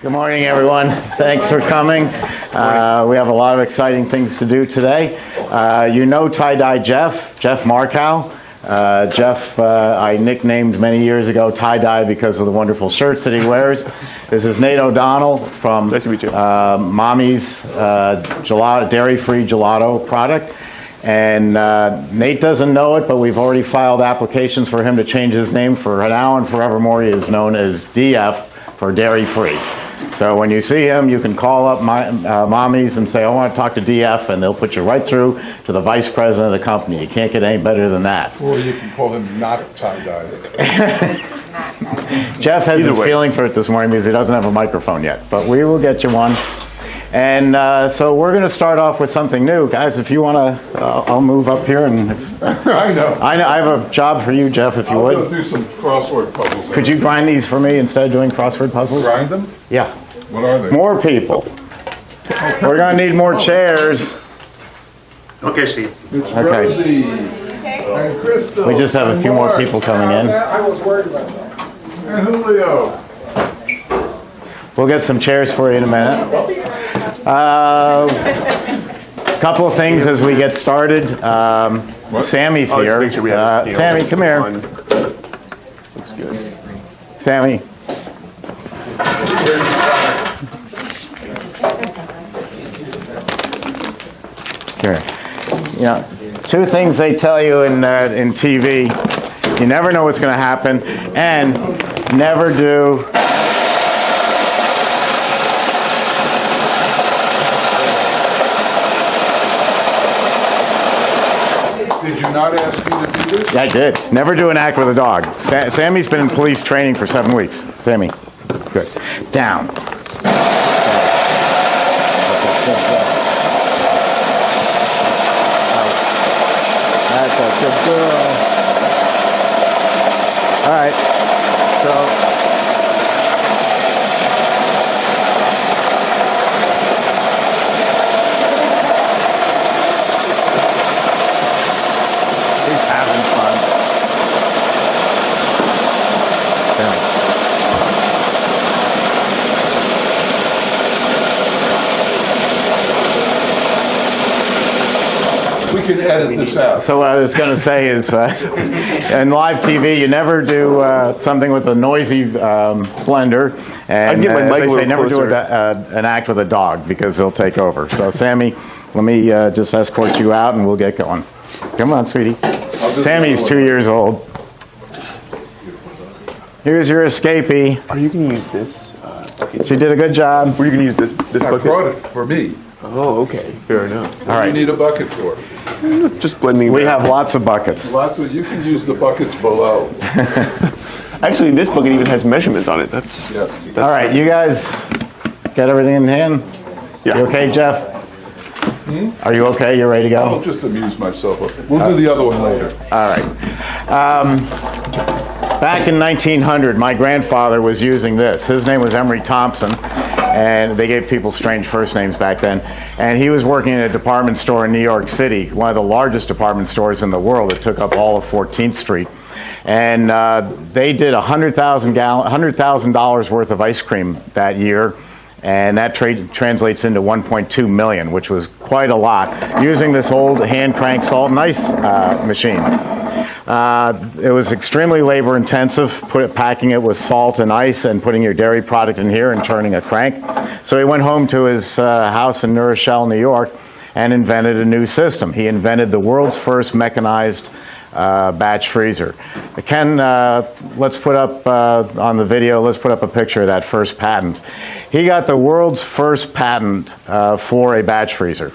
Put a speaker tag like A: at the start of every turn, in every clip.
A: Good morning, everyone. Thanks for coming. We have a lot of exciting things to do today. You know tie-dye Jeff Markow. Jeff, I nicknamed many years ago tie-dye because of the wonderful shirts that he wears. This is Nate O'Donnell from
B: nice to meet you.
A: Mami's gelato, Dairy Free Gelato product. And Nate doesn't know it, but we've already filed applications for him to change his name. For now and forevermore, he is known as DF for Dairy Free. So when you see him, you can call up Mami's and say, I want to talk to DF, and they'll put you right through to the vice president of the company. You can't get any better than that.
C: Or you can call him not tie-dye.
A: Jeff has his feelings hurt this morning because he doesn't have a microphone yet, but we will get you one. And so we're going to start off with something new. Guys, if you want to, I'll move up here. And
C: I know.
A: I have a job for you, Jeff, if you would.
C: I'll go do some crossword puzzles.
A: Could you grind these for me instead of doing crossword puzzles?
C: Grind them?
A: Yeah.
C: What are they?
A: More people. We're going to need more chairs.
D: Okay, Steve.
C: It's
A: Okay.
C: Rosie and Crystal.
A: We just have a few more people coming in.
C: I was worried about that. And Julio.
A: We'll get some chairs for you in a minute. Couple of things as we get started. Sammy's here.
B: Make sure we have
A: Sammy, come here.
B: Looks good.
A: Sammy. Here. You know, two things they tell you in TV: you never know what's going to happen, and never do.
C: Did you not ask me to do this?
A: Yeah, I did. Never do an act with a dog. Sammy's been in police training for 7 weeks. Sammy, good. Down. That's a good girl. All right. So. He's having fun. Yeah.
C: We can edit this out.
A: So what I was going to say is, in live TV, you never do something with a noisy blender, and
B: get my mic
A: they
B: a
A: say
B: little
A: never do
B: closer.
A: an act with a dog because they'll take over. So Sammy, let me just escort you out, and we'll get going. Come on, sweetie. Sammy's 2 years old. Here's your escapee.
B: Are you going to use this bucket?
A: She did a good job.
B: Were you going to use this
C: I
B: bucket?
C: brought it for me.
B: Oh, okay. Fair enough.
C: What do you need a bucket for?
B: Just blending.
A: We have lots of buckets.
C: Lots of. You can use the buckets below.
B: Actually, this bucket even has measurements on it. That's.
C: Yeah.
A: All right, you guys got everything in hand?
B: Yeah.
A: You okay, Jeff? Are you okay? You ready to go?
C: I'll just amuse myself. We'll do the other one later.
A: All right. Back in 1900, my grandfather was using this. His name was Emery Thompson, and they gave people strange first names back then. And he was working in a department store in New York City, one of the largest department stores in the world. It took up all of 14th Street. And they did $100,000 worth of ice cream that year. And that translates into 1.2 million, which was quite a lot, using this old hand crank salt and ice machine. It was extremely labor intensive, packing it with salt and ice and putting your dairy product in here and turning a crank. So he went home to his house in New Rochelle, New York, and invented a new system. He invented the world's first mechanized batch freezer. Ken, let's put up on the video, let's put up a picture of that first patent. He got the world's first patent for a batch freezer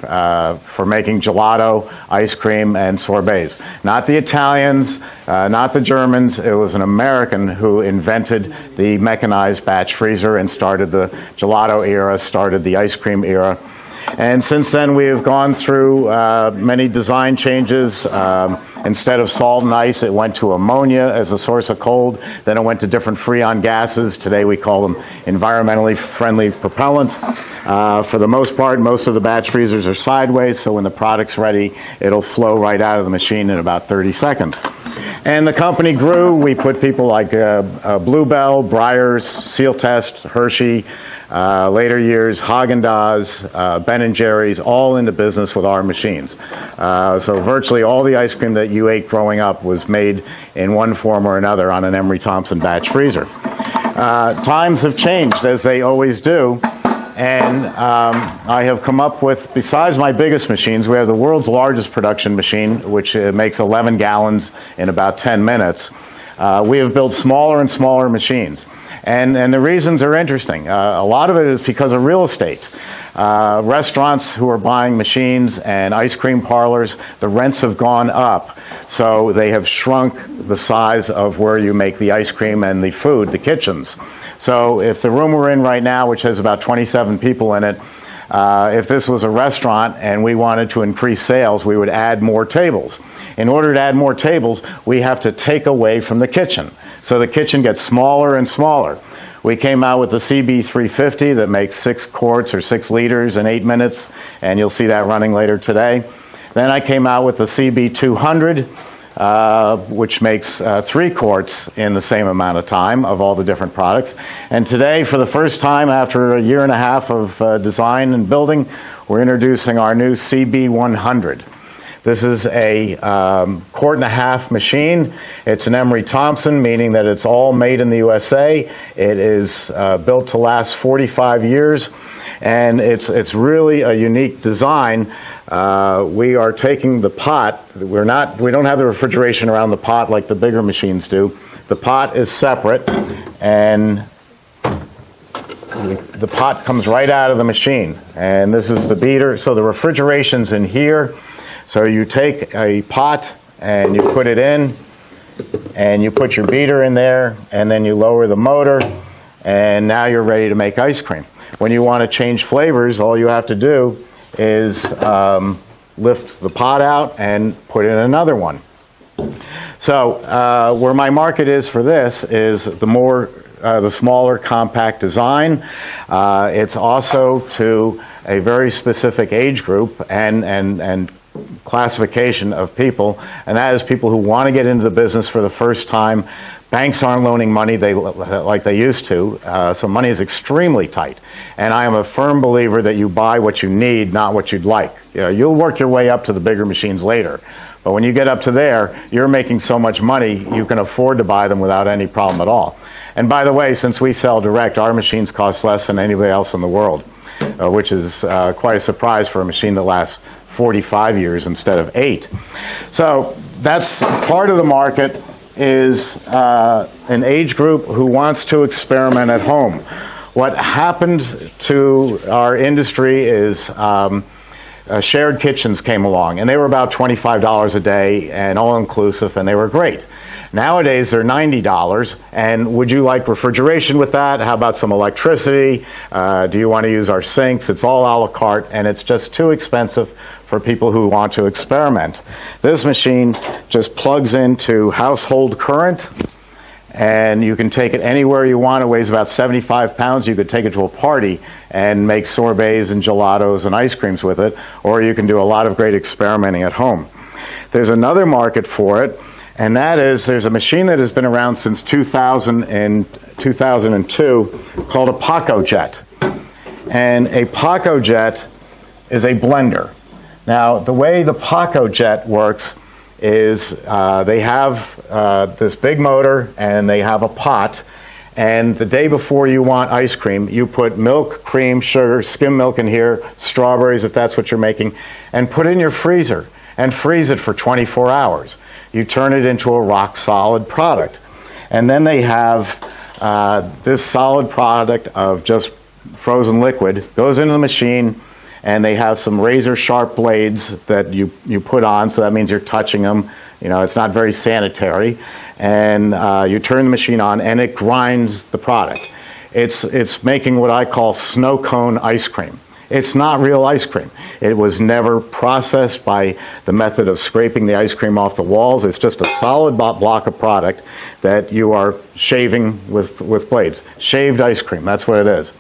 A: for making gelato, ice cream, and sorbets. Not the Italians, not the Germans. It was an American who invented the mechanized batch freezer and started the gelato era, started the ice cream era. And since then, we have gone through many design changes. Instead of salt and ice, it went to ammonia as a source of cold. Then it went to different freon gases. Today we call them environmentally friendly propellant. For the most part, most of the batch freezers are sideways, so when the product's ready, it'll flow right out of the machine in about 30 seconds. And the company grew. We put people like Bluebell, Breyers, Seal Test, Hershey, later years, Haagen-Dazs, Ben & Jerry's, all into business with our machines. So virtually all the ice cream that you ate growing up was made in one form or another on an Emery Thompson batch freezer. Times have changed, as they always do. And I have come up with, besides my biggest machines, we have the world's largest production machine, which makes 11 gallons in about 10 minutes. We have built smaller and smaller machines. And the reasons are interesting. A lot of it is because of real estate. Restaurants who are buying machines and ice cream parlors, the rents have gone up. So they have shrunk the size of where you make the ice cream and the food, the kitchens. So if the room we're in right now, which has about 27 people in it, if this was a restaurant and we wanted to increase sales, we would add more tables. In order to add more tables, we have to take away from the kitchen. So the kitchen gets smaller and smaller. We came out with the CB350 that makes 6 quarts or 6 liters in 8 minutes, and you'll see that running later today. Then I came out with the CB200, which makes 3 quarts in the same amount of time of all the different products. And today, for the first time after a year and a half of design and building, we're introducing our new CB100. This is a quart and a half machine. It's an Emery Thompson, meaning that it's all made in the USA. It is built to last 45 years, and it's really a unique design. We are taking the pot. We don't have the refrigeration around the pot like the bigger machines do. The pot is separate, and the pot comes right out of the machine. And this is the beater. So the refrigeration's in here. So you take a pot and you put it in, and you put your beater in there, and then you lower the motor, and now you're ready to make ice cream. When you want to change flavors, all you have to do is lift the pot out and put in another one. So where my market is for this is the smaller compact design. It's also to a very specific age group and classification of people, and that is people who want to get into the business for the first time. Banks aren't loaning money like they used to, so money is extremely tight. And I am a firm believer that you buy what you need, not what you'd like. You'll work your way up to the bigger machines later. But when you get up to there, you're making so much money, you can afford to buy them without any problem at all. And by the way, since we sell direct, our machines cost less than anybody else in the world, which is quite a surprise for a machine that lasts 45 years instead of 8. So that's part of the market is an age group who wants to experiment at home. What happened to our industry is shared kitchens came along, and they were about $25 a day and all-inclusive, and they were great. Nowadays, they're $90, and would you like refrigeration with that? How about some electricity? Do you want to use our sinks? It's all a la carte, and it's just too expensive for people who want to experiment. This machine just plugs into household current, and you can take it anywhere you want. It weighs about 75 pounds. You could take it to a party and make sorbets and gelatos and ice creams with it, or you can do a lot of great experimenting at home. There's another market for it, and that is there's a machine that has been around since 2000 and 2002 called a Paco Jet. And a Paco Jet is a blender. Now, the way the Paco Jet works is they have this big motor and they have a pot, and the day before you want ice cream, you put milk, cream, sugar, skim milk in here, strawberries if that's what you're making, and put it in your freezer and freeze it for 24 hours. You turn it into a rock solid product. And then they have this solid product of just frozen liquid, goes into the machine, and they have some razor sharp blades that you put on, so that means you're touching them. You know, it's not very sanitary. And you turn the machine on, and it grinds the product. It's making what I call snow cone ice cream. It's not real ice cream. It was never processed by the method of scraping the ice cream off the walls. It's just a solid block of product that you are shaving with blades. Shaved ice cream, that's what it is.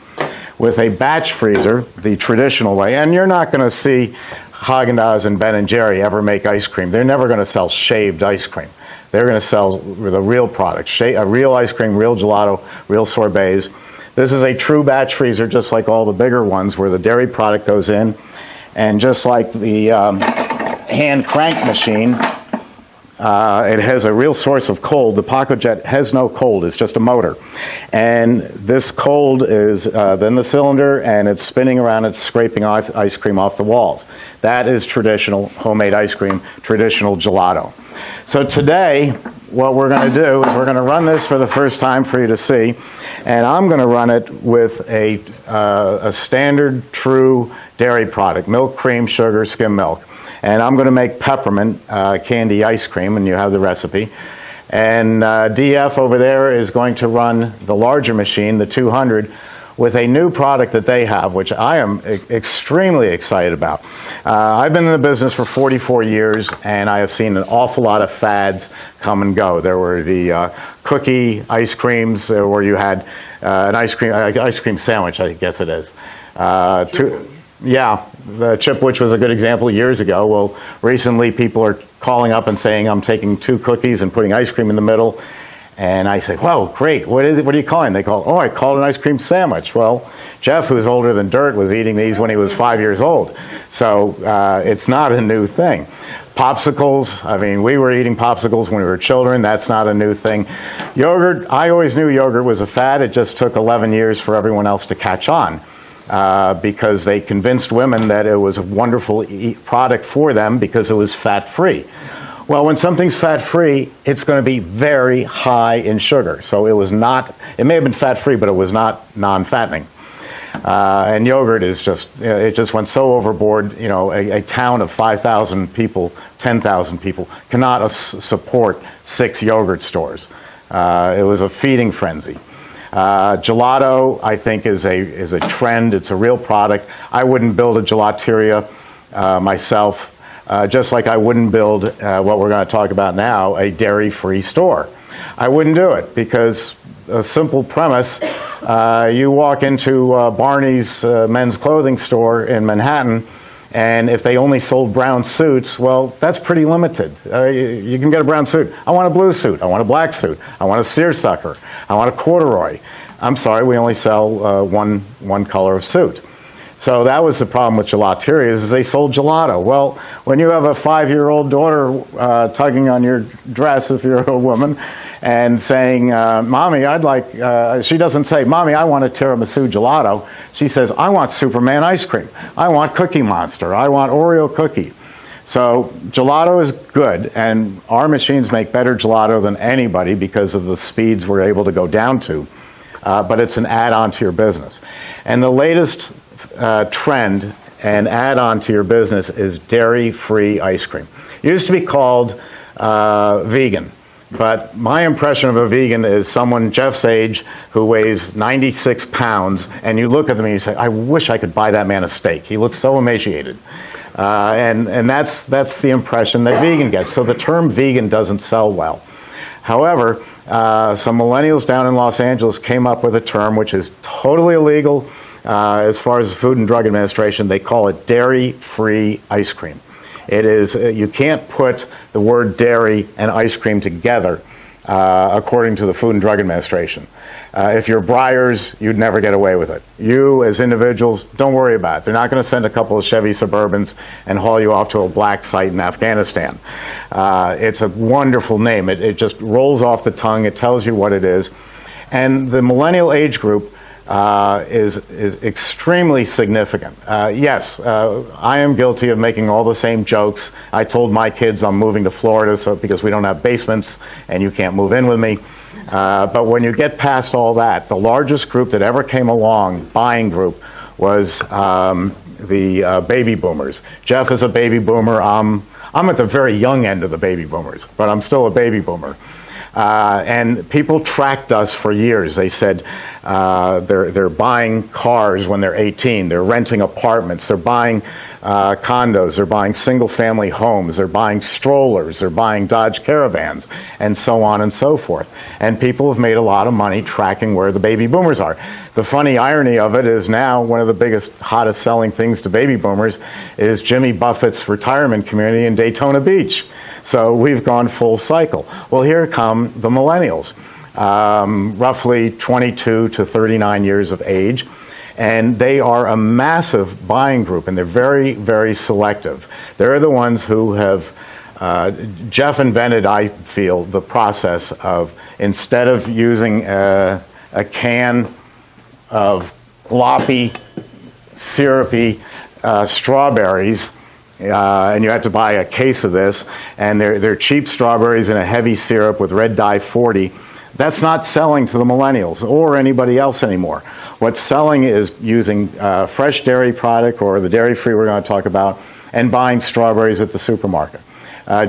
A: With a batch freezer, the traditional way, and you're not going to see Haagen-Dazs and Ben & Jerry ever make ice cream. They're never going to sell shaved ice cream. They're going to sell the real product, real ice cream, real gelato, real sorbets. This is a true batch freezer, just like all the bigger ones, where the dairy product goes in. And just like the hand crank machine, it has a real source of cold. The Paco Jet has no cold. It's just a motor. And this cold is then the cylinder, and it's spinning around. It's scraping ice cream off the walls. That is traditional homemade ice cream, traditional gelato. So today, what we're going to do is we're going to run this for the first time for you to see. And I'm going to run it with a standard, true dairy product, milk, cream, sugar, skim milk. And I'm going to make peppermint candy ice cream, and you have the recipe. And DF over there is going to run the larger machine, the 200, with a new product that they have, which I am extremely excited about. I've been in the business for 44 years, and I have seen an awful lot of fads come and go. There were the cookie ice creams, where you had an ice cream sandwich, I guess it is. Yeah, the Chipwich was a good example years ago. Well, recently people are calling up and saying, I'm taking 2 cookies and putting ice cream in the middle. And I say, whoa, great, what are you calling? They call, I call it an ice cream sandwich. Well, Jeff, who's older than dirt, was eating these when he was 5 years old. So it's not a new thing. Popsicles, I mean, we were eating popsicles when we were children. That's not a new thing. Yogurt, I always knew yogurt was a fad. It just took 11 years for everyone else to catch on. Because they convinced women that it was a wonderful product for them because it was fat-free. Well, when something's fat-free, it's going to be very high in sugar. So it may have been fat-free, but it was not non-fattening. And yogurt is it just went so overboard. You know, a town of 5,000 people, 10,000 people cannot support 6 yogurt stores. It was a feeding frenzy. Gelato, I think, is a trend. It's a real product. I wouldn't build a gelateria myself, just like I wouldn't build what we're going to talk about now, a dairy-free store. I wouldn't do it because a simple premise, you walk into Barney's men's clothing store in Manhattan, and if they only sold brown suits, well, that's pretty limited. You can get a brown suit. I want a blue suit. I want a black suit. I want a seersucker. I want a corduroy. I'm sorry, we only sell one color of suit. So that was the problem with gelaterias, is they sold gelato. Well, when you have a 5-year-old daughter tugging on your dress, if you're a woman, and saying, Mommy, I'd like, she doesn't say, Mommy, I want a tiramisu gelato. She says, I want Superman ice cream. I want Cookie Monster. I want Oreo cookie. So gelato is good, and our machines make better gelato than anybody because of the speeds we're able to go down to. But it's an add-on to your business. And the latest trend and add-on to your business is dairy-free ice cream. It used to be called vegan, but my impression of a vegan is someone Jeff's age who weighs 96 pounds, and you look at them and you say, I wish I could buy that man a steak. He looks so emaciated. And that's the impression that vegan gets. So the term vegan doesn't sell well. However, some millennials down in Los Angeles came up with a term which is totally illegal. As far as the Food and Drug Administration, they call it dairy-free ice cream. It is, you can't put the word dairy and ice cream together, according to the Food and Drug Administration. If you're Breyers, you'd never get away with it. You, as individuals, don't worry about it. They're not going to send a couple of Chevy Suburbans and haul you off to a black site in Afghanistan. It's a wonderful name. It just rolls off the tongue. It tells you what it is. And the millennial age group is extremely significant. Yes, I am guilty of making all the same jokes. I told my kids I'm moving to Florida because we don't have basements and you can't move in with me. But when you get past all that, the largest group that ever came along, buying group, was the baby boomers. Jeff is a baby boomer. I'm at the very young end of the baby boomers, but I'm still a baby boomer. And people tracked us for years. They said they're buying cars when they're 18. They're renting apartments. They're buying condos. They're buying single-family homes. They're buying strollers. They're buying Dodge Caravans, and so on and so forth. And people have made a lot of money tracking where the baby boomers are. The funny irony of it is now one of the biggest, hottest selling things to baby boomers is Jimmy Buffett's retirement community in Daytona Beach. So we've gone full cycle. Well, here come the millennials, roughly 22 to 39 years of age. And they are a massive buying group, and they're very, very selective. They're the ones who have, Jeff invented, I feel, the process of, instead of using a can of gloppy, syrupy strawberries, and you had to buy a case of this, and they're cheap strawberries in a heavy syrup with red dye 40. That's not selling to the millennials or anybody else anymore. What's selling is using fresh dairy product, or the dairy free we're going to talk about, and buying strawberries at the supermarket.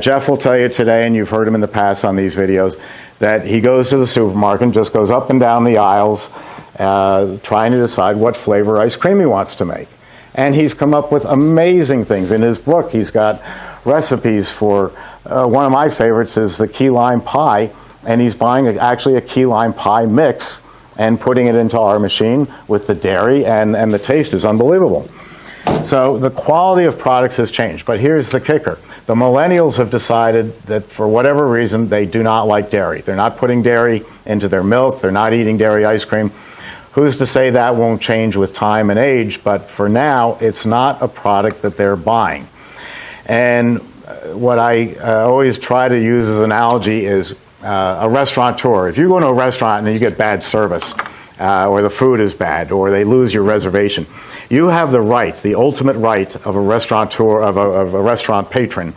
A: Jeff will tell you today, and you've heard him in the past on these videos, that he goes to the supermarket and just goes up and down the aisles trying to decide what flavor ice cream he wants to make. And he's come up with amazing things. In his book, he's got recipes for, one of my favorites is the key lime pie, and he's buying actually a key lime pie mix and putting it into our machine with the dairy, and the taste is unbelievable. So the quality of products has changed, but here's the kicker. The millennials have decided that for whatever reason, they do not like dairy. They're not putting dairy into their milk. They're not eating dairy ice cream. Who's to say that won't change with time and age, but for now, it's not a product that they're buying. And what I always try to use as an analogy is a restaurateur. If you go to a restaurant and you get bad service, or the food is bad, or they lose your reservation, you have the right, the ultimate right of a restaurateur, of a restaurant patron,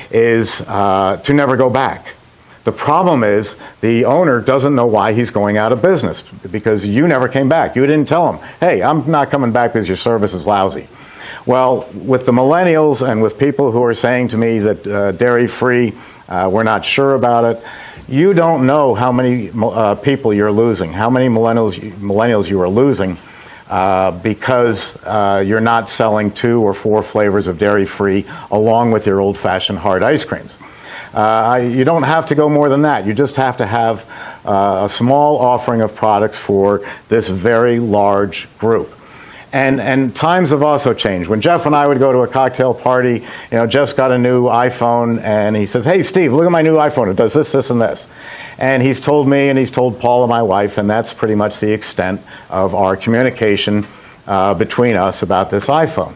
A: is to never go back. The problem is the owner doesn't know why he's going out of business, because you never came back. You didn't tell him, hey, I'm not coming back because your service is lousy. Well, with the millennials and with people who are saying to me that dairy-free, we're not sure about it, you don't know how many people you're losing, how many millennials you are losing because you're not selling 2 or 4 flavors of dairy-free along with your old-fashioned hard ice creams. You don't have to go more than that. You just have to have a small offering of products for this very large group. And times have also changed. When Jeff and I would go to a cocktail party, you know, Jeff's got a new iPhone, and he says, hey, Steve, look at my new iPhone. It does this, this, and this. And he's told me, and he's told Paul and my wife, and that's pretty much the extent of our communication between us about this iPhone.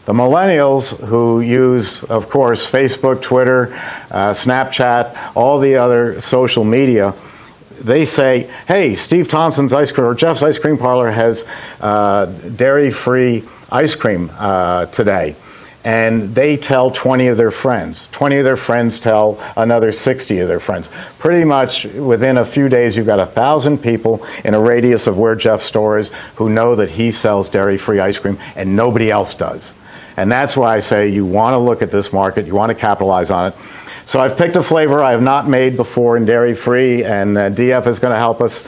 A: The millennials, who use, of course, Facebook, Twitter, Snapchat, all the other social media, they say, hey, Steve Thompson's ice cream, or Jeff's ice cream parlor has dairy-free ice cream today. And they tell 20 of their friends. 20 of their friends tell another 60 of their friends. Pretty much within a few days, you've got 1,000 people in a radius of where Jeff's store is who know that he sells dairy-free ice cream, and nobody else does. And that's why I say you want to look at this market, you want to capitalize on it. So I've picked a flavor I have not made before in dairy-free, and DF is going to help us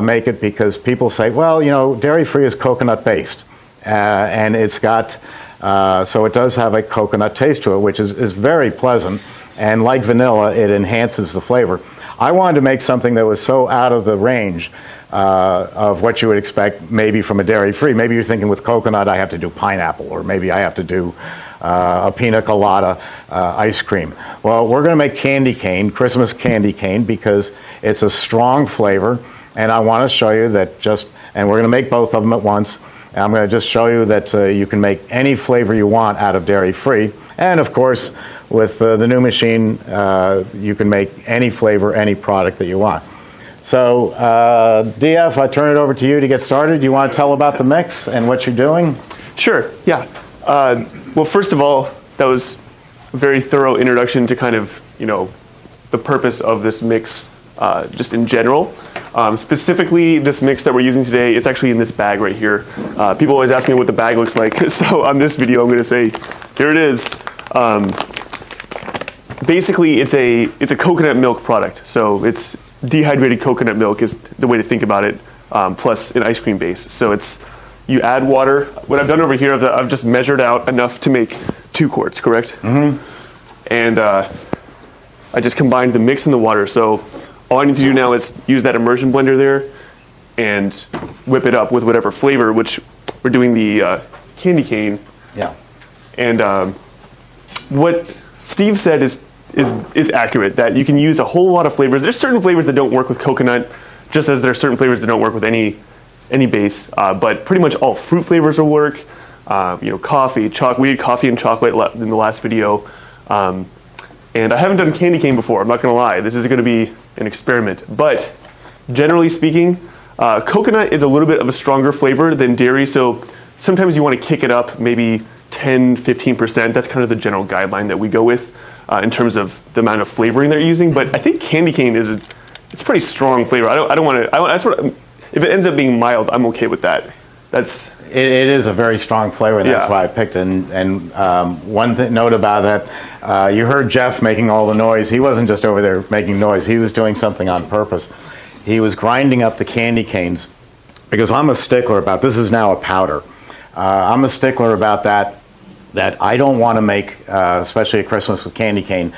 A: make it, because people say, well, you know, dairy-free is coconut-based, and it's got, so it does have a coconut taste to it, which is very pleasant, and like vanilla, it enhances the flavor. I wanted to make something that was so out of the range of what you would expect maybe from a dairy-free. Maybe you're thinking with coconut, I have to do pineapple, or maybe I have to do a pina colada ice cream. Well, we're going to make candy cane, Christmas candy cane, because it's a strong flavor, and I want to show you that and we're going to make both of them at once. And I'm going to just show you that you can make any flavor you want out of dairy-free. And of course, with the new machine, you can make any flavor, any product that you want. So, DF, I turn it over to you to get started. Do you want to tell about the mix and what you're doing?
B: Sure, yeah. Well, first of all, that was a very thorough introduction to kind of, you know, the purpose of this mix just in general. Specifically, this mix that we're using today, it's actually in this bag right here. People always ask me what the bag looks like, so on this video I'm going to say, here it is. basically it's a coconut milk product. So it's dehydrated coconut milk is the way to think about it, plus an ice cream base. So it's you add water. What I've done over here, I've just measured out enough to make 2 quarts, correct? Mm-hmm. And I just combined the mix and the water. So all I need to do now is use that immersion blender there and whip it up with whatever flavor, which we're doing the candy cane.
A: Yeah.
B: And what Steve said is accurate, that you can use a whole lot of flavors. There's certain flavors that don't work with coconut, just as there are certain flavors that don't work with any base. But pretty much all fruit flavors will work. Coffee, chocolate. We did coffee and chocolate in the last video. And I haven't done candy cane before, I'm not going to lie. This is going to be an experiment. But generally speaking, coconut is a little bit of a stronger flavor than dairy, so sometimes you want to kick it up maybe 10, 15%. That's kind of the general guideline that we go with in terms of the amount of flavoring they're using. But I think candy cane it's a pretty strong flavor. I don't want to. If it ends up being mild, I'm okay with that.
A: It is a very strong flavor, and that's
B: Yeah.
A: why I picked it. And one note about that, you heard Jeff making all the noise. He wasn't just over there making noise. He was doing something on purpose. He was grinding up the candy canes, because I'm a stickler about, this is now a powder. I'm a stickler about that I don't want to make, especially at Christmas with candy cane,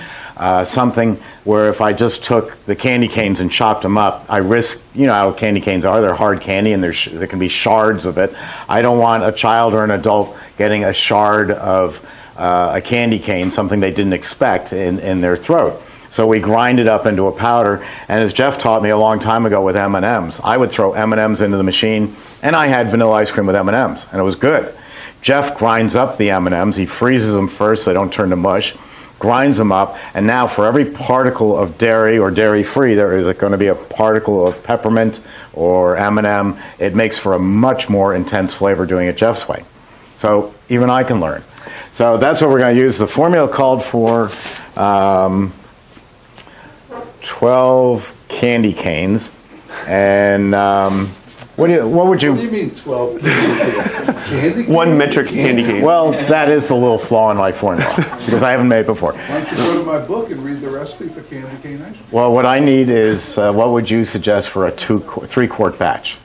A: something where if I just took the candy canes and chopped them up, I risk, you know how candy canes are, they're hard candy and there can be shards of it. I don't want a child or an adult getting a shard of a candy cane, something they didn't expect, in their throat. So we grind it up into a powder, and as Jeff taught me a long time ago with M&Ms, I would throw M&Ms into the machine, and I had vanilla ice cream with M&Ms, and it was good. Jeff grinds up the M&Ms, he freezes them first so they don't turn to mush, grinds them up, and now for every particle of dairy or dairy-free, there is going to be a particle of peppermint or M&M. It makes for a much more intense flavor doing it Jeff's way. So even I can learn. So that's what we're going to use. The formula called for 12 candy canes, and what would you?
C: What do you mean 12 candy cane?
B: 1 metric candy cane.
A: Well, that is a little flaw in my formula because I haven't made it before.
C: Why don't you go to my book and read the recipe for candy cane ice cream?
A: Well, what I need is what would you suggest for a 3-quart batch?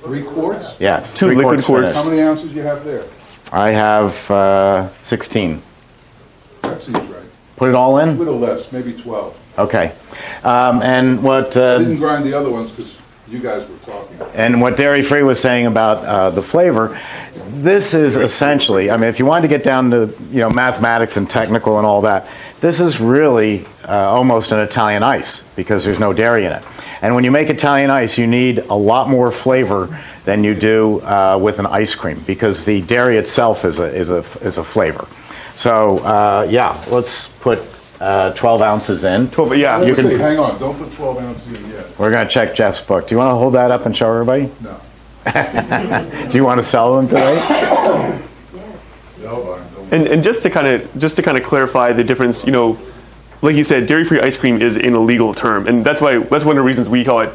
C: 3 quarts?
A: Yes,
B: 2 liquid
A: quarts
B: quarts.
C: How many ounces you have there?
A: I have 16.
C: That seems right.
A: Put it all
C: A
A: in?
C: little less, maybe 12.
A: Okay. And what
C: I didn't grind the other ones because you guys were talking.
A: and what Dairy Free was saying about the flavor, this is essentially, I mean, if you wanted to get down to mathematics and technical and all that, this is really almost an Italian ice because there's no dairy in it. And when you make Italian ice, you need a lot more flavor than you do with an ice cream because the dairy itself is a flavor. So yeah, let's put 12 ounces in.
B: 12, yeah.
A: You can.
C: Hang on, don't put 12 ounces in yet.
A: We're going to check Jeff's book. Do you want to hold that up and show everybody?
C: No.
A: Do you want to sell them today?
C: No, don't.
B: And just to kind of clarify the difference, like you said, dairy-free ice cream is an illegal term, and that's one of the reasons we call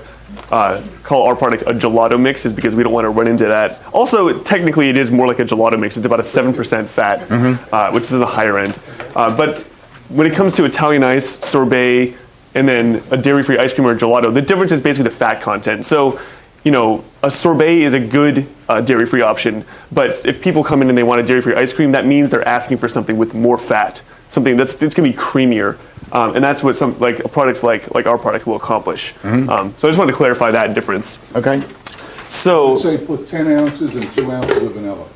B: our product a gelato mix, is because we don't want to run into that. Also, technically, it is more like a gelato mix. It's about a 7% fat, which is in the higher end. But when it comes to Italian ice, sorbet, and then a dairy-free ice cream or a gelato, the difference is basically the fat content. So, a sorbet is a good dairy-free option, but if people come in and they want a dairy-free ice cream, that means they're asking for something with more fat, something it's going to be creamier, and that's what a product like our product will accomplish. So I just wanted to clarify that difference.
A: Okay.
B: So,
C: Say put 10 ounces and 2 ounces of vanilla.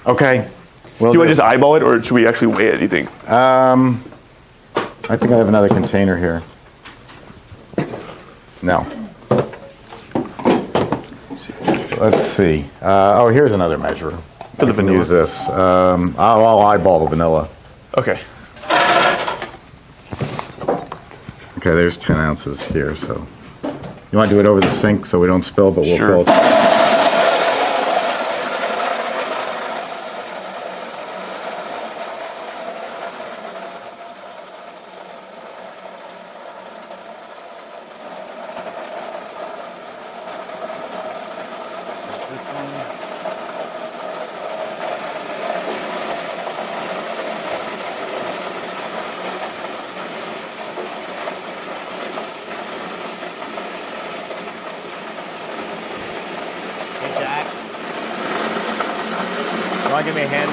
A: Okay.
B: do you want to just eyeball it, or should we actually weigh it, do you think?
A: I think I have another container here. No. Let's see. Here's another measure.
B: For the
A: I can
B: vanilla.
A: use this. I'll eyeball the vanilla.
B: Okay.
A: Okay, there's 10 ounces here. So you want to do it over the sink so we don't spill, but we'll
B: Sure.
A: fill it.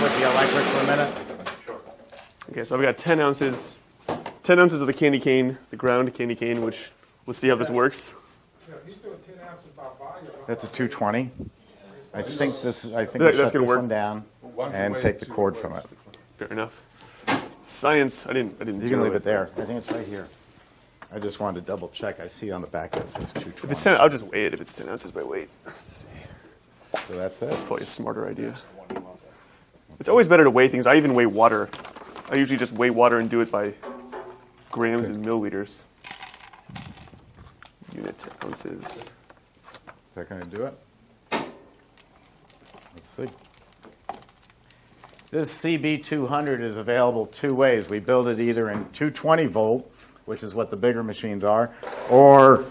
A: with the electric for a minute?
B: Okay, so I've got 10 ounces of the candy cane, the ground candy cane, which we'll see how this works.
E: He's doing 10 ounces by volume.
A: That's a 220. I think we
B: That's
A: shut
B: gonna
A: this
B: work.
A: one down and take the cord from it.
B: Fair enough. Science, I didn't
A: You
B: zero
A: can leave it there. I think it's right here. I just wanted to double check. I see on the back that it says
B: If it's
A: 220.
B: 10, I'll just weigh it if it's 10 ounces by weight. Let's see.
A: So that's it.
B: That's probably a smarter idea. It's always better to weigh things. I even weigh water. I usually just weigh water and do it by grams and milliliters. Unit ounces.
A: Is that going to do it? Let's see. This CB200 is available two ways. We build it either in 220 volt, which is what the bigger machines are, or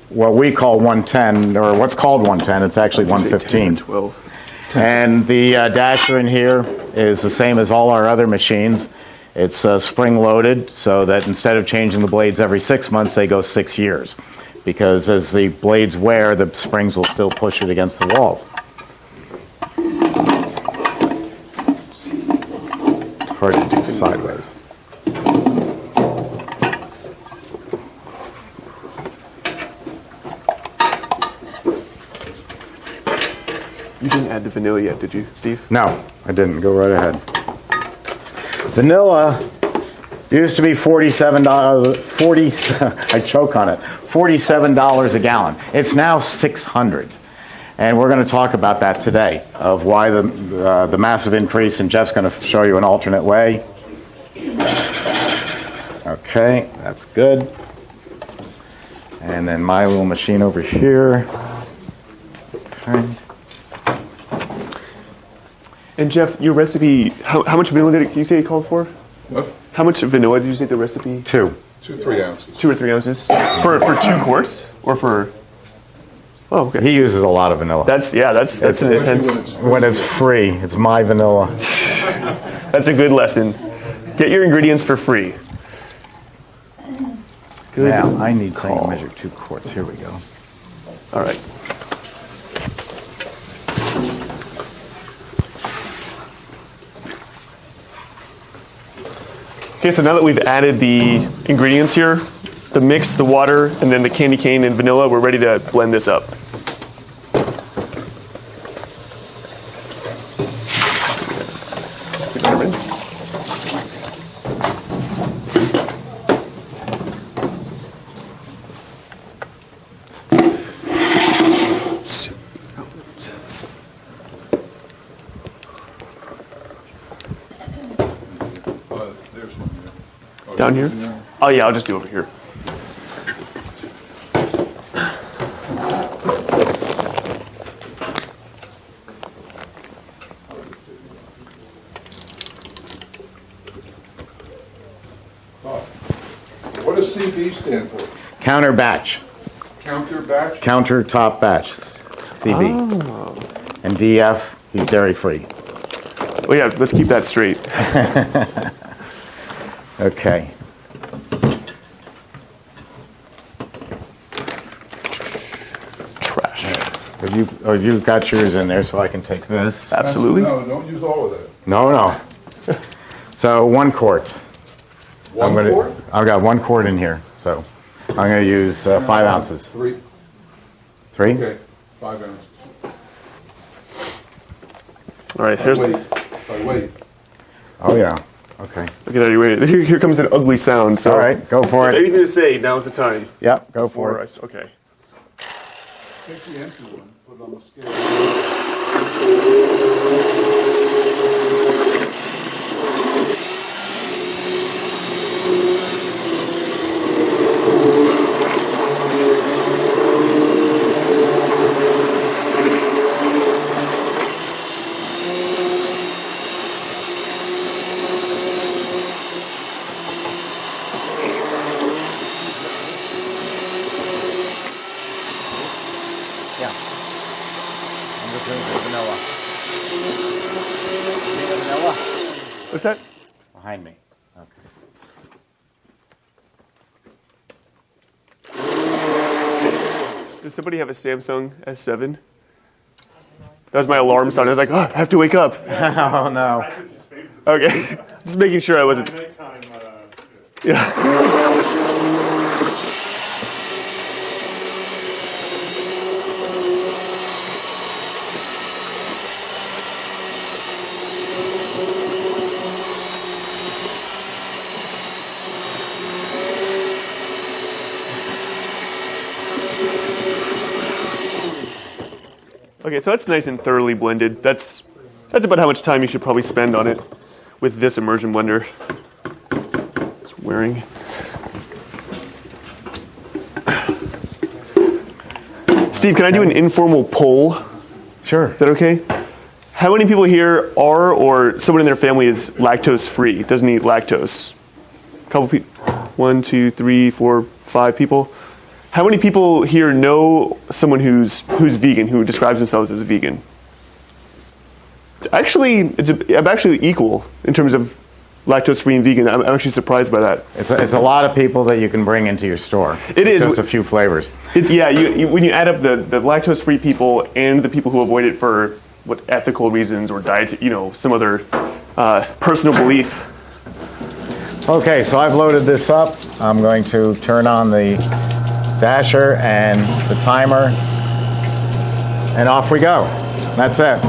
A: what we call 110, or what's called 110. It's actually 115.
B: 12.
A: And the dasher in here is the same as all our other machines. It's spring loaded, so that instead of changing the blades every 6 months, they go 6 years. Because as the blades wear, the springs will still push it against the walls. It's hard to do sideways.
B: You didn't add the vanilla yet, did you, Steve?
A: No, I didn't. Go right ahead. Vanilla used to be $47. I choke on it. $47 a gallon. It's now $600, and we're going to talk about that today of why the massive increase. And Jeff's going to show you an alternate way. Okay, that's good. And then my little machine over here. Okay.
B: And Jeff, your recipe, how much vanilla did you say it called for?
C: What?
B: How much vanilla did you say the recipe?
A: 2.
C: 3 ounces.
B: 2 or 3 ounces? For 2 quarts? Or for... Oh, okay.
A: He uses a lot of vanilla.
B: That's an intense...
A: When it's free, it's my vanilla.
B: That's a good lesson. Get your ingredients for free. Good.
A: Now, I need something to
B: call.
A: measure 2 quarts. Here we go.
B: All right. Okay, so now that we've added the ingredients here, the mix, the water, and then the candy cane and vanilla, we're ready to blend this up.
C: There's one there. Oh,
B: Down
C: you
B: here?
C: put it in there?
B: Oh yeah, I'll just do over here.
C: What does CB stand for?
A: Counter batch.
C: Counter batch?
A: Counter top batch. CB.
B: Oh.
A: And DF, he's dairy free.
B: Well, yeah, let's keep that straight.
A: Okay.
B: Trash.
A: Have you got yours in there so I can take this?
B: Absolutely.
C: No, don't use all of that.
A: No. So 1 quart.
C: One quart?
A: I've got 1 quart in here. So I'm going to use 5 ounces.
C: 3.
A: 3?
C: Okay, 5 ounces.
B: All right, here's
C: Wait, by weight.
A: Oh, yeah. Okay.
B: Look at that. Wait, here comes an ugly sound. So
A: All right, go for it.
B: anything to say, now's the time.
A: Yep, go for it.
B: Okay.
C: Take the empty one, put it on the scale.
A: Yeah. I'm just going to do vanilla. Need a vanilla?
B: What's that?
A: Behind me. Okay.
B: Does somebody have a Samsung S7? That was my alarm sound. I was like, oh, I have to wake up.
A: Oh, no.
B: Okay, just making sure I wasn't. Yeah. Okay, so that's nice and thoroughly blended. That's about how much time you should probably spend on it with this immersion blender. It's wearing. Steve, can I do an informal poll?
A: Sure.
B: Is that okay? How many people here are, or someone in their family is lactose free, doesn't eat lactose? A couple people. 1, 2, 3, 4, 5 people. How many people here know someone who's vegan, who describes themselves as a vegan? I'm actually equal in terms of lactose-free and vegan. I'm actually surprised by that.
A: It's a lot of people that you can bring into your store.
B: It is.
A: Just a few flavors.
B: When you add up the lactose-free people and the people who avoid it for what ethical reasons or diet, some other personal belief.
A: Okay, so I've loaded this up. I'm going to turn on the dasher and the timer, and off we go. That's it.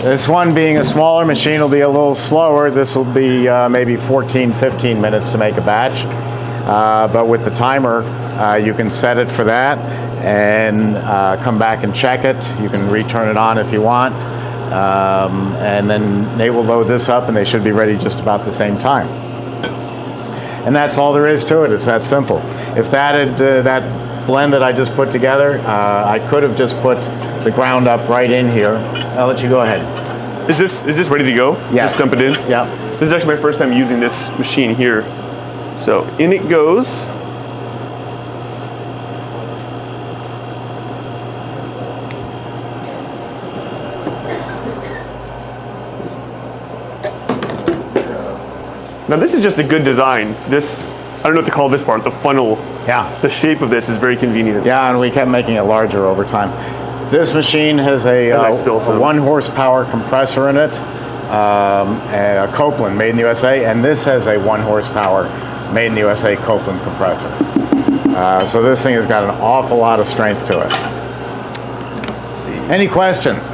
A: This one, being a smaller machine, will be a little slower. This will be maybe 14, 15 minutes to make a batch. But with the timer, you can set it for that and come back and check it. You can return it on if you want. And then they will load this up, and they should be ready just about the same time. And that's all there is to it. It's that simple. If that blend that I just put together, I could have just put the ground up right in here. I'll let you go ahead.
B: Is this ready to go?
A: Yes.
B: Just dump it in?
A: Yeah.
B: This is actually my first time using this machine here. So in it goes. Now this is just a good design. I don't know what to call this part, the funnel.
A: Yeah.
B: The shape of this is very convenient.
A: Yeah, and we kept making it larger over time. This machine has a 1 horsepower compressor in it, a Copeland made in the USA, and this has a 1 horsepower made in the USA Copeland compressor. So this thing has got an awful lot of strength to it.
B: Let's see.
A: Any questions?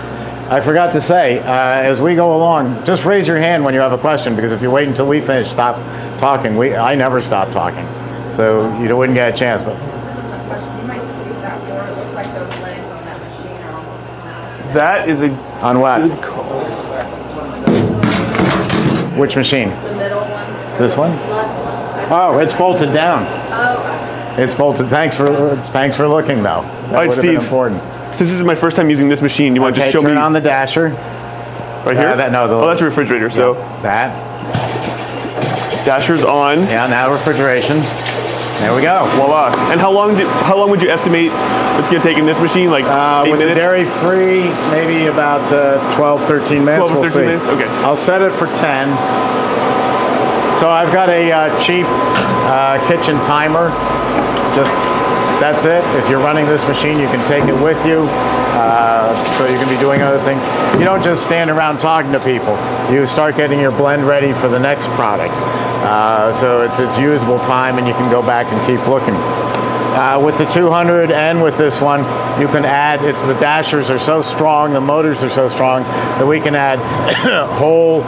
A: I forgot to say, as we go along, just raise your hand when you have a question, because if you wait until we finish talking, I never stop talking. So you wouldn't get a chance. But
F: You might speak that more. It looks like those legs on that machine are almost out.
B: That is a
A: on what?
B: good call.
A: Which machine?
F: The middle one.
A: This one? Oh, it's bolted down.
F: Oh,
A: It's bolted. Thanks for looking, though. That
B: right,
A: would have been
B: Steve.
A: important.
B: Since this is my first time using this machine, you want to
A: Okay,
B: just show
A: turn
B: me
A: on the dasher.
B: right here? That's a refrigerator. So
A: That.
B: dasher's on.
A: Yeah, now refrigeration. There we go.
B: Voila. And how long would you estimate it's going to take in this machine? Like 8
A: With the
B: minutes?
A: dairy free, maybe about 12, 13 minutes.
B: 12 or
A: we'll
B: 13
A: see.
B: minutes? Okay.
A: I'll set it for 10. So I've got a cheap kitchen timer. That's it. If you're running this machine, you can take it with you. So you can be doing other things. You don't just stand around talking to people. You start getting your blend ready for the next product. So it's usable time, and you can go back and keep looking. With the 200 and with this one, you can add, the dashers are so strong, the motors are so strong, that we can add whole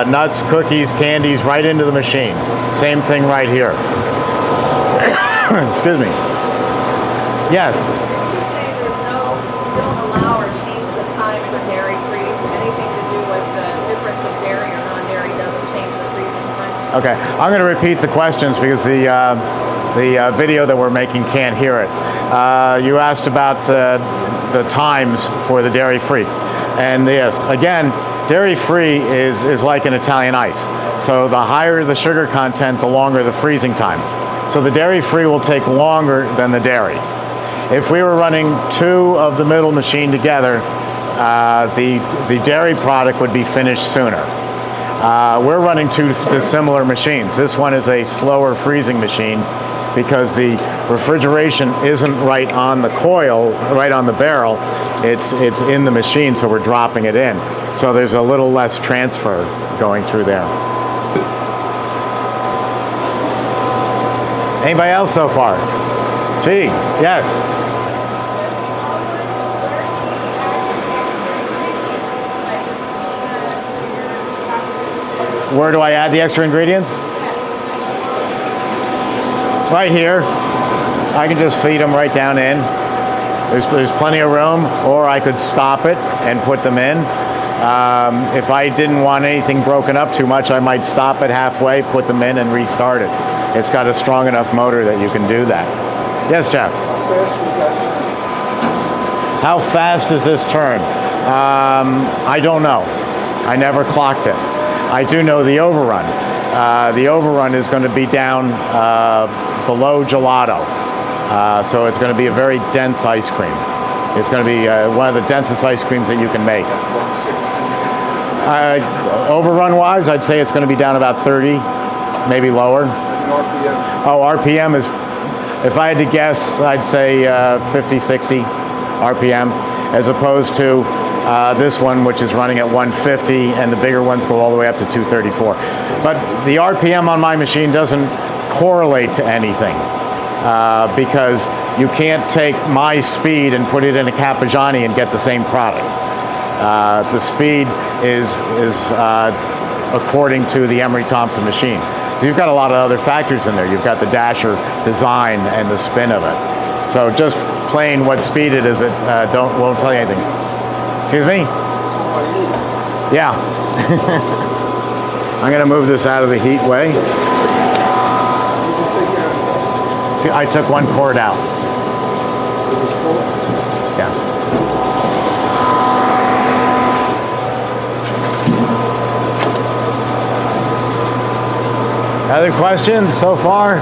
A: nuts, cookies, candies right into the machine. Same thing right here. Excuse me. Yes?
F: you say you don't allow or change the time for dairy free. Anything to do with the difference of dairy or non-dairy doesn't change the freezing time?
A: Okay, I'm going to repeat the questions because the video that we're making can't hear it. You asked about the times for the dairy free, and yes, again, dairy free is like an Italian ice. So the higher the sugar content, the longer the freezing time. So the dairy free will take longer than the dairy. If we were running 2 of the middle machine together, the dairy product would be finished sooner. We're running 2 dissimilar machines. This one is a slower freezing machine, because the refrigeration isn't right on the coil, right on the barrel. It's in the machine, so we're dropping it in. So there's a little less transfer going through there. Anybody else so far? Gee, yes. Where do I add the extra ingredients? Right here. I can just feed them right down in. There's plenty of room, or I could stop it and put them in. If I didn't want anything broken up too much, I might stop it halfway, put them in, and restart it. It's got a strong enough motor that you can do that. Yes, Jeff? How fast does this turn? I don't know. I never clocked it. I do know the overrun. The overrun is going to be down below gelato. So it's going to be a very dense ice cream. It's going to be one of the densest ice creams that you can make. Overrun-wise, I'd say it's going to be down about 30, maybe lower. Oh, RPM is, if I had to guess, I'd say 50, 60 RPM, as opposed to this one, which is running at 150, and the bigger ones go all the way up to 234. But the RPM on my machine doesn't correlate to anything because you can't take my speed and put it in a Capajani and get the same product. The speed is according to the Emery Thompson machine. So you've got a lot of other factors in there. You've got the dasher design and the spin of it. So just plain what speed it is, won't tell you anything. Excuse me? Yeah. I'm going to move this out of the heat way. See, I took one cord out. Yeah. Other questions so far?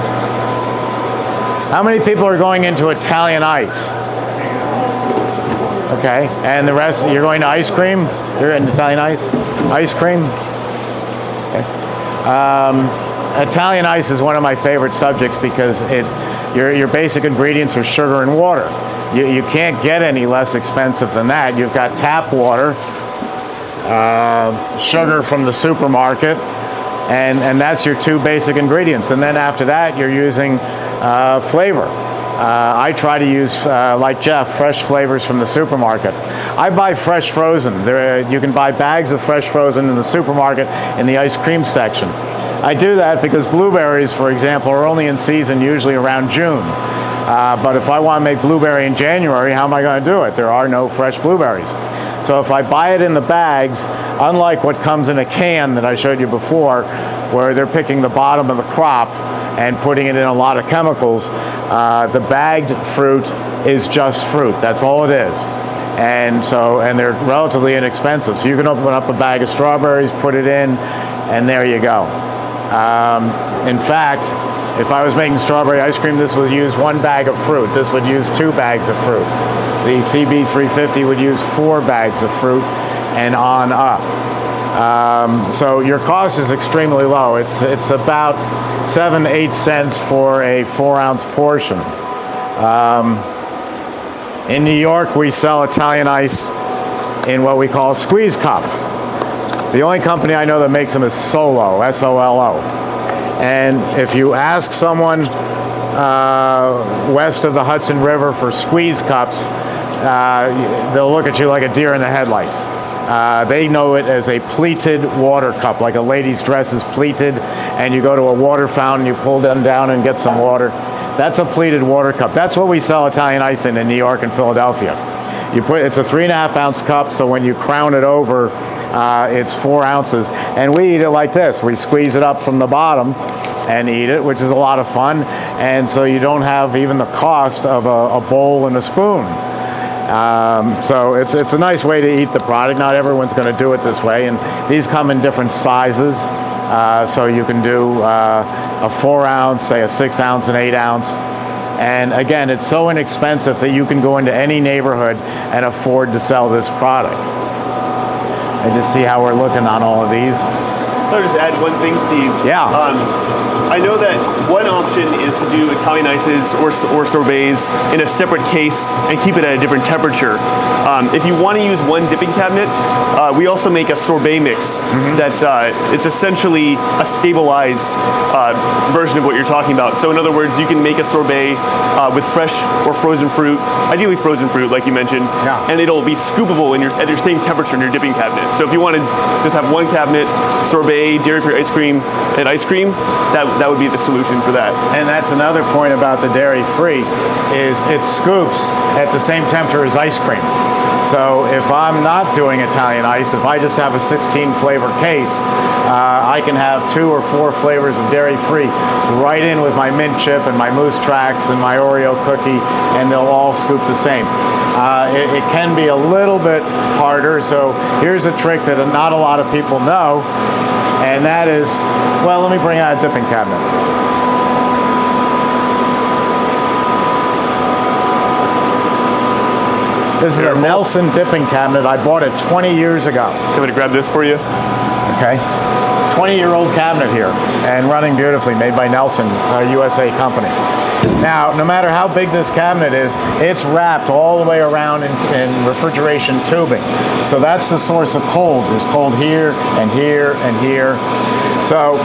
A: How many people are going into Italian ice? Okay, and the rest, you're going to ice cream? You're in Italian ice? Ice cream? Okay. Italian ice is one of my favorite subjects because your basic ingredients are sugar and water. You can't get any less expensive than that. You've got tap water, sugar from the supermarket, and that's your two basic ingredients. And then after that, you're using flavor. I try to use, like Jeff, fresh flavors from the supermarket. I buy fresh frozen. You can buy bags of fresh frozen in the supermarket in the ice cream section. I do that because blueberries, for example, are only in season usually around June. But if I want to make blueberry in January, how am I going to do it? There are no fresh blueberries. So if I buy it in the bags, unlike what comes in a can that I showed you before, where they're picking the bottom of the crop and putting it in a lot of chemicals, the bagged fruit is just fruit. That's all it is. And they're relatively inexpensive. So you can open up a bag of strawberries, put it in, and there you go. In fact, if I was making strawberry ice cream, this would use one bag of fruit. This would use 2 bags of fruit. The CB350 would use 4 bags of fruit and on up. So your cost is extremely low. It's about 7-8 cents for a 4-ounce portion. In New York, we sell Italian ice in what we call a squeeze cup. The only company I know that makes them is Solo, S-O-L-O. And if you ask someone west of the Hudson River for squeeze cups, they'll look at you like a deer in the headlights. They know it as a pleated water cup, like a lady's dress is pleated, and you go to a water fountain, you pull them down and get some water. That's a pleated water cup. That's what we sell Italian ice in New York and Philadelphia. It's a 3.5-ounce cup, so when you crown it over, it's 4 ounces. And we eat it like this. We squeeze it up from the bottom and eat it, which is a lot of fun. And so you don't have even the cost of a bowl and a spoon. So it's a nice way to eat the product. Not everyone's going to do it this way. And these come in different sizes. So you can do a 4-ounce, say a 6-ounce, an 8-ounce. And again, it's so inexpensive that you can go into any neighborhood and afford to sell this product. And just see how we're looking on all of these.
B: I'll just add one thing, Steve.
A: Yeah.
B: I know that one option is to do Italian ices or sorbets in a separate case and keep it at a different temperature. If you want to use one dipping cabinet, we also make a sorbet mix. That's it's essentially a stabilized version of what you're talking about. So in other words, you can make a sorbet with fresh or frozen fruit, ideally frozen fruit, like you mentioned, and it'll be scoopable at your same temperature in your dipping cabinet. So if you want to just have one cabinet, sorbet, dairy-free ice cream, and ice cream, that would be the solution for that.
A: And that's another point about the dairy-free is it scoops at the same temperature as ice cream. So if I'm not doing Italian ice, if I just have a 16 flavor case, I can have 2 or 4 flavors of dairy-free right in with my mint chip and my mousse tracks and my Oreo cookie, and they'll all scoop the same. It can be a little bit harder, so here's a trick that not a lot of people know, and that is, well, let me bring out a dipping cabinet. This is a Nelson dipping cabinet. I bought it 20 years ago.
B: I'm going to grab this for you.
A: Okay. 20-year-old cabinet here and running beautifully, made by Nelson, a USA company. Now, no matter how big this cabinet is, it's wrapped all the way around in refrigeration tubing. So that's the source of cold. There's cold here and here and here. So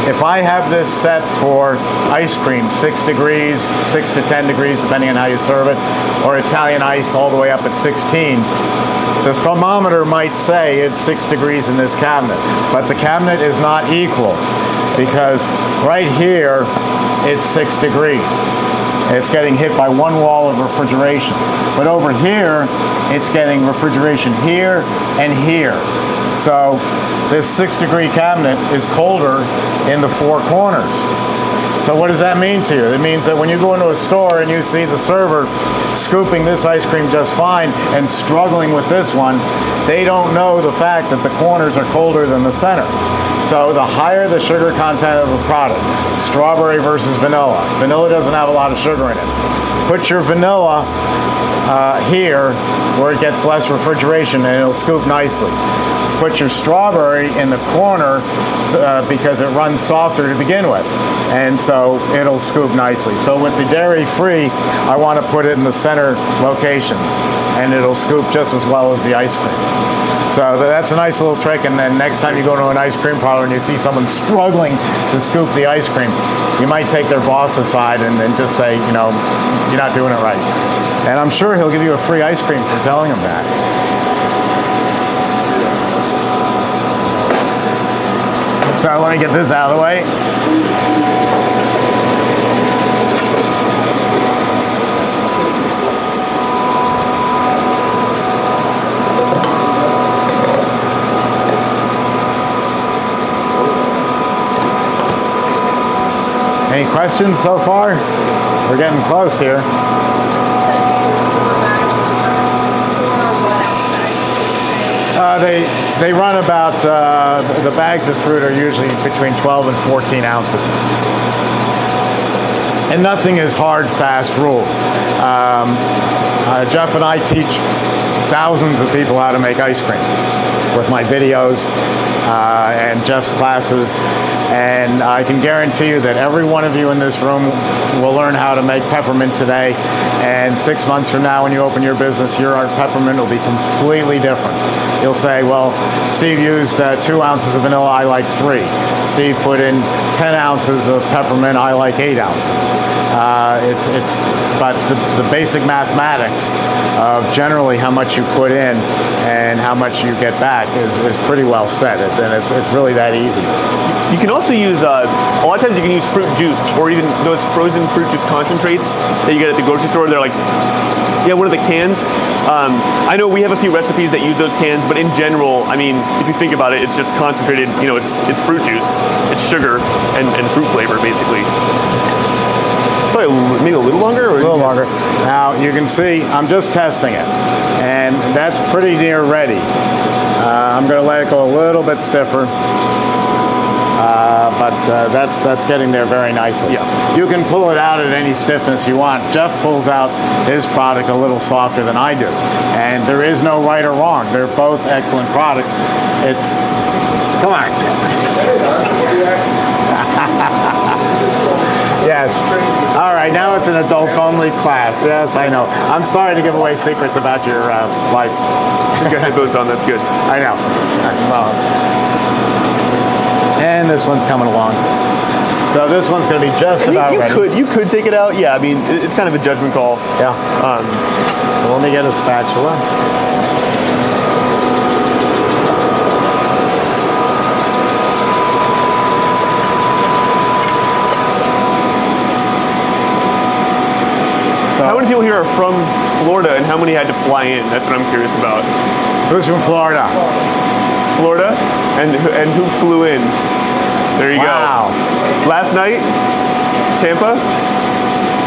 A: if I have this set for ice cream, 6 degrees, 6 to 10 degrees, depending on how you serve it, or Italian ice all the way up at 16, the thermometer might say it's 6 degrees in this cabinet, but the cabinet is not equal because right here it's 6 degrees. It's getting hit by one wall of refrigeration. But over here, it's getting refrigeration here and here. So this 6-degree cabinet is colder in the 4 corners. So what does that mean to you? It means that when you go into a store and you see the server scooping this ice cream just fine and struggling with this one, they don't know the fact that the corners are colder than the center. So the higher the sugar content of a product, strawberry versus vanilla. Vanilla doesn't have a lot of sugar in it. Put your vanilla here where it gets less refrigeration and it'll scoop nicely. Put your strawberry in the corner because it runs softer to begin with, and so it'll scoop nicely. So with the dairy-free, I want to put it in the center locations, and it'll scoop just as well as the ice cream. So that's a nice little trick, and then next time you go to an ice cream parlor and you see someone struggling to scoop the ice cream, you might take their boss aside and just say, you know, you're not doing it right. And I'm sure he'll give you a free ice cream for telling him that. So let me get this out of the way. Any questions so far? We're getting close here. They run about, the bags of fruit are usually between 12 and 14 ounces. And nothing is hard, fast rules. Jeff and I teach thousands of people how to make ice cream with my videos and Jeff's classes. And I can guarantee you that every one of you in this room will learn how to make peppermint today. And 6 months from now, when you open your business, your peppermint will be completely different. You'll say, well, Steve used 2 ounces of vanilla, I like 3. Steve put in 10 ounces of peppermint, I like 8 ounces. But the basic mathematics of generally how much you put in and how much you get back is pretty well set, and it's really that easy.
B: You can also use, a lot of times you can use fruit juice or even those frozen fruit juice concentrates that you get at the grocery store. They're like, yeah, what are the cans? I know we have a few recipes that use those cans, but in general, I mean, if you think about it, it's just concentrated, you know, it's fruit juice, it's sugar and fruit flavor, basically. Probably maybe a little longer?
A: A little longer. Now, you can see, I'm just testing it, and that's pretty near ready. I'm going to let it go a little bit stiffer. But that's getting there very nicely.
B: Yeah.
A: You can pull it out at any stiffness you want. Jeff pulls out his product a little softer than I do. And there is no right or wrong. They're both excellent products. Come on, Jeff. Yes. All right, now it's an adults-only class. Yes, I know. I'm sorry to give away secrets about your life.
B: You got headphones on, that's good.
A: I know. Well, and this one's coming along. So this one's going to be just about ready.
B: You could take it out. Yeah, I mean, it's kind of a judgment call.
A: Yeah. So let me get a spatula.
B: How many people here are from Florida, and how many had to fly in? That's what I'm curious about.
A: Who's from Florida?
B: Florida, and who flew in? There you
A: Wow.
B: go. Last night, Tampa.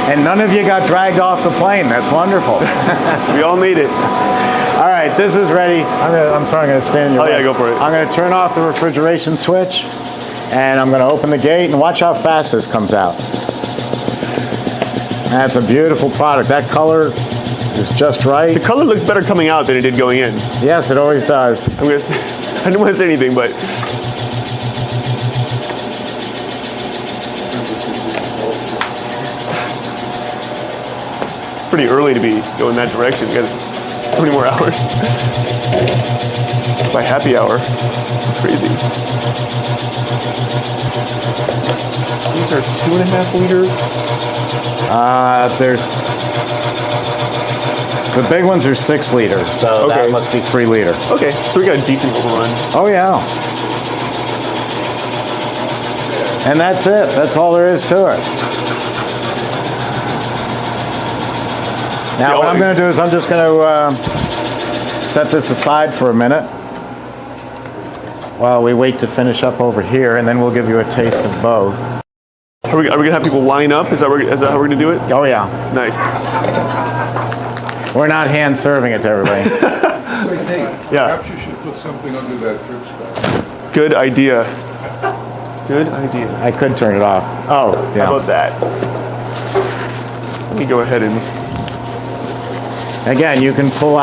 A: And none of you got dragged off the plane. That's wonderful.
B: We all made it.
A: All right, this is ready. I'm sorry, I'm going to stand in your way.
B: Yeah, go for it.
A: I'm going to turn off the refrigeration switch, and I'm going to open the gate, and watch how fast this comes out. That's a beautiful product. That color is just right.
B: The color looks better coming out than it did going in.
A: Yes, it always does.
B: I didn't want to say anything, but it's pretty early to be going that direction. You got how many more hours? By happy hour. Crazy. These are 2.5 liter.
A: There's the big ones are 6 liter, so
B: Okay.
A: that must be 3 liter.
B: Okay, so we got a decent overrun.
A: Oh yeah. And that's it. That's all there is to it. Now what I'm going to do is I'm just going to set this aside for a minute while we wait to finish up over here, and then we'll give you a taste of both.
B: Are we going to have people line up? Is that how we're going to do it?
A: Oh yeah.
B: Nice.
A: We're not hand serving it to everybody.
C: Say, Nate,
B: Yeah.
C: perhaps you should put something under that drip spout.
B: Good idea. Good idea.
A: I could turn it off. Oh, yeah.
B: How about that? Let me go ahead and...
A: Again, you can pull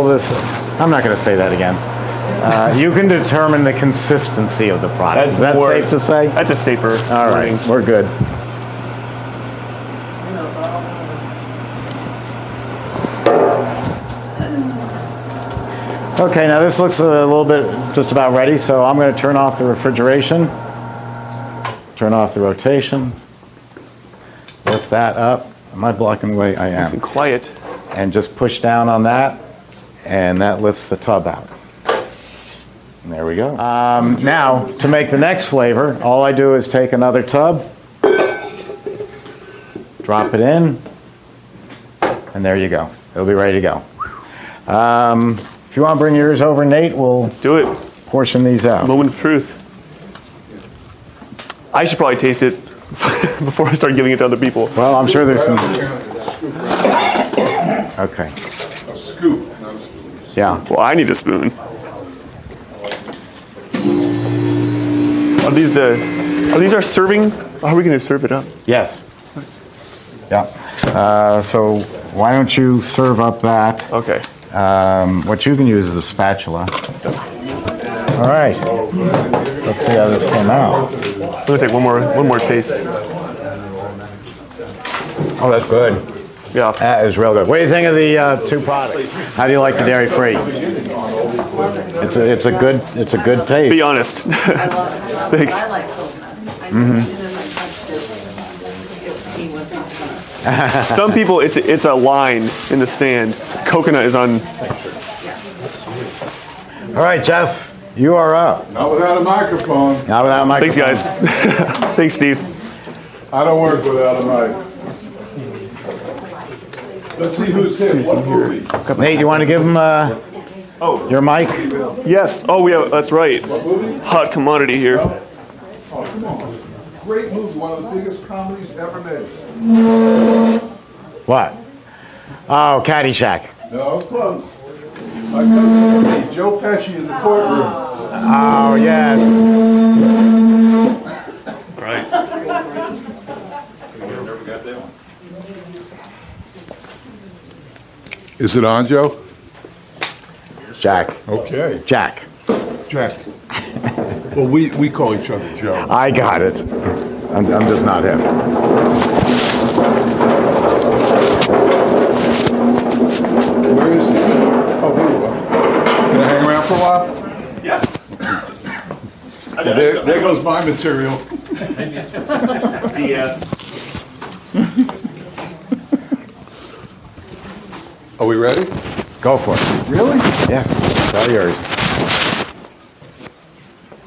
A: this. I'm not going to say that again. You can determine the consistency of the product. Is that safe to say?
B: That's a safer.
A: All right,
B: wording.
A: we're good. Okay, now this looks a little bit just about ready, so I'm going to turn off the refrigeration, turn off the rotation, lift that up. Am I blocking the way? I
B: Nice
A: am.
B: and quiet.
A: And just push down on that, and that lifts the tub out. And there we go. Now, to make the next flavor, all I do is take another tub, drop it in, and there you go. It'll be ready to go. If you want to bring yours over, Nate, we'll
B: Do it.
A: portion these out.
B: Moment of truth. I should probably taste it before I start giving it to other people.
A: Well, I'm sure there's some. Okay.
C: A scoop, not a spoon.
A: Yeah.
B: Well, I need a spoon. Are these our serving? How are we going to serve it up?
A: Yes. Yeah. So why don't you serve up that?
B: Okay.
A: What you can use is a spatula. All right. Let's see how this came out.
B: I'm going to take one more taste.
A: Oh, that's good.
B: Yeah.
A: That is real good. What do you think of the 2 products? How do you like the Dairy Free? It's a good taste.
B: Be honest. Thanks.
F: I like coconut.
B: Some people, it's a line in the sand. Coconut is on.
A: All right, Jeff, you are up.
C: Not without a microphone.
A: Not without a
B: Thanks,
A: microphone.
B: guys. Thanks, Steve.
C: I don't work without a mic. Let's see who's hit. What movie?
A: Nate, you want to give him your mic?
B: Yes. Oh, yeah. That's right. Hot commodity here.
C: Oh, come on. Great movie. One of the biggest comedies ever made.
A: What? Oh, Caddyshack.
C: No, close. My cousin, Joe Pesci in the courtroom.
A: Oh, yes.
B: All right.
C: Is it on, Joe?
A: Jack.
C: Okay.
A: Jack.
C: Jack. Well, we call each other Joe.
A: I got it. I'm just not him.
C: Where is he? Oh, here you are. Can I hang around for a while?
B: Yeah.
C: There goes my material.
B: DF.
C: Are we ready?
A: Go for it.
C: Really?
A: Yes, it's all yours.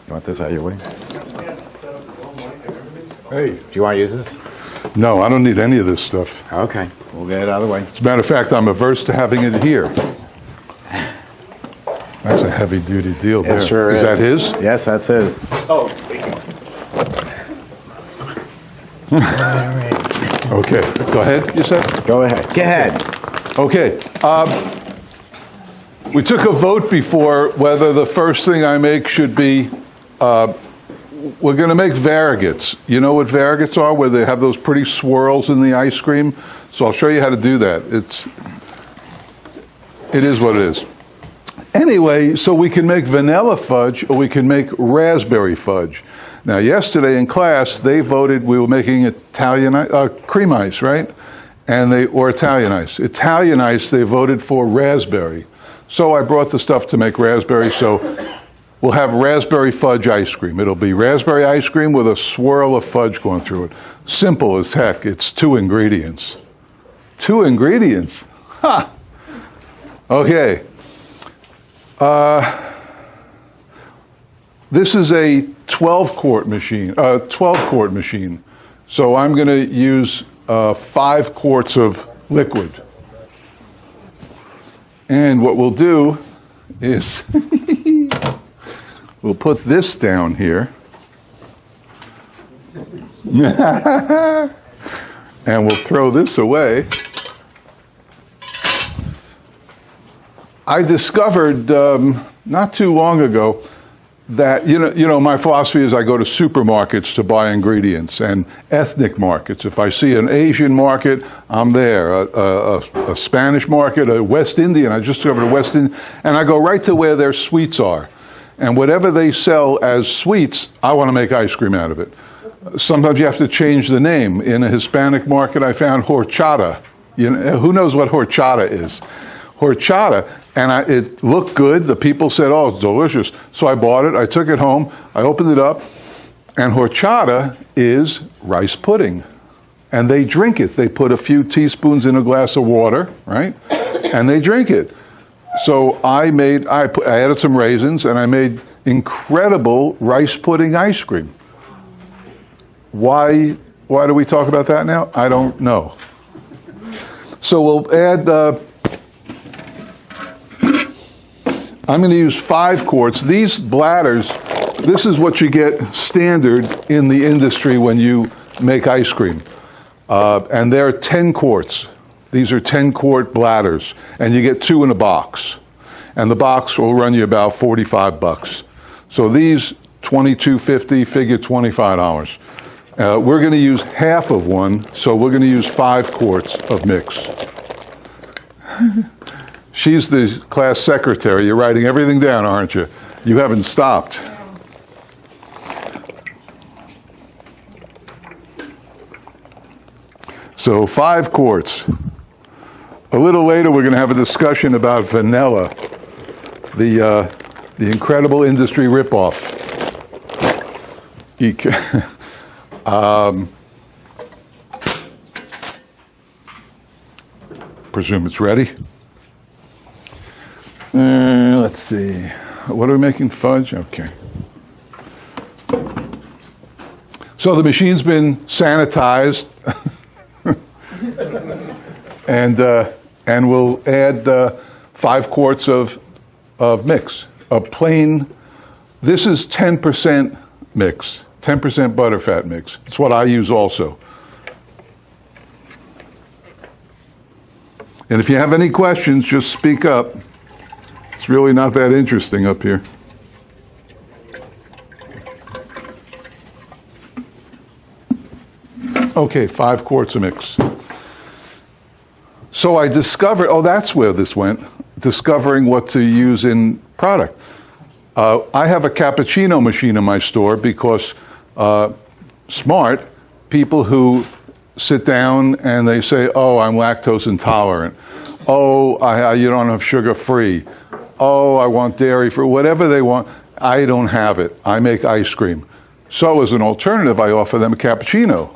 A: You want this out of your way?
C: Hey.
A: Do you want to use this?
C: No, I don't need any of this stuff.
A: Okay, we'll get it out of the way.
C: As a matter of fact, I'm averse to having it here. That's a heavy-duty deal there.
A: It sure is.
C: Is that his?
A: Yes, that's his.
B: Oh, thank you.
C: Okay, go ahead, you said?
A: Go ahead. Go ahead.
C: Okay. We took a vote before whether the first thing I make should be, we're going to make variegates. You know what variegates are, where they have those pretty swirls in the ice cream? So I'll show you how to do that. It is what it is. Anyway, so we can make vanilla fudge or we can make raspberry fudge. Now, yesterday in class, they voted we were making Italian cream ice, right? Or Italian ice. Italian ice, they voted for raspberry. So I brought the stuff to make raspberry, so we'll have raspberry fudge ice cream. It'll be raspberry ice cream with a swirl of fudge going through it. Simple as heck. It's 2 ingredients. 2 ingredients? Ha! Okay. This is a 12-quart machine. 12-quart machine. So I'm going to use 5 quarts of liquid. And what we'll do is we'll put this down here. And we'll throw this away. I discovered not too long ago that, you know, my philosophy is I go to supermarkets to buy ingredients and ethnic markets. If I see an Asian market, I'm there. A Spanish market, a West Indian. I just discovered a West Indian. And I go right to where their sweets are. And whatever they sell as sweets, I want to make ice cream out of it. Sometimes you have to change the name. In a Hispanic market, I found horchata. You know, who knows what horchata is? Horchata. And it looked good. The people said, oh, it's delicious. So I bought it. I took it home. I opened it up. And horchata is rice pudding. And they drink it. They put a few teaspoons in a glass of water, right? And they drink it. So I added some raisins, and I made incredible rice pudding ice cream. Why do we talk about that now? I don't know. So we'll add... I'm going to use 5 quarts. These bladders, this is what you get standard in the industry when you make ice cream. And they're 10 quarts. These are 10-quart bladders. And you get 2 in a box. And the box will run you about $45. So these, $22.50, figure $25. We're going to use half of one, so we're going to use 5 quarts of mix. She's the class secretary. You're writing everything down, aren't you? You haven't stopped. So 5 quarts. A little later, we're going to have a discussion about vanilla, the incredible industry ripoff. Presume it's ready. Let's see. What are we making? Fudge? Okay. So the machine's been sanitized. And we'll add 5 quarts of mix. A plain, this is 10% mix, 10% butterfat mix. It's what I use also. And if you have any questions, just speak up. It's really not that interesting up here. Okay, 5 quarts of mix. So I discovered, oh, that's where this went, discovering what to use in product. I have a cappuccino machine in my store because smart people who sit down and they say, oh, I'm lactose intolerant. Oh, you don't have sugar-free. Oh, I want dairy-free. Whatever they want, I don't have it. I make ice cream. So as an alternative, I offer them a cappuccino.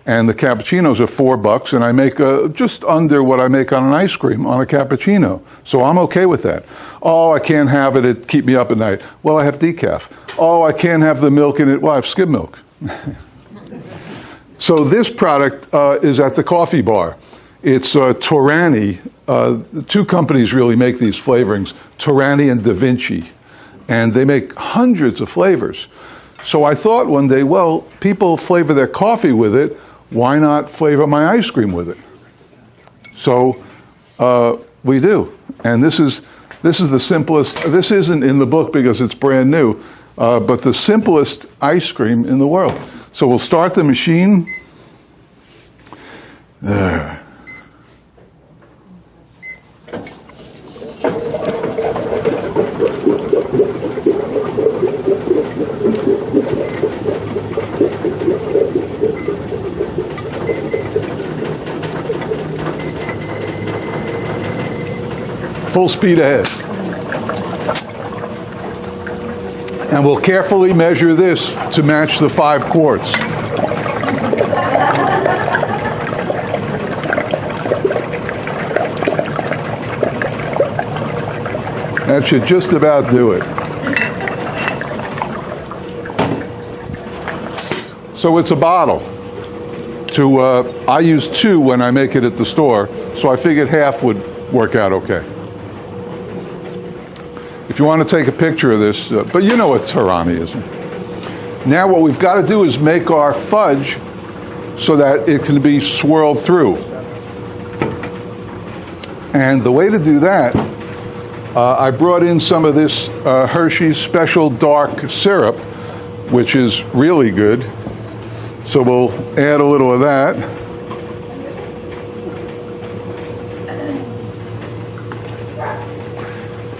C: And the cappuccinos are $4, and I make just under what I make on an ice cream on a cappuccino. So I'm okay with that. Oh, I can't have it. It keep me up at night. Well, I have decaf. Oh, I can't have the milk in it. Well, I have skim milk. So this product is at the coffee bar. It's Torani. Two companies really make these flavorings, Torani and Da Vinci. And they make hundreds of flavors. So I thought one day, well, people flavor their coffee with it. Why not flavor my ice cream with it? So we do. And this is the simplest. This isn't in the book because it's brand new, but the simplest ice cream in the world. So we'll start the machine. There. Full speed ahead. And we'll carefully measure this to match the 5 quarts. That should just about do it. So it's a bottle. I use 2 when I make it at the store, so I figured half would work out okay. If you want to take a picture of this, but you know what Torani is. Now what we've got to do is make our fudge so that it can be swirled through. And the way to do that, I brought in some of this Hershey's Special Dark Syrup, which is really good. So we'll add a little of that.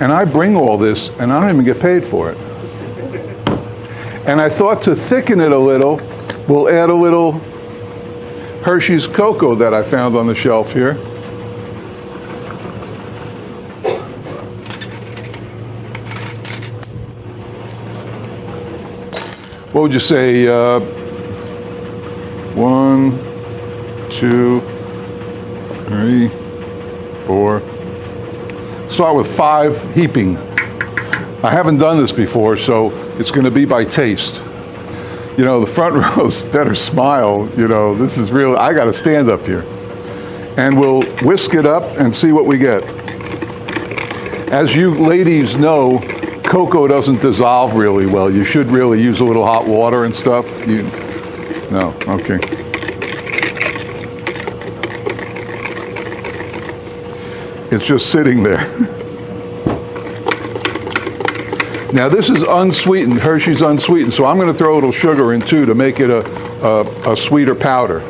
C: And I bring all this, and I don't even get paid for it. And I thought to thicken it a little, we'll add a little Hershey's cocoa that I found on the shelf here. What would you say? 1, 2, 3, 4. Start with 5 heaping. I haven't done this before, so it's going to be by taste. You know, the front rows better smile. You know, this is real. I got to stand up here. And we'll whisk it up and see what we get. As you ladies know, cocoa doesn't dissolve really well. You should really use a little hot water and stuff. No, okay. It's just sitting there. Now this is unsweetened, Hershey's unsweetened, so I'm going to throw a little sugar in too to make it a sweeter powder.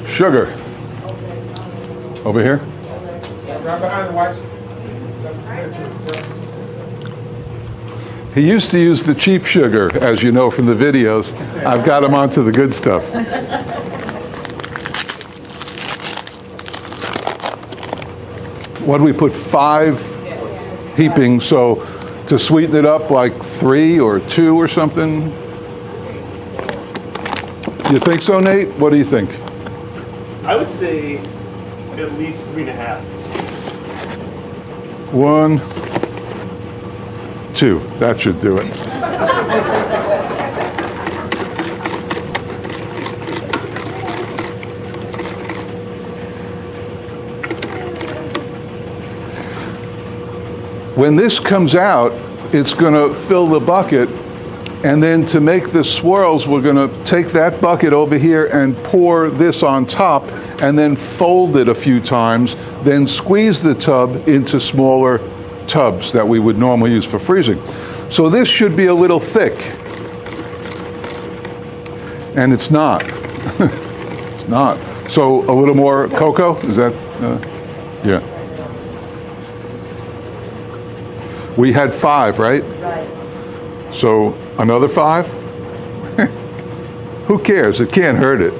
C: Sugar. Over here.
E: Right behind the white.
C: He used to use the cheap sugar, as you know from the videos. I've got him onto the good stuff. What do we put? 5 heaping, so to sweeten it up like 3 or 2 or something? You think so, Nate? What do you think?
B: I would say at least 3.5.
C: 1, 2. That should do it. When this comes out, it's going to fill the bucket, and then to make the swirls, we're going to take that bucket over here and pour this on top, and then fold it a few times, then squeeze the tub into smaller tubs that we would normally use for freezing. So this should be a little thick, and it's not. It's not. So a little more cocoa, is that, yeah. We had 5, right?
F: Right.
C: So another 5? Who cares? It can't hurt it.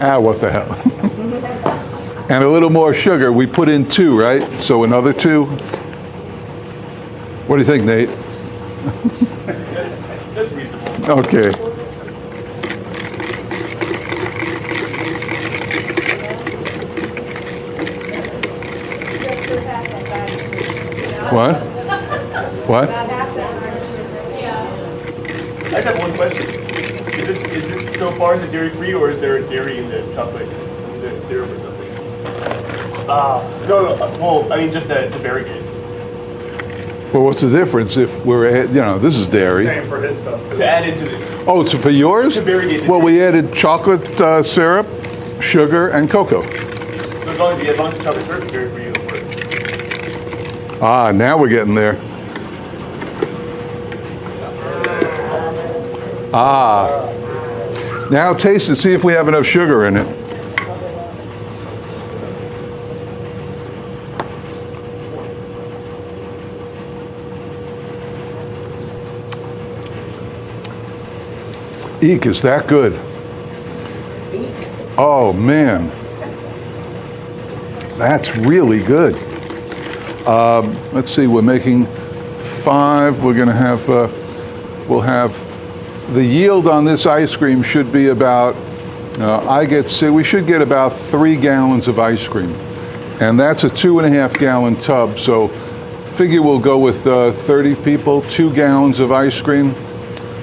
C: What the hell? And a little more sugar. We put in 2, right? So another 2. What do you think, Nate?
B: That's reasonable.
C: Okay. What? What?
B: I just have one question. Is this so far is it dairy free, or is there a dairy in the chocolate, the syrup or something? No. Well, I mean just the variegated.
C: Well, what's the difference if we're, this is dairy.
D: Same for his stuff.
B: To add into this.
C: Oh, it's for yours?
B: To variegate the
C: Well, we added chocolate syrup, sugar, and cocoa.
B: So as long as the chocolate syrup is dairy free, it'll work.
C: Ah, now we're getting there. Ah. Now taste it, see if we have enough sugar in it. Eek, is that good? Oh, man. That's really good. Let's see, we're making 5. We're going to have, we'll have, the yield on this ice cream should be about, we should get about 3 gallons of ice cream. And that's a 2.5 gallon tub. So figure we'll go with 30 people, 2 gallons of ice cream.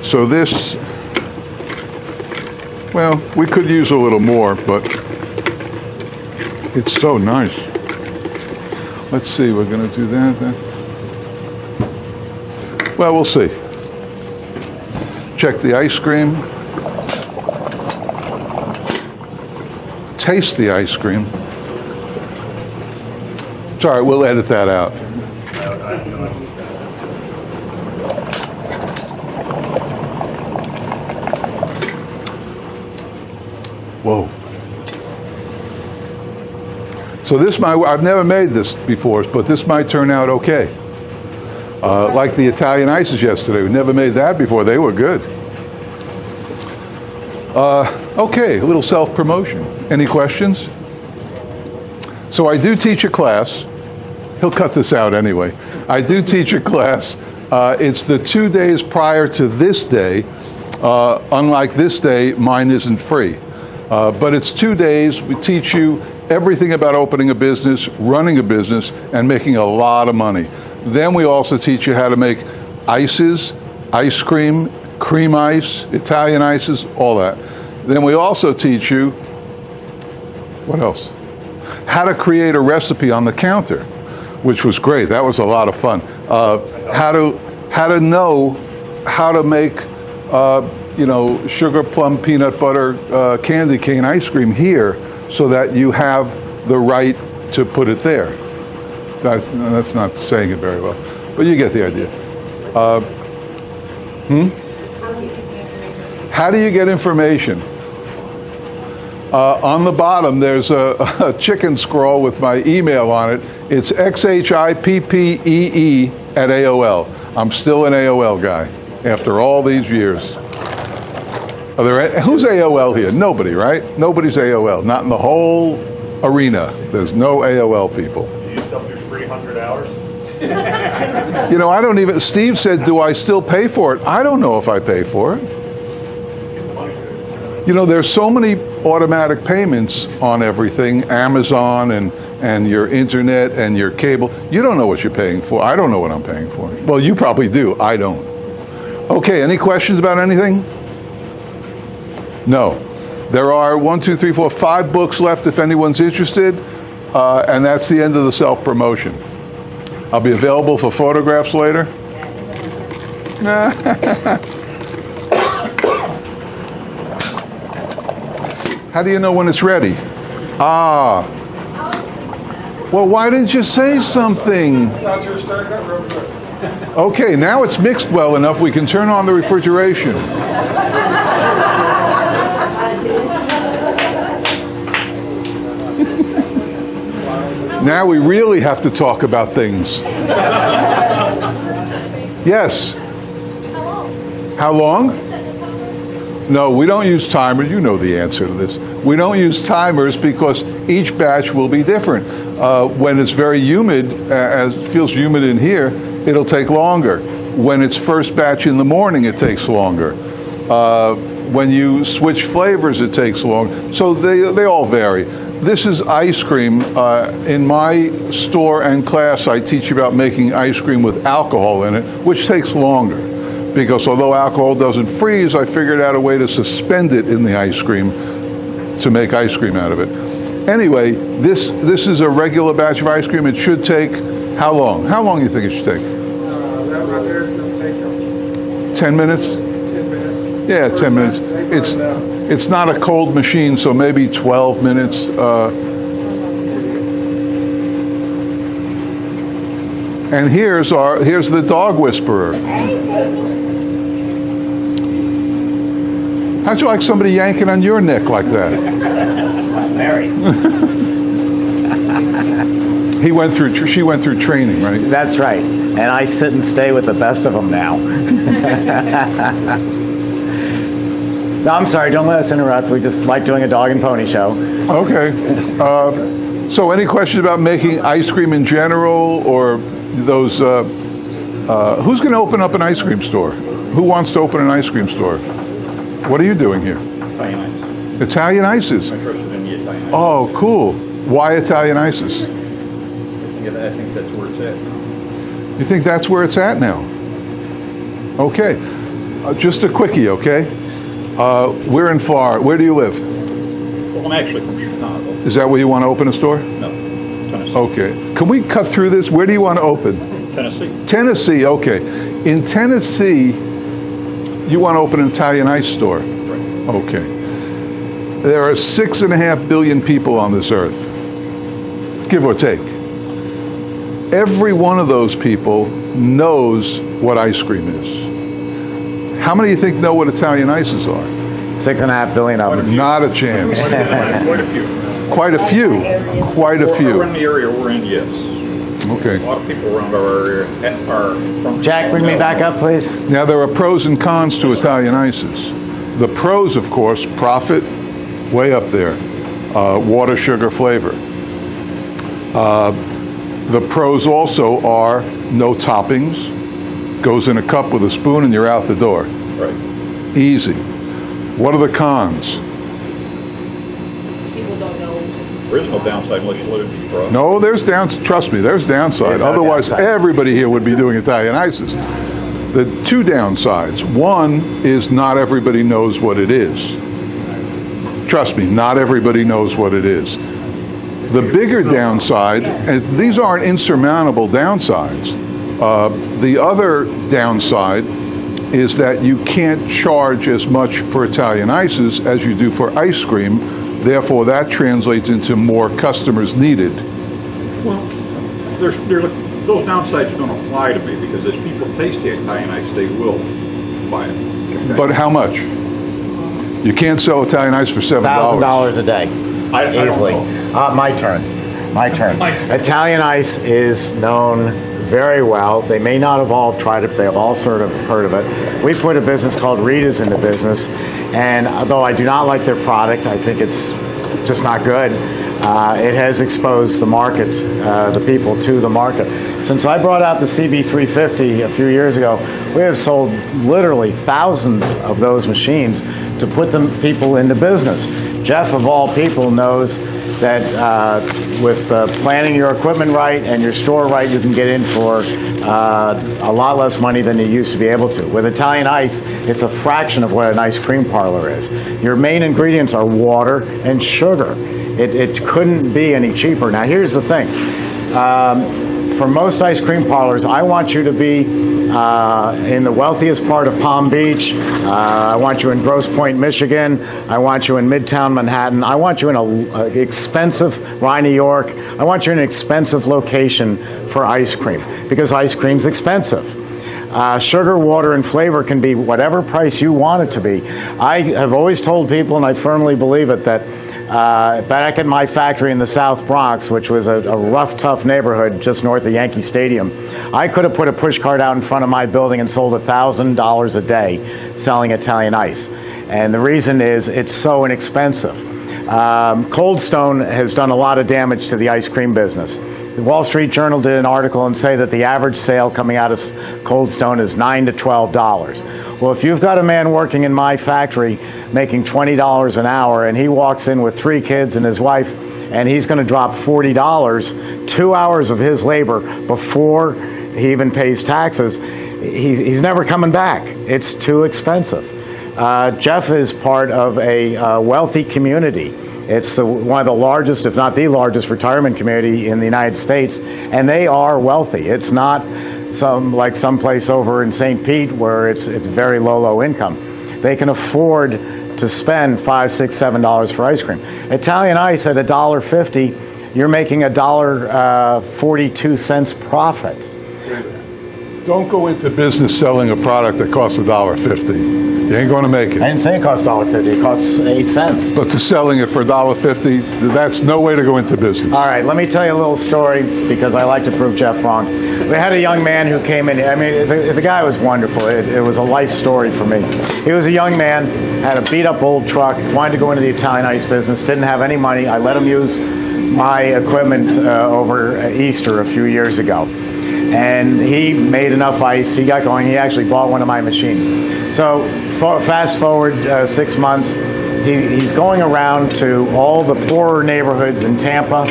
C: So this, well, we could use a little more, but it's so nice. Let's see, we're going to do that then. Well, we'll see. Check the ice cream. Taste the ice cream. It's all right, we'll edit that out. Whoa. So this might, I've never made this before, but this might turn out okay. Like the Italian ices yesterday. We never made that before. They were good. Okay, a little self-promotion. Any questions? So I do teach a class. He'll cut this out anyway. I do teach a class. It's the 2 days prior to this day. Unlike this day, mine isn't free. But it's 2 days. We teach you everything about opening a business, running a business, and making a lot of money. Then we also teach you how to make ices, ice cream, cream ice, Italian ices, all that. Then we also teach you, what else? How to create a recipe on the counter, which was great. That was a lot of fun. How to know how to make sugar plum peanut butter candy cane ice cream here, so that you have the right to put it there. That's not saying it very well, but you get the idea. How do you get information? On the bottom, there's a chicken scroll with my email on it. It's XHIPPEE@AOL. I'm still an AOL guy after all these years. Who's AOL here? Nobody, right? Nobody's AOL. Not in the whole arena. There's no AOL people.
D: You used up your 300 hours?
C: I don't even, Steve said, do I still pay for it? I don't know if I pay for it. There's so many automatic payments on everything, Amazon and your internet and your cable. You don't know what you're paying for. I don't know what I'm paying for. Well, you probably do. I don't. Okay, any questions about anything? No. There are 5 books left if anyone's interested, and that's the end of the self-promotion. I'll be available for photographs later. How do you know when it's ready? Well, why didn't you say something?
E: Thought you were starting up real quick.
C: Okay, now it's mixed well enough we can turn on the refrigeration. Now we really have to talk about things. Yes? How long? No, we don't use timers. You know the answer to this. We don't use timers because each batch will be different. When it's very humid, as it feels humid in here, it'll take longer. When it's first batch in the morning, it takes longer. When you switch flavors, it takes long. So they all vary. This is ice cream. In my store and class, I teach you about making ice cream with alcohol in it, which takes longer. Because although alcohol doesn't freeze, I figured out a way to suspend it in the ice cream to make ice cream out of it. Anyway, this is a regular batch of ice cream. It should take how long? How long do you think it should take?
E: That right there is going to take
C: 10 minutes?
E: 10 minutes.
C: Yeah, 10 minutes. It's not a cold machine, so maybe 12 minutes. And here's the dog whisperer. How'd you like somebody yanking on your neck like that?
A: Mary.
C: She went through training, right?
A: That's right. And I sit and stay with the best of them now. No, I'm sorry, don't let us interrupt. We just like doing a dog and pony show.
C: Okay. So any questions about making ice cream in general, or those, who's going to open up an ice cream store? Who wants to open an ice cream store? What are you doing here?
G: Italian ice.
C: Italian ices.
G: I'm interested in the Italian ice.
C: Oh, cool. Why Italian ices?
G: I think that's where it's at.
C: You think that's where it's at now? Okay. Just a quickie, okay? We're in Florida. Where do you live?
G: Well, I'm actually from Chicago.
C: Is that where you want to open a store?
G: No, Tennessee.
C: Okay. Can we cut through this? Where do you want to open?
G: Tennessee.
C: Tennessee, okay. In Tennessee, you want to open an Italian ice store?
G: Right.
C: Okay. There are 6.5 billion people on this earth, give or take. Every one of those people knows what ice cream is. How many do you think know what Italian ices are?
A: 6.5 billion of them.
C: Not a chance.
G: Quite a few.
C: Quite a few. Quite a few.
G: Around the area we're in, yes.
C: Okay.
G: A lot of people around our area are from.
A: Jack, bring me back up, please.
C: Now, there are pros and cons to Italian ices. The pros, of course, profit, way up there. Water, sugar, flavor. The pros also are no toppings, goes in a cup with a spoon and you're out the door.
G: Right.
C: Easy. What are the cons?
F: People don't know.
G: There is no downside unless you let it be frozen.
C: No, there's trust me, there's downside.
A: There's no
C: Otherwise,
A: downside.
C: everybody here would be doing Italian ices. The two downsides. One is not everybody knows what it is. Trust me, not everybody knows what it is. The bigger downside, and these aren't insurmountable downsides, the other downside is that you can't charge as much for Italian ices as you do for ice cream. Therefore, that translates into more customers needed.
G: Well, those downsides don't apply to me because as people taste the Italian ice, they will buy it. Okay?
C: But how much? You can't sell Italian ice for $7.
A: $1,000 a day.
G: I don't
A: Easily.
G: know.
A: My turn. My turn. Italian ice is known very well. They may not have all tried it, they've all sort of heard of it. We put a business called Rita's into business, and although I do not like their product, I think it's just not good. It has exposed the market, the people to the market. Since I brought out the CB350 a few years ago, we have sold literally thousands of those machines to put them people into business. Jeff, of all people, knows that with planning your equipment right and your store right, you can get in for a lot less money than you used to be able to. With Italian ice, it's a fraction of what an ice cream parlor is. Your main ingredients are water and sugar. It couldn't be any cheaper. Now, here's the thing. For most ice cream parlors, I want you to be in the wealthiest part of Palm Beach. I want you in Grosse Pointe, Michigan. I want you in Midtown Manhattan. I want you in an expensive Rye, New York. I want you in an expensive location for ice cream because ice cream's expensive. Sugar, water, and flavor can be whatever price you want it to be. I have always told people, and I firmly believe it, that back at my factory in the South Bronx, which was a rough, tough neighborhood just north of Yankee Stadium, I could have put a push cart out in front of my building and sold $1,000 a day selling Italian ice. And the reason is it's so inexpensive. Cold Stone has done a lot of damage to the ice cream business. The Wall Street Journal did an article and say that the average sale coming out of Cold Stone is $9 to $12. Well, if you've got a man working in my factory making $20 an hour and he walks in with 3 kids and his wife and he's going to drop $40, 2 hours of his labor before he even pays taxes, he's never coming back. It's too expensive. Jeff is part of a wealthy community. It's one of the largest, if not the largest, retirement community in the United States, and they are wealthy. It's not someplace over in St. Pete where it's very low income. They can afford to spend $5, $6, $7 for ice cream. Italian Ice at $1.50, you're making $1.42 profit.
C: Don't go into business selling a product that costs $1.50. You ain't going to make it.
A: I didn't say it costs $1.50. It costs 8 cents.
C: But to selling it for $1.50, that's no way to go into business.
A: All right, let me tell you a little story because I like to prove Jeff wrong. We had a young man who came in. I mean, the guy was wonderful. It was a life story for me. He was a young man, had a beat-up old truck, wanted to go into the Italian Ice business, didn't have any money. I let him use my equipment over Easter a few years ago. And he made enough ice. He got going. He actually bought one of my machines. So fast forward 6 months, he's going around to all the poorer neighborhoods in Tampa,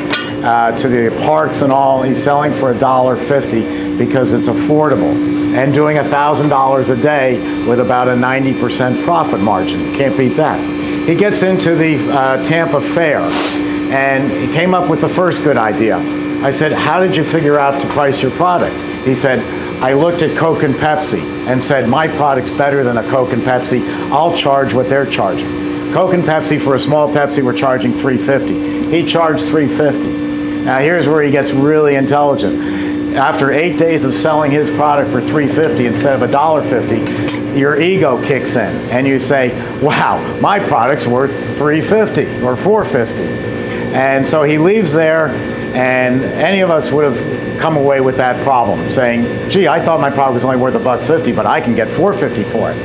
A: to the parks and all. He's selling for $1.50 because it's affordable, and doing $1,000 a day with about a 90% profit margin. Can't beat that. He gets into the Tampa Fair, and he came up with the first good idea. I said, how did you figure out to price your product? He said, I looked at Coke and Pepsi and said, my product's better than a Coke and Pepsi. I'll charge what they're charging. Coke and Pepsi, for a small Pepsi, were charging $3.50. He charged $3.50. Now here's where he gets really intelligent. After 8 days of selling his product for $3.50 instead of $1.50, your ego kicks in and you say, wow, my product's worth $3.50 or $4.50. And so he leaves there, and any of us would have come away with that problem, saying, gee, I thought my product was only worth $1.50, but I can get $4.50 for it.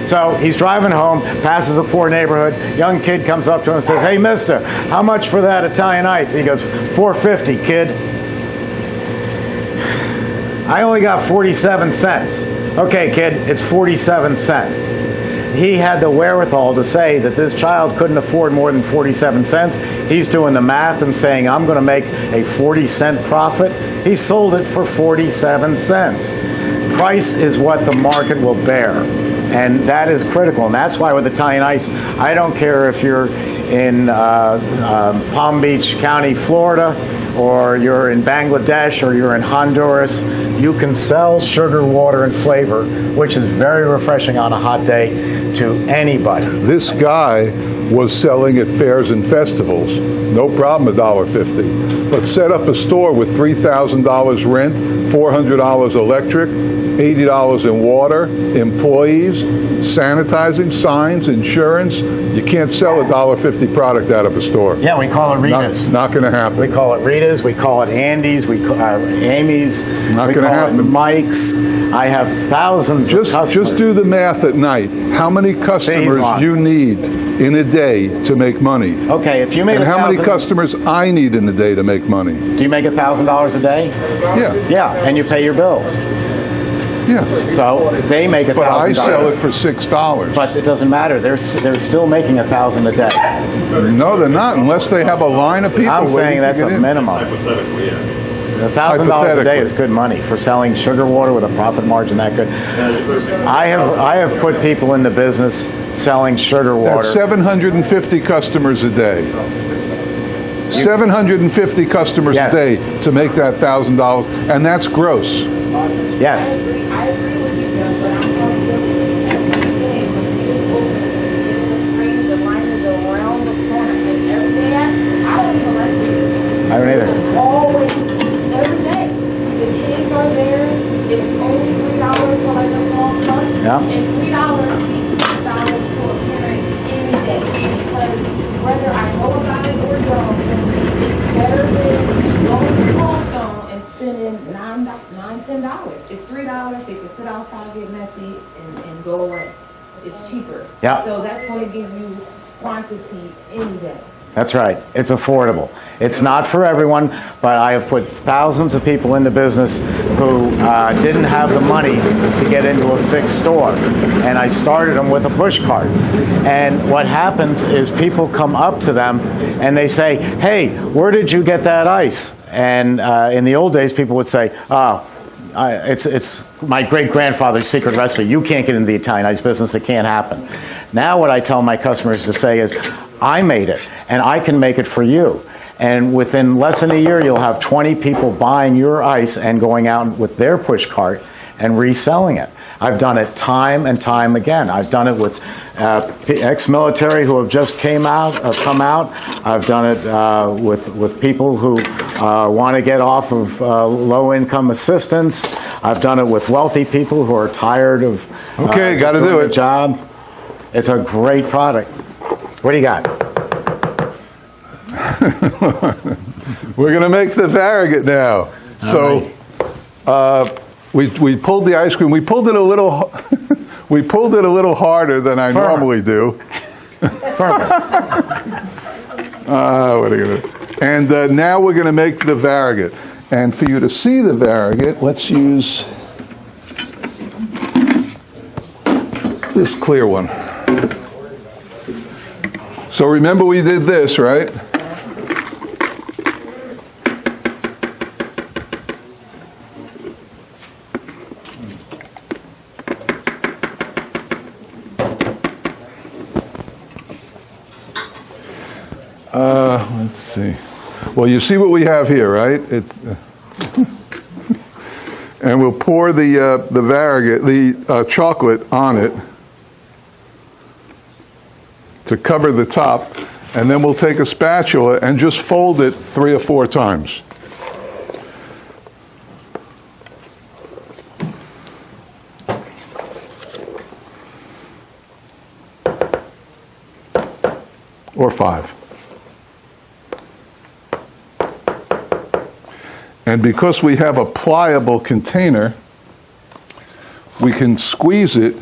A: So he's driving home, passes a poor neighborhood, young kid comes up to him and says, hey, mister, how much for that Italian Ice? He goes, $4.50, kid. I only got 47 cents. Okay, kid, it's 47 cents. He had the wherewithal to say that this child couldn't afford more than 47 cents. He's doing the math and saying, I'm going to make a 40-cent profit. He sold it for 47 cents. Price is what the market will bear, and that is critical. And that's why with Italian Ice, I don't care if you're in Palm Beach County, Florida, or you're in Bangladesh, or you're in Honduras, you can sell sugar, water, and flavor, which is very refreshing on a hot day, to anybody.
C: This guy was selling at fairs and festivals, no problem, $1.50. But set up a store with $3,000 rent, $400 electric, $80 in water, employees, sanitizing, signs, insurance. You can't sell a $1.50 product out of a store.
A: Yeah, we call it Rita's.
C: Not going to happen.
A: We call it Rita's. We call it Andy's. We call Amy's.
C: Not
A: we
C: gonna
A: call
C: happen.
A: it Mike's. I have thousands of customers.
C: Just do the math at night. How many customers you need in a day to make money?
A: Okay, if you make
C: And how many
A: 1,000
C: customers I need in a day to make money?
A: Do you make $1,000 a day?
C: Yeah.
A: Yeah, and you pay your bills.
C: Yeah.
A: So they make $1,000.
C: But I sell it for $6.
A: But it doesn't matter. They're still making $1,000 a day.
C: No, they're not, unless they have a line of people.
A: I'm
C: waiting
A: saying
C: to
A: that's
C: get
A: a
C: in.
A: minimum.
D: Hypothetically, yeah.
A: $1,000 a day is good money for selling sugar water with a profit margin that good. I have put people into business selling sugar water.
C: That's 750 customers a day. 750 customers
A: Yes.
C: a day to make that $1,000, and that's gross.
A: Yes.
H: I agree with you, Jeff, but I'm going to look at one thing. When you open the line is around the corner, and every day I don't even like it.
A: I don't either.
H: Always, every day. The kids are there. It's only $3 for like a long lunch.
A: Yeah.
H: And $3 means $6 for a parent any day. Because whether I know about it or don't, it's better than going to Quart and spending $9, $10. It's $3. They can sit outside, get messy, and go away. It's cheaper.
A: Yeah.
H: So that's going to give you quantity any day.
A: That's right. It's affordable. It's not for everyone, but I have put thousands of people into business who didn't have the money to get into a fixed store. And I started them with a push cart. And what happens is people come up to them and they say, hey, where did you get that ice? And in the old days, people would say, oh, it's my great-grandfather's secret recipe. You can't get into the Italian ice business. It can't happen. Now what I tell my customers to say is, I made it, and I can make it for you. And within less than a year, you'll have 20 people buying your ice and going out with their push cart and reselling it. I've done it time and time again. I've done it with ex-military who have just come out. I've done it with people who want to get off of low-income assistance. I've done it with wealthy people who are tired of
C: Okay, got to do it.
A: Job. It's a great product. What do you got?
C: We're going to make the variegated now. So we pulled the ice cream. We pulled it a little. We pulled it a little harder than I normally do.
A: Perfect.
C: What are you gonna? And now we're going to make the variegated. And for you to see the variegated, let's use this clear one. So remember we did this, right? Let's see. Well, you see what we have here, right? It's and we'll pour the variegated, the chocolate on it to cover the top, and then we'll take a spatula and just fold it 3 or 4 times. Or 5. And because we have a pliable container, we can squeeze it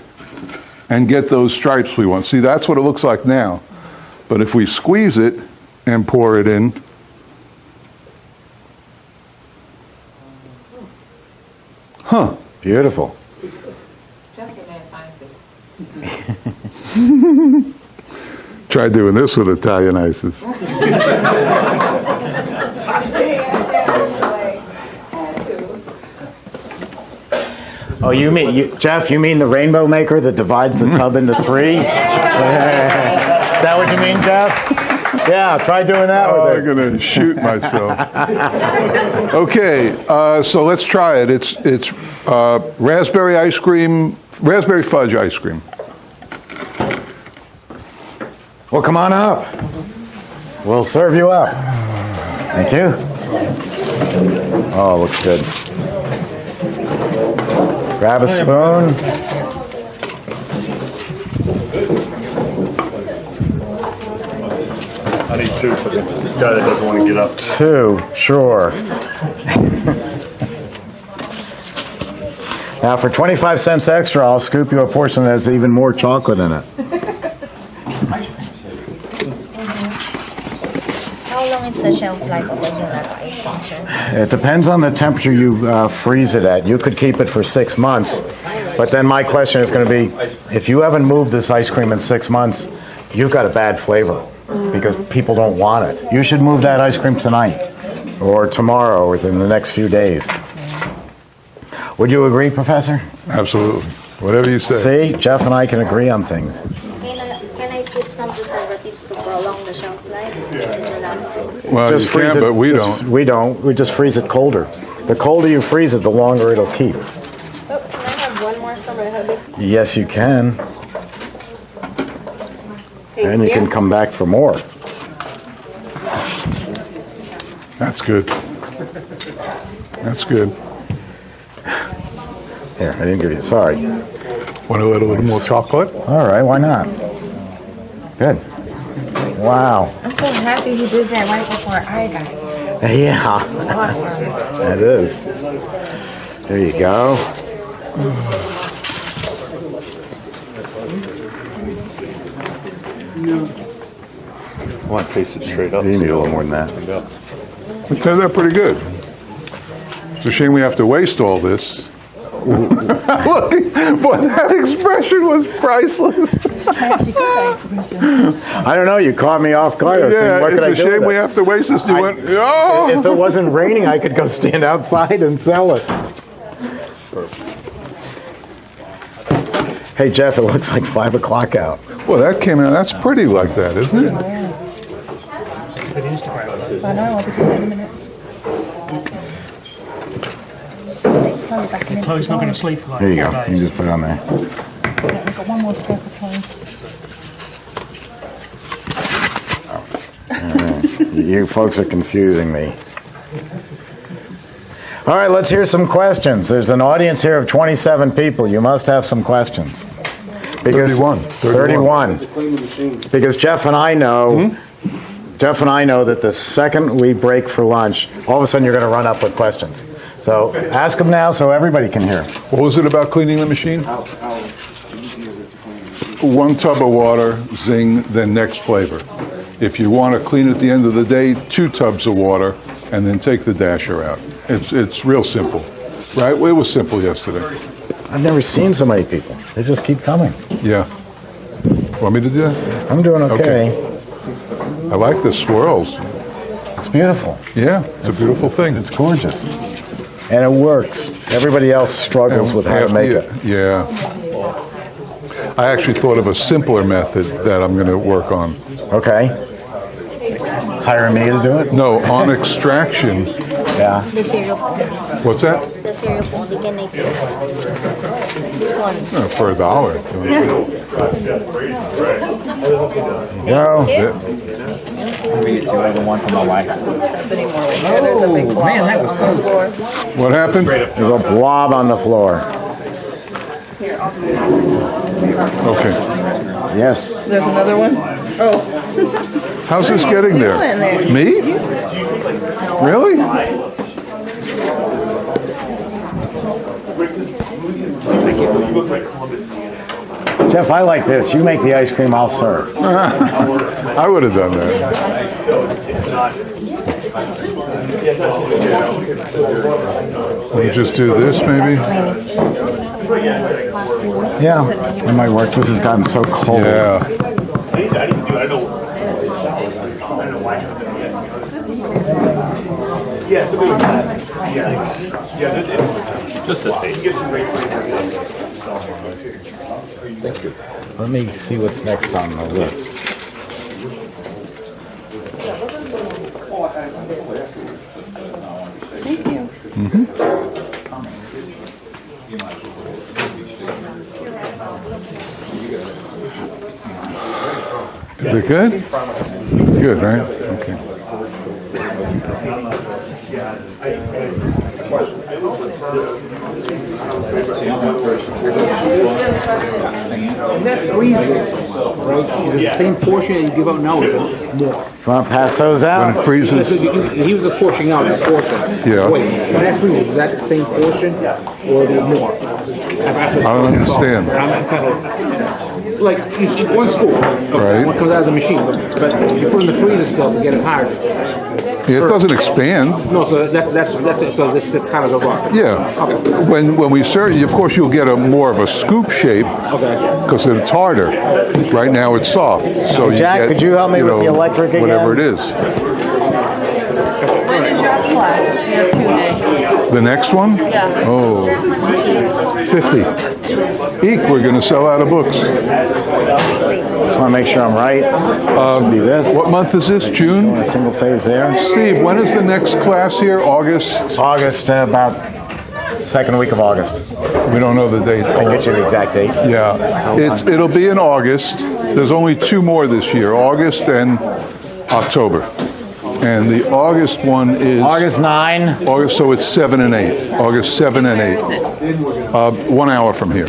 C: and get those stripes we want. See, that's what it looks like now. But if we squeeze it and pour it in,
A: Beautiful.
H: Just a mad scientist.
C: try doing this with Italian ices.
A: Oh, you mean, Jeff, you mean the rainbow maker that divides the tub into 3? Is that what you mean, Jeff? Yeah, try doing that with it.
C: I'm going to shoot myself. Okay, so let's try it. It's raspberry ice cream, raspberry fudge ice cream.
A: Well, come on up. We'll serve you up. Thank you. Oh, looks good. Grab a spoon.
D: I need 2 for the guy that doesn't want to get up.
A: 2, sure. Now, for 25 cents extra, I'll scoop you a portion that has even more chocolate in it.
I: How long is the shelf life of the gelato ice cream?
A: It depends on the temperature you freeze it at. You could keep it for 6 months, but then my question is going to be, if you haven't moved this ice cream in 6 months, you've got a bad flavor because people don't want it. You should move that ice cream tonight or tomorrow or within the next few days. Would you agree, Professor?
C: Absolutely. Whatever you say.
A: See, Jeff and I can agree on things.
I: Can I put some preservatives to prolong the shelf life of the gelato ice cream?
C: Well,
A: Just
C: you
A: freeze
C: can,
A: it.
C: but we
A: just-
C: don't.
A: We don't. We just freeze it colder. The colder you freeze it, the longer it'll keep.
F: Oh, can I have one more for my hubby?
A: Yes, you can. And you can come back for more.
C: That's good. That's good.
A: Here, I didn't give you. Sorry.
C: Want a little more chocolate?
A: All right, why not? Good. Wow.
I: I'm so happy he did that right before I got it.
A: Yeah,
I: Awesome.
A: that is. There you go.
D: I want to taste it straight up.
A: You need a little more than that.
C: It turns out pretty good. It's a shame we have to waste all this. Look, boy, that expression was priceless.
A: I don't know. You caught me off guard. I was thinking,
C: Yeah,
A: what could I
C: it's a
A: do
C: shame
A: with
C: we
A: it?
C: have to waste this. You
A: I-
C: went, oh!
A: If it wasn't raining, I could go stand outside and sell it. Hey, Jeff, it looks like 5 o'clock out.
C: Well, that came out. That's pretty like that, isn't it?
H: I know, I'll be doing it in a minute.
E: Chloe's not going to sleep for like
A: Here you
E: 4
A: go. You
E: days.
A: just put it on there.
H: I've got one more square for Chloe.
A: You folks are confusing me. All right, let's hear some questions. There's an audience here of 27 people. You must have some questions.
C: 31.
A: 31. Because Jeff and I know, that the second we break for lunch, all of a sudden you're going to run up with questions. So ask them now so everybody can hear.
C: What was it about cleaning the machine? 1 tub of water, zing, then next flavor. If you want to clean at the end of the day, 2 tubs of water, and then take the dasher out. It's real simple, right? It was simple yesterday.
A: I've never seen so many people. They just keep coming.
C: Yeah. Want me to do that?
A: I'm doing okay.
C: I like the swirls.
A: It's beautiful.
C: Yeah, it's a beautiful thing.
A: It's gorgeous. And it works. Everybody else struggles with how to make it.
C: Yeah. I actually thought of a simpler method that I'm going to work on.
A: Okay. Hire me to do it?
C: No, on extraction.
A: Yeah.
I: The cereal.
C: What's that?
I: The cereal bowl. You can make this.
C: For $1.
A: Go.
C: Yeah.
F: There's a big blob on the floor.
C: What happened?
A: There's a blob on the floor.
C: Okay.
A: Yes.
F: There's another one? Oh.
C: How's this getting there?
F: doing there?
C: Me? Really?
A: Jeff, I like this. You make the ice cream, I'll serve.
C: I would have done that. We'll just do this, maybe?
A: Yeah, it might work. This has gotten so cold.
C: Yeah.
B: Yeah, something like that. Yeah, it's
D: Just a taste.
A: Let me see what's next on the list.
F: Thank you.
C: Is it good? Good, right? Okay.
J: That freezes, right? Is it the same portion that you give out now, or is it more?
A: You want to pass those
C: When
A: out?
C: it freezes,
J: He was portioning out the portion.
C: Yeah.
J: Wait, when that freezes, is that the same portion, or is it more?
C: I don't understand.
J: I'm kind of, like, you see one scoop,
C: Right.
J: one comes out of the machine, but you put in the freezer still to get it hard.
C: Yeah, it doesn't expand.
J: No, so that's it. So this is kind of a rock.
C: Yeah.
J: Okay.
C: When we serve, of course, you'll get a more of a scoop shape
J: Okay.
C: because it's harder. Right now, it's soft. So you
A: Jack,
C: get,
A: could you help me with the electric again?
C: Whatever it is.
F: When is your class? Your 2-day?
C: The next one?
F: Yeah.
C: Oh, 50. Eek, we're going to sell out of books.
A: Just want to make sure I'm right. Should be this.
C: What month is this? June?
A: A single phase there.
C: Steve, when is the next class here? August?
A: August, about second week of August.
C: We don't know the date.
A: I can get you the exact date.
C: Yeah, it'll be in August. There's only 2 more this year, August and October. And the August one is
A: August 9.
C: August, so it's 7 and 8. August 7 and 8. 1 hour from here,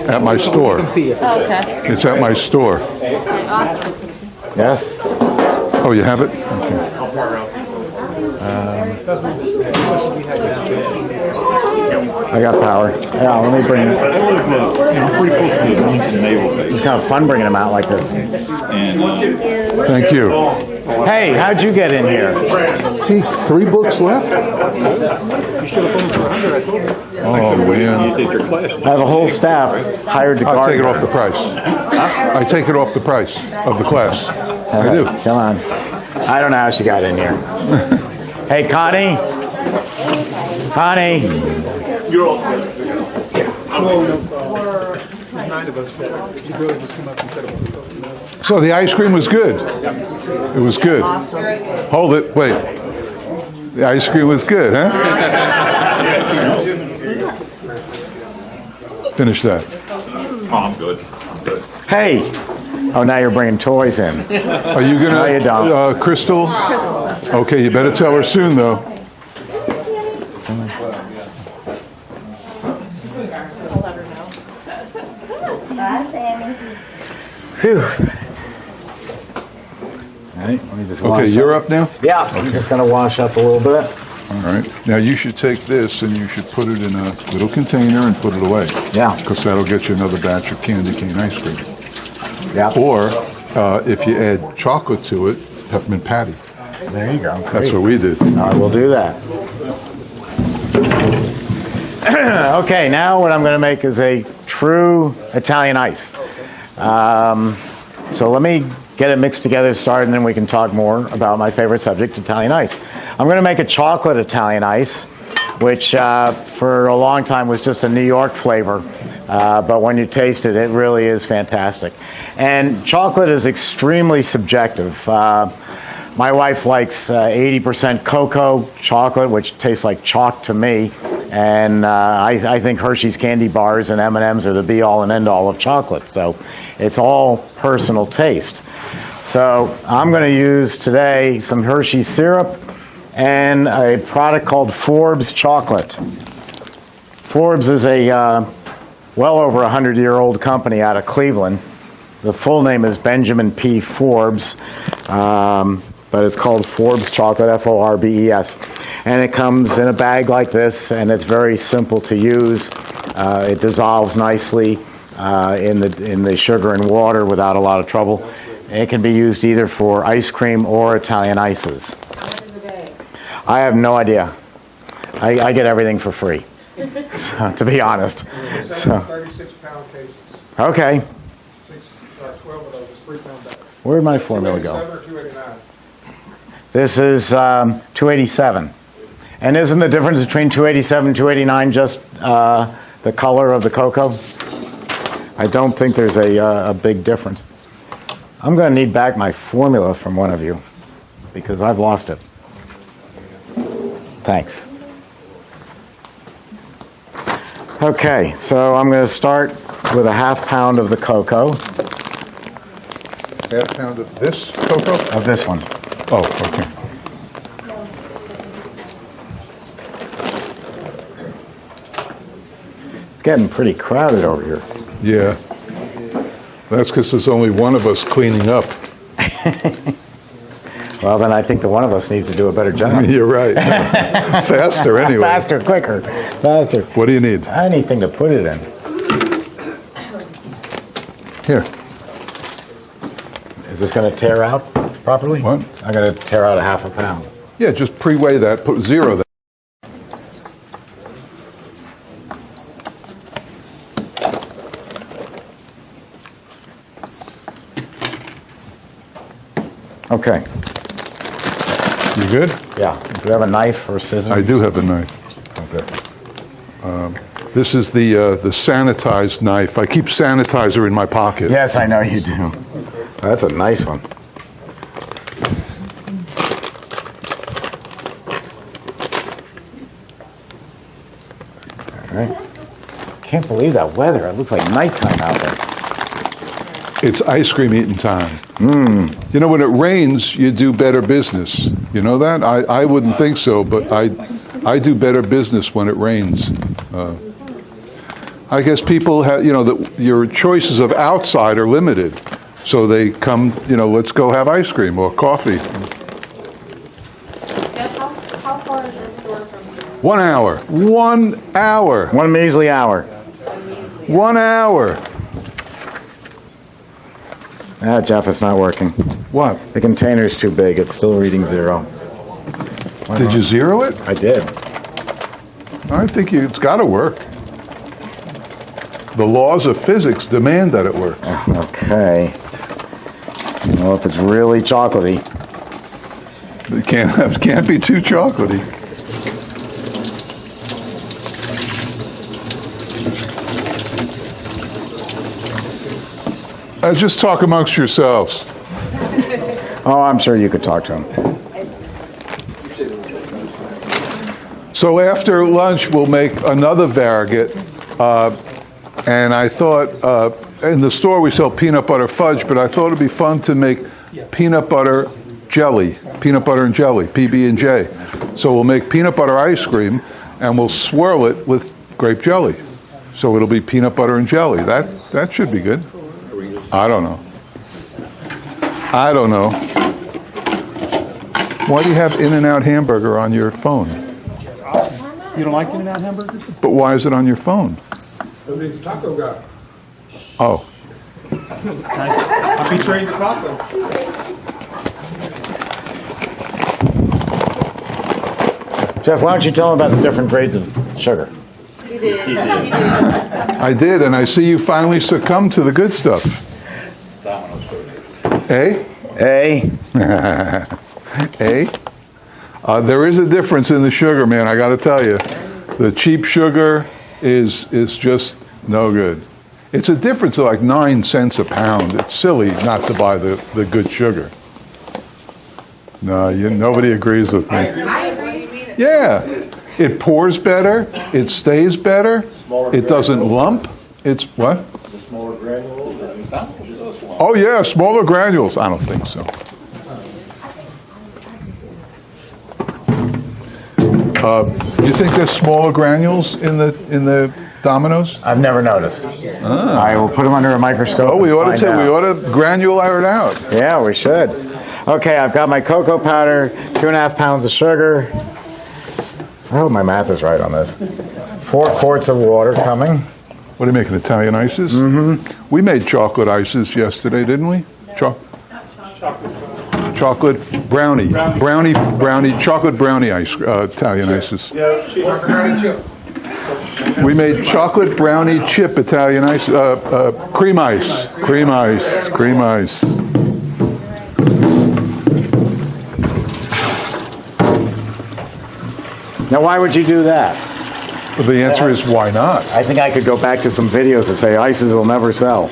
C: at my store.
J: See you.
F: Okay.
C: It's at my store.
F: Awesome.
A: Yes.
C: Oh, you have it? Okay.
A: I got power. Yeah, let me bring it.
G: I live, pretty close to the Washington Naval Base.
A: It's kind of fun bringing them out like this.
G: And
C: Thank you.
A: Hey, how'd you get in here?
C: Hey, 3 books left? Oh, man.
G: you did your class.
A: I have a whole staff hired to guard.
C: I'll take it off the price. I take it off the price of the class. I do.
A: Come on. I don't know how she got in here. Hey, Connie. Connie.
E: You're all nine of us that you really just come up and said about
C: So the ice cream was good. It was good. Hold it. Wait. The ice cream was good, huh? Finish that.
G: Oh, I'm good.
A: Hey. Oh, now you're bringing toys in.
C: Are you gonna?
A: No, you don't.
C: Crystal. Okay, you better tell her soon, though.
I: Bye, Sammy.
A: Phew. All right, let me just wash
C: Okay, you're up now.
A: Yeah, I'm just going to wash up a little bit.
C: All right. Now you should take this and you should put it in a little container and put it away.
A: Yeah.
C: Because that'll get you another batch of candy cane ice cream.
A: Yeah.
C: Or if you add chocolate to it, peppermint patty.
A: There you go.
C: That's what we did.
A: I will do that. Okay, now what I'm going to make is a true Italian ice. So let me get it mixed together, started, and then we can talk more about my favorite subject, Italian ice. I'm going to make a chocolate Italian ice, which for a long time was just a New York flavor. But when you taste it, it really is fantastic. And chocolate is extremely subjective. My wife likes 80% cocoa chocolate, which tastes like chalk to me. And I think Hershey's candy bars and M&Ms are the be-all and end-all of chocolate. So it's all personal taste. So I'm going to use today some Hershey syrup and a product called Forbes chocolate. Forbes is a well over 100-year-old company out of Cleveland. The full name is Benjamin P. Forbes, but it's called Forbes chocolate, F-O-R-B-E-S. And it comes in a bag like this, and it's very simple to use. It dissolves nicely in the sugar and water without a lot of trouble. It can be used either for ice cream or Italian ices. I have no idea. I get everything for free, so, to be honest. So,
E: 36-pound cases.
A: okay.
E: 12 of those, it's 3-pound bags.
A: Where'd my formula go?
E: 287 or 289?
A: This is 287. And isn't the difference between 287 and 289 just the color of the cocoa? I don't think there's a big difference. I'm going to need back my formula from one of you because I've lost it. Thanks. Okay, so I'm going to start with a ½ pound of the cocoa.
C: ½ pound of this cocoa?
A: Of this one.
C: Oh, okay.
A: It's getting pretty crowded over here.
C: Yeah. That's because there's only one of us cleaning up.
A: Well, then I think the one of us needs to do a better job.
C: You're right. Faster, anyway.
A: Faster, quicker, faster.
C: What do you need?
A: Anything to put it in.
C: Here.
A: Is this going to tear out properly?
C: What?
A: I'm going to tear out a ½ pound.
C: Yeah, just pre-weigh that. Put 0 there.
A: Okay.
C: You good?
A: Yeah. Do you have a knife or scissors?
C: I do have a knife.
A: Oh, good.
C: This is the sanitized knife. I keep sanitizer in my pocket.
A: Yes, I know you do. That's a nice one. All right. Can't believe that weather. It looks like nighttime out there.
C: It's ice cream eating time. You know, when it rains, you do better business. You know that? I wouldn't think so, but I do better business when it rains. I guess people have, you know, that your choices of outside are limited. So they come, you know, let's go have ice cream or coffee.
I: Jeff, how far is your store from here?
C: 1 hour. 1 hour.
A: One measly hour.
C: 1 hour.
A: Ah, Jeff, it's not working.
C: What?
A: The container's too big. It's still reading 0.
C: Did you zero it?
A: I did.
C: I think it's got to work. The laws of physics demand that it work.
A: Okay. Well, if it's really chocolatey.
C: It can't be too chocolatey. Just talk amongst yourselves.
A: Oh, I'm sure you could talk to him.
C: So after lunch, we'll make another variegate. And I thought, in the store we sell peanut butter fudge, but I thought it'd be fun to make peanut butter jelly, peanut butter and jelly, PB&J. So we'll make peanut butter ice cream, and we'll swirl it with grape jelly. So it'll be peanut butter and jelly. That should be good. I don't know. Why do you have In-N-Out hamburger on your phone?
E: You don't like In-N-Out hamburgers?
C: But why is it on your phone?
E: Because he's a taco guy.
C: Oh.
E: I'll be trained to taco.
A: Jeff, why don't you tell him about the different grades of sugar?
F: He did.
C: I did, and I see you finally succumbed to the good stuff. Eh?
A: A.
C: Eh? There is a difference in the sugar, man, I got to tell you. The cheap sugar is just no good. It's a difference of like 9 cents a pound. It's silly not to buy the good sugar. No, nobody agrees with me.
H: I agree.
C: Yeah. It pours better. It stays better. It doesn't lump. It's what?
D: The smaller granules or just those ones?
C: Oh, yeah, smaller granules. I don't think so. You think there's smaller granules in the Domino's?
A: I've never noticed. I will put them under a microscope.
C: Oh, we
A: and
C: ought
A: find
C: to
A: out.
C: we ought to granular it out.
A: Yeah, we should. Okay, I've got my cocoa powder, 2.5 pounds of sugar. I hope my math is right on this. 4 quarts of water coming.
C: What are you making, Italian ices? Mm-hmm. We made chocolate ices yesterday, didn't we? Chocolate brownie, chocolate brownie ice, Italian ices. We made chocolate brownie chip Italian ice, cream ice.
A: Now, why would you do that?
C: But the answer is why not?
A: I think I could go back to some videos that say ices will never sell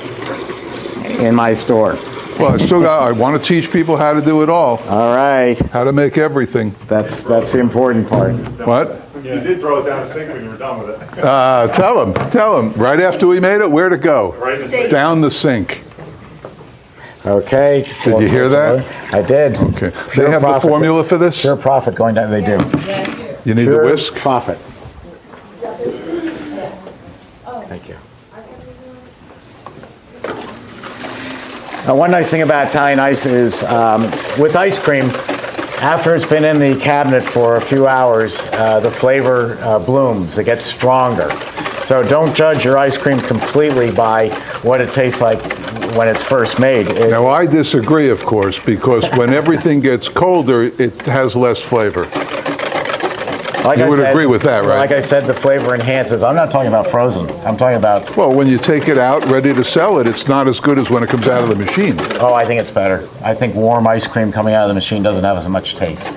A: in my store.
C: Well, I want to teach people how to do it all.
A: All right.
C: How to make everything.
A: That's the important part.
C: What?
D: You did throw it down the sink when you were done with it.
C: Tell them. Right after we made it, where to go?
D: Right in the sink.
C: Down the sink.
A: Okay.
C: Did you hear that?
A: I did.
C: Okay. They have the formula for this?
A: Pure profit going down. They do.
C: You need the
A: Pure
C: whisk?
A: profit. Thank you. Now, one nice thing about Italian ice is with ice cream, after it's been in the cabinet for a few hours, the flavor blooms. It gets stronger. So don't judge your ice cream completely by what it tastes like when it's first made.
C: Now, I disagree, of course, because when everything gets colder, it has less flavor.
A: Like
C: You
A: I
C: would
A: said,
C: agree with that, right?
A: Like I said, the flavor enhances. I'm not talking about frozen. I'm talking about,
C: Well, when you take it out, ready to sell it, it's not as good as when it comes out of the machine.
A: oh, I think it's better. I think warm ice cream coming out of the machine doesn't have as much taste.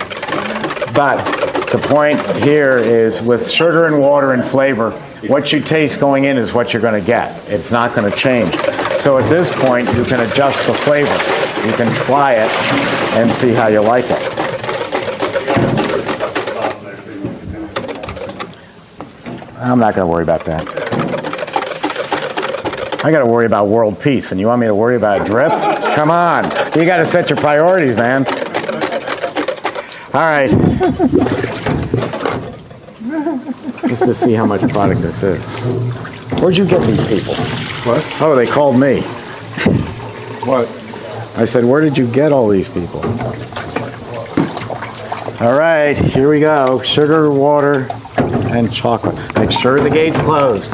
A: But the point here is with sugar and water and flavor, what you taste going in is what you're going to get. It's not going to change. So at this point, you can adjust the flavor. You can try it and see how you like it. I'm not going to worry about that. I got to worry about world peace, and you want me to worry about drip? Come on. You got to set your priorities, man. All right. Let's just see how much product this is. Where'd you get these people?
C: What?
A: Oh, they called me.
C: What?
A: I said, where did you get all these people? All right, here we go. Sugar, water, and chocolate. Make sure the gate's closed.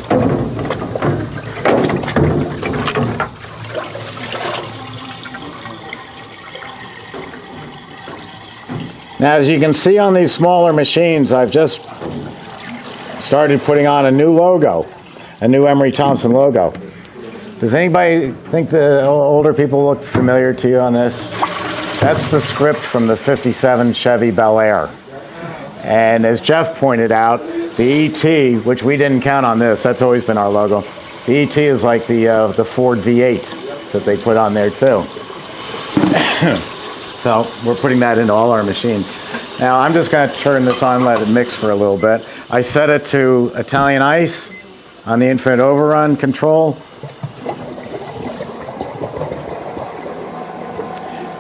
A: Now, as you can see on these smaller machines, I've just started putting on a new logo, a new Emery Thompson logo. Does anybody think the older people look familiar to you on this? That's the script from the 57 Chevy Bel Air. And as Jeff pointed out, the ET, which we didn't count on this, that's always been our logo. The ET is like the Ford V8 that they put on there too. So we're putting that into all our machines. Now I'm just going to turn this on, let it mix for a little bit. I set it to Italian ice on the infinite overrun control.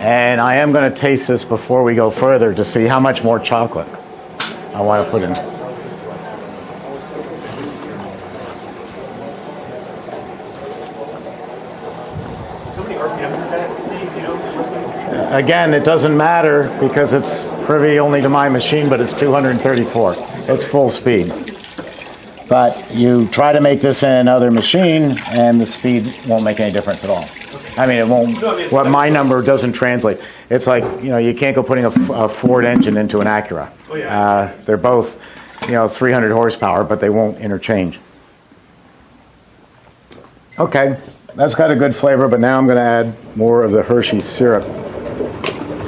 A: And I am going to taste this before we go further to see how much more chocolate I want to put in. Again, it doesn't matter because it's privy only to my machine, but it's 234. It's full speed. But you try to make this in another machine, and the speed won't make any difference at all. I mean, it won't. What my number doesn't translate. It's like, you can't go putting a Ford engine into an Acura. They're both, 300 horsepower, but they won't interchange. Okay, that's got a good flavor, but now I'm going to add more of the Hershey syrup.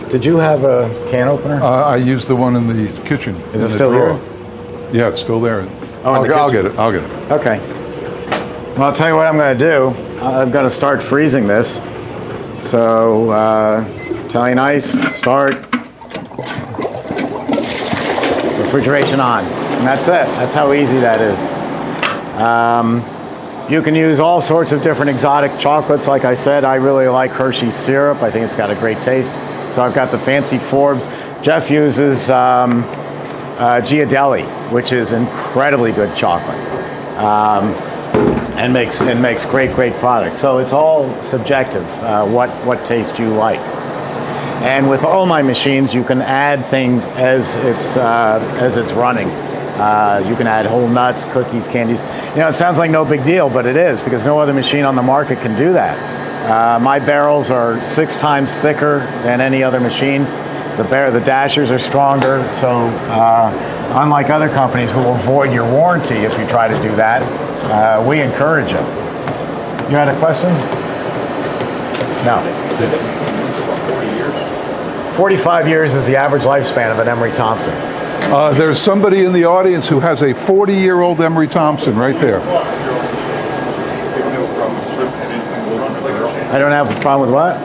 A: Did you have a can opener?
C: I used the one in the kitchen.
A: Is it still here?
C: Yeah, it's still there.
A: Oh,
C: I'll get it.
A: Okay. Well, I'll tell you what I'm going to do. I've got to start freezing this. So, Italian ice, start. Refrigeration on. And that's it. That's how easy that is. You can use all sorts of different exotic chocolates. Like I said, I really like Hershey's syrup. I think it's got a great taste. So I've got the fancy Forbes. Jeff uses Ghirardelli, which is incredibly good chocolate, and makes great products. So it's all subjective, what taste you like. And with all my machines, you can add things as it's running. You can add whole nuts, cookies, candies. It sounds like no big deal, but it is, because no other machine on the market can do that. My barrels are 6 times thicker than any other machine. The dashers are stronger, so unlike other companies who will void your warranty if you try to do that, we encourage it. You had a question? No. 45 years is the average lifespan of an Emery Thompson.
C: There's somebody in the audience who has a 40-year-old Emery Thompson right there.
A: I don't have a problem with what?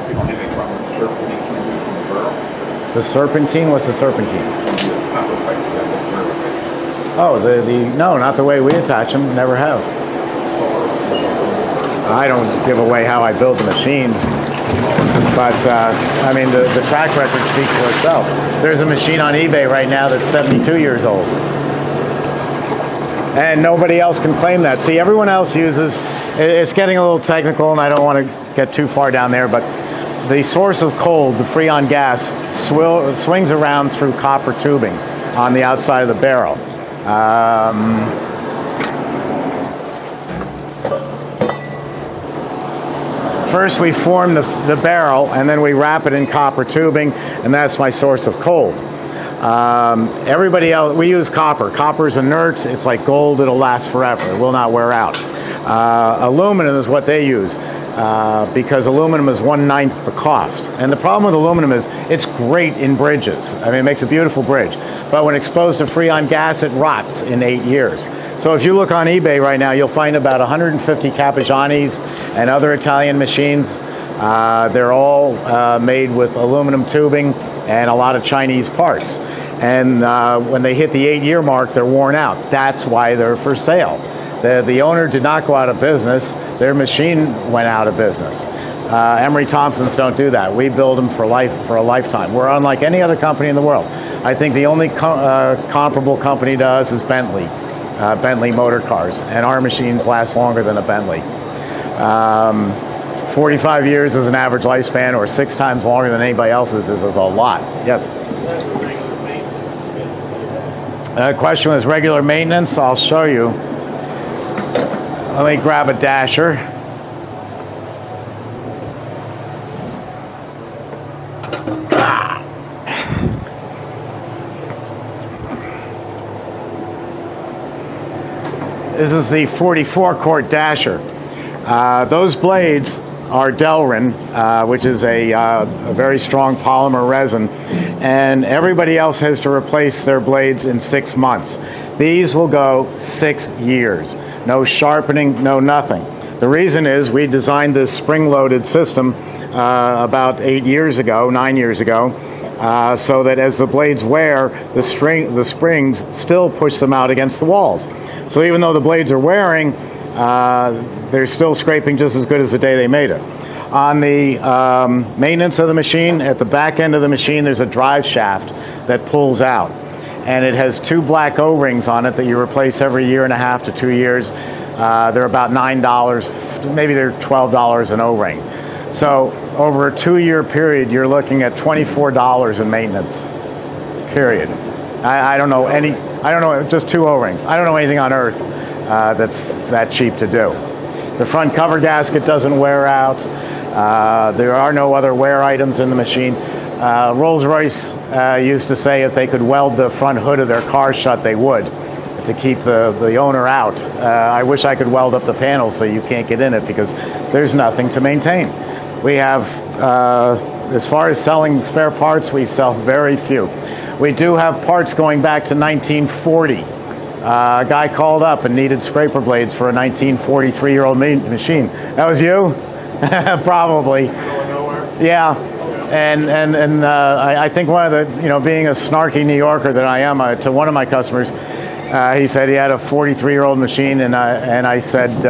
A: The serpentine? What's the serpentine? Oh, no, not the way we attach them. Never have. I don't give away how I build the machines. But, the track record speaks for itself. There's a machine on eBay right now that's 72 years old. And nobody else can claim that. See, everyone else uses, it's getting a little technical, and I don't want to get too far down there, but the source of cold, the Freon gas, swings around through copper tubing on the outside of the barrel. First we form the barrel, and then we wrap it in copper tubing, and that's my source of cold. Everybody else, we use copper. Copper's inert. It's like gold. It'll last forever. It will not wear out. Aluminum is what they use. Because aluminum is 1/9 the cost. And the problem with aluminum is it's great in bridges. It makes a beautiful bridge. But when exposed to Freon gas, it rots in 8 years. So if you look on eBay right now, you'll find about 150 Cappigianis and other Italian machines. They're all made with aluminum tubing and a lot of Chinese parts. And when they hit the 8-year mark, they're worn out. That's why they're for sale. The owner did not go out of business. Their machine went out of business. Emery Thompsons don't do that. We build them for life, for a lifetime. We're unlike any other company in the world. I think the only comparable company to us is Bentley Motor Cars, and our machines last longer than a Bentley. 45 years is an average lifespan, or 6 times longer than anybody else's is a lot. Yes? The question was regular maintenance. I'll show you. Let me grab a dasher. This is the 44 quart dasher. Those blades are Delrin, which is a very strong polymer resin, and everybody else has to replace their blades in 6 months. These will go 6 years. No sharpening, no nothing. The reason is we designed this spring-loaded system about 9 years ago, so that as the blades wear, the springs still push them out against the walls. So even though the blades are wearing, they're still scraping just as good as the day they made it. On the maintenance of the machine, at the back end of the machine, there's a drive shaft that pulls out. And it has 2 black O-rings on it that you replace every 1.5 to 2 years. They're about $9, maybe they're $12 an O-ring. So over a 2-year period, you're looking at $24 in maintenance, period. I don't know, just 2 O-rings. I don't know anything on earth that's that cheap to do. The front cover gasket doesn't wear out. There are no other wear items in the machine. Rolls-Royce used to say if they could weld the front hood of their car shut, they would, to keep the owner out. I wish I could weld up the panels so you can't get in it, because there's nothing to maintain. We have, as far as selling spare parts, we sell very few. We do have parts going back to 1940. A guy called up and needed scraper blades for a 1943-year-old machine. That was you? Probably. Yeah. And I think one of the, being a snarky New Yorker that I am, to one of my customers, he said he had a 43-year-old machine, and I said,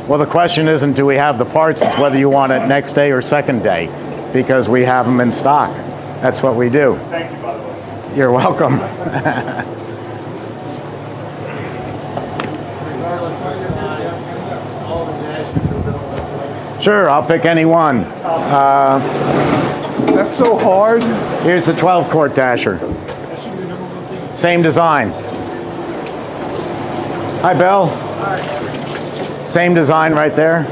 A: well, the question isn't do we have the parts, it's whether you want it next day or second day, because we have them in stock. That's what we do.
D: Thank you, by the way.
A: You're welcome. Sure, I'll pick any one.
C: That's so hard.
A: Here's the 12 quart dasher. Same design. Hi, Bill. Same design right there.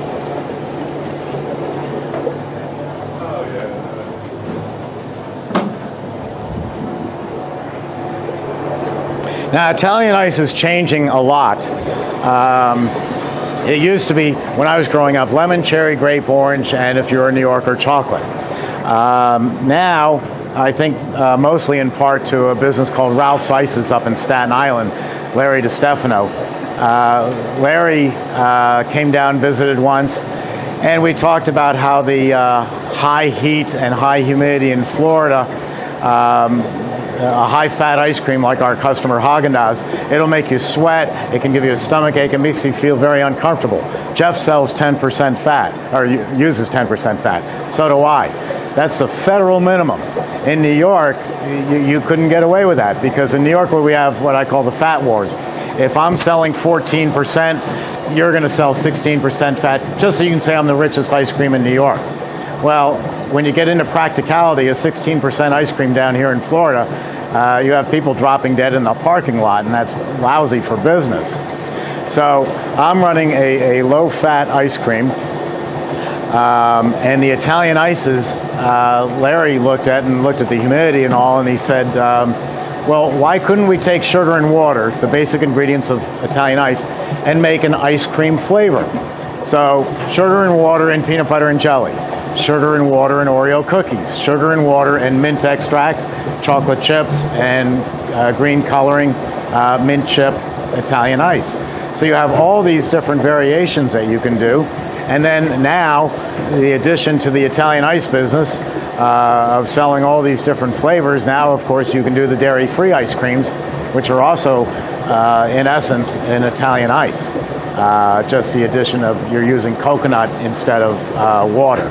A: Now, Italian ice is changing a lot. It used to be, when I was growing up, lemon, cherry, grape, orange, and if you're a New Yorker, chocolate. Now, I think mostly in part to a business called Ralph's Ices up in Staten Island, Larry DiStefano. Larry came down, visited once, and we talked about how the high heat and high humidity in Florida, a high-fat ice cream like our customer Haagen-Dazs, it'll make you sweat, it can give you a stomach ache, it makes you feel very uncomfortable. Jeff sells 10% fat, or uses 10% fat. So do I. That's the federal minimum. In New York, you couldn't get away with that, because in New York, where we have what I call the fat wars, if I'm selling 14%, you're going to sell 16% fat, just so you can say I'm the richest ice cream in New York. Well, when you get into practicality, a 16% ice cream down here in Florida, you have people dropping dead in the parking lot, and that's lousy for business. So I'm running a low-fat ice cream, and the Italian ices, Larry looked at the humidity and all, and he said, well, why couldn't we take sugar and water, the basic ingredients of Italian ice, and make an ice cream flavor? So sugar and water and peanut butter and jelly, sugar and water and Oreo cookies, sugar and water and mint extract, chocolate chips, and green coloring, mint chip, Italian ice. So you have all these different variations that you can do. And then now, the addition to the Italian ice business of selling all these different flavors, now, of course, you can do the dairy-free ice creams, which are also, in essence, an Italian ice. Just the addition of you're using coconut instead of water.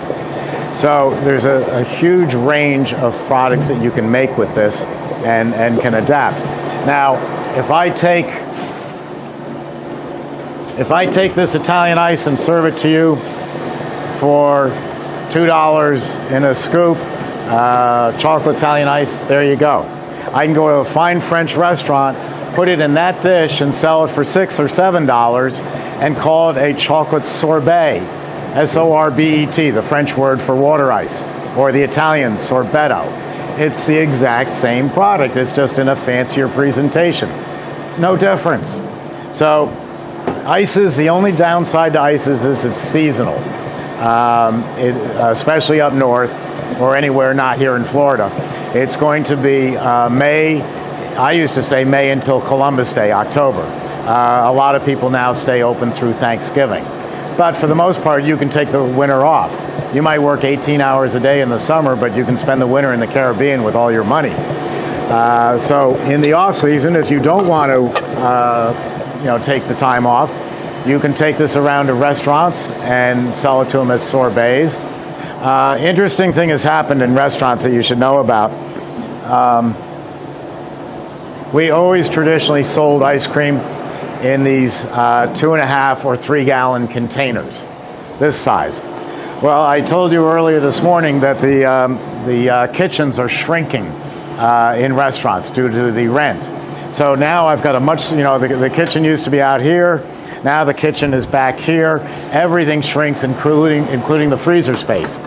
A: So there's a huge range of products that you can make with this and can adapt. Now, if I take this Italian ice and serve it to you for $2 in a scoop, chocolate Italian ice, there you go. I can go to a fine French restaurant, put it in that dish and sell it for $6 or $7 and call it a chocolate sorbet, S-O-R-B-E-T, the French word for water ice, or the Italian sorbetto. It's the exact same product. It's just in a fancier presentation. No difference. So ices, the only downside to ices is it's seasonal, especially up north or anywhere not here in Florida. It's going to be May. I used to say May until Columbus Day, October. A lot of people now stay open through Thanksgiving. But for the most part, you can take the winter off. You might work 18 hours a day in the summer, but you can spend the winter in the Caribbean with all your money. So in the off season, if you don't want to take the time off, you can take this around to restaurants and sell it to them as sorbets. Interesting thing has happened in restaurants that you should know about. We always traditionally sold ice cream in these 2.5 or 3 gallon containers, this size. Well, I told you earlier this morning that the kitchens are shrinking in restaurants due to the rent. So now I've got a much, the kitchen used to be out here. Now the kitchen is back here. Everything shrinks, including the freezer space.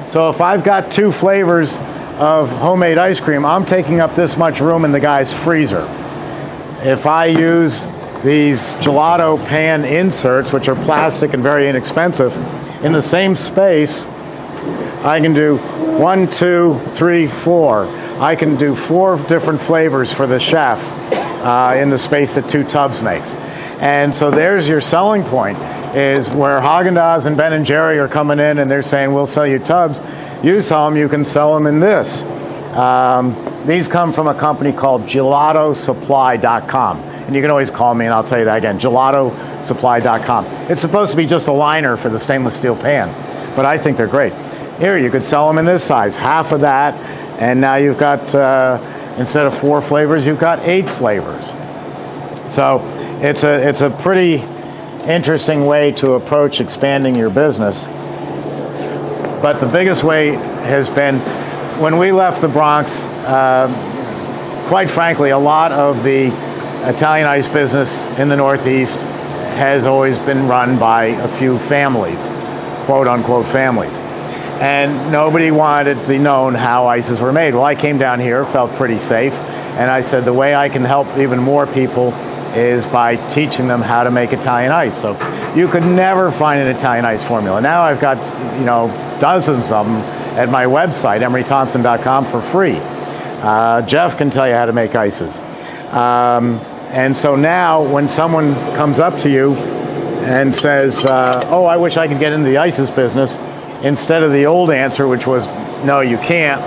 A: So if I've got 2 flavors of homemade ice cream, I'm taking up this much room in the guy's freezer. If I use these gelato pan inserts, which are plastic and very inexpensive, in the same space, I can do 1, 2, 3, 4. I can do 4 different flavors for the chef in the space that 2 tubs makes. And so there's your selling point, is where Haagen-Dazs and Ben & Jerry are coming in and they're saying, we'll sell you tubs. You sell them, you can sell them in this. These come from a company called gelatosupply.com. And you can always call me and I'll tell you that again, gelatosupply.com. It's supposed to be just a liner for the stainless steel pan, but I think they're great. Here, you could sell them in this size, half of that, and now you've got, instead of 4 flavors, you've got 8 flavors. So it's a pretty interesting way to approach expanding your business. But the biggest way has been, when we left the Bronx, quite frankly, a lot of the Italian ice business in the Northeast has always been run by a few families, quote unquote families. And nobody wanted it to be known how ices were made. Well, I came down here, felt pretty safe, and I said the way I can help even more people is by teaching them how to make Italian ice. So you could never find an Italian ice formula. Now I've got, dozens of them at my website, emerythompson.com, for free. Jeff can tell you how to make ices. And so now when someone comes up to you and says, oh, I wish I could get into the ices business, instead of the old answer, which was, no, you can't,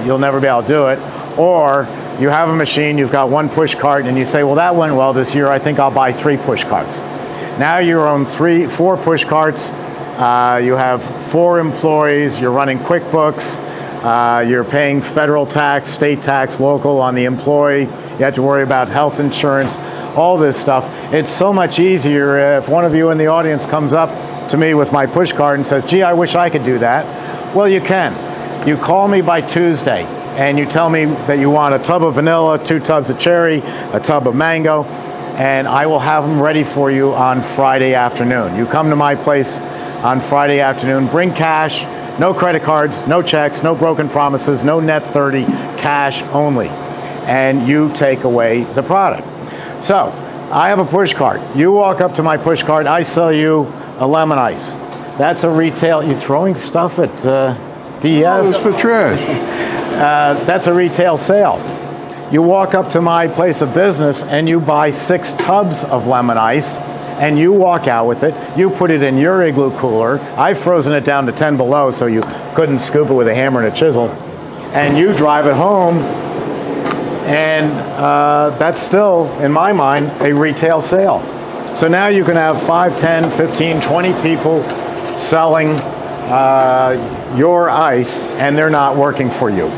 A: you'll never be able to do it, or you have a machine, you've got 1 push cart, and you say, well, that went well this year, I think I'll buy 3 push carts. Now you own 4 push carts, you have 4 employees, you're running QuickBooks, you're paying federal tax, state tax, local on the employee, you have to worry about health insurance, all this stuff. It's so much easier if one of you in the audience comes up to me with my push cart and says, gee, I wish I could do that. Well, you can. You call me by Tuesday and you tell me that you want a tub of vanilla, 2 tubs of cherry, a tub of mango, and I will have them ready for you on Friday afternoon. You come to my place on Friday afternoon, bring cash, no credit cards, no checks, no broken promises, no net 30, cash only. And you take away the product. So, I have a push cart. You walk up to my push cart, I sell you a lemon ice. That's a retail, you're throwing stuff at DF?
C: Oh, it's for trash.
A: That's a retail sale. You walk up to my place of business and you buy 6 tubs of lemon ice and you walk out with it. You put it in your igloo cooler. I've frozen it down to 10 below so you couldn't scoop it with a hammer and a chisel. And you drive it home, and that's still, in my mind, a retail sale. So now you can have 5, 10, 15, 20 people selling your ice, and they're not working for you.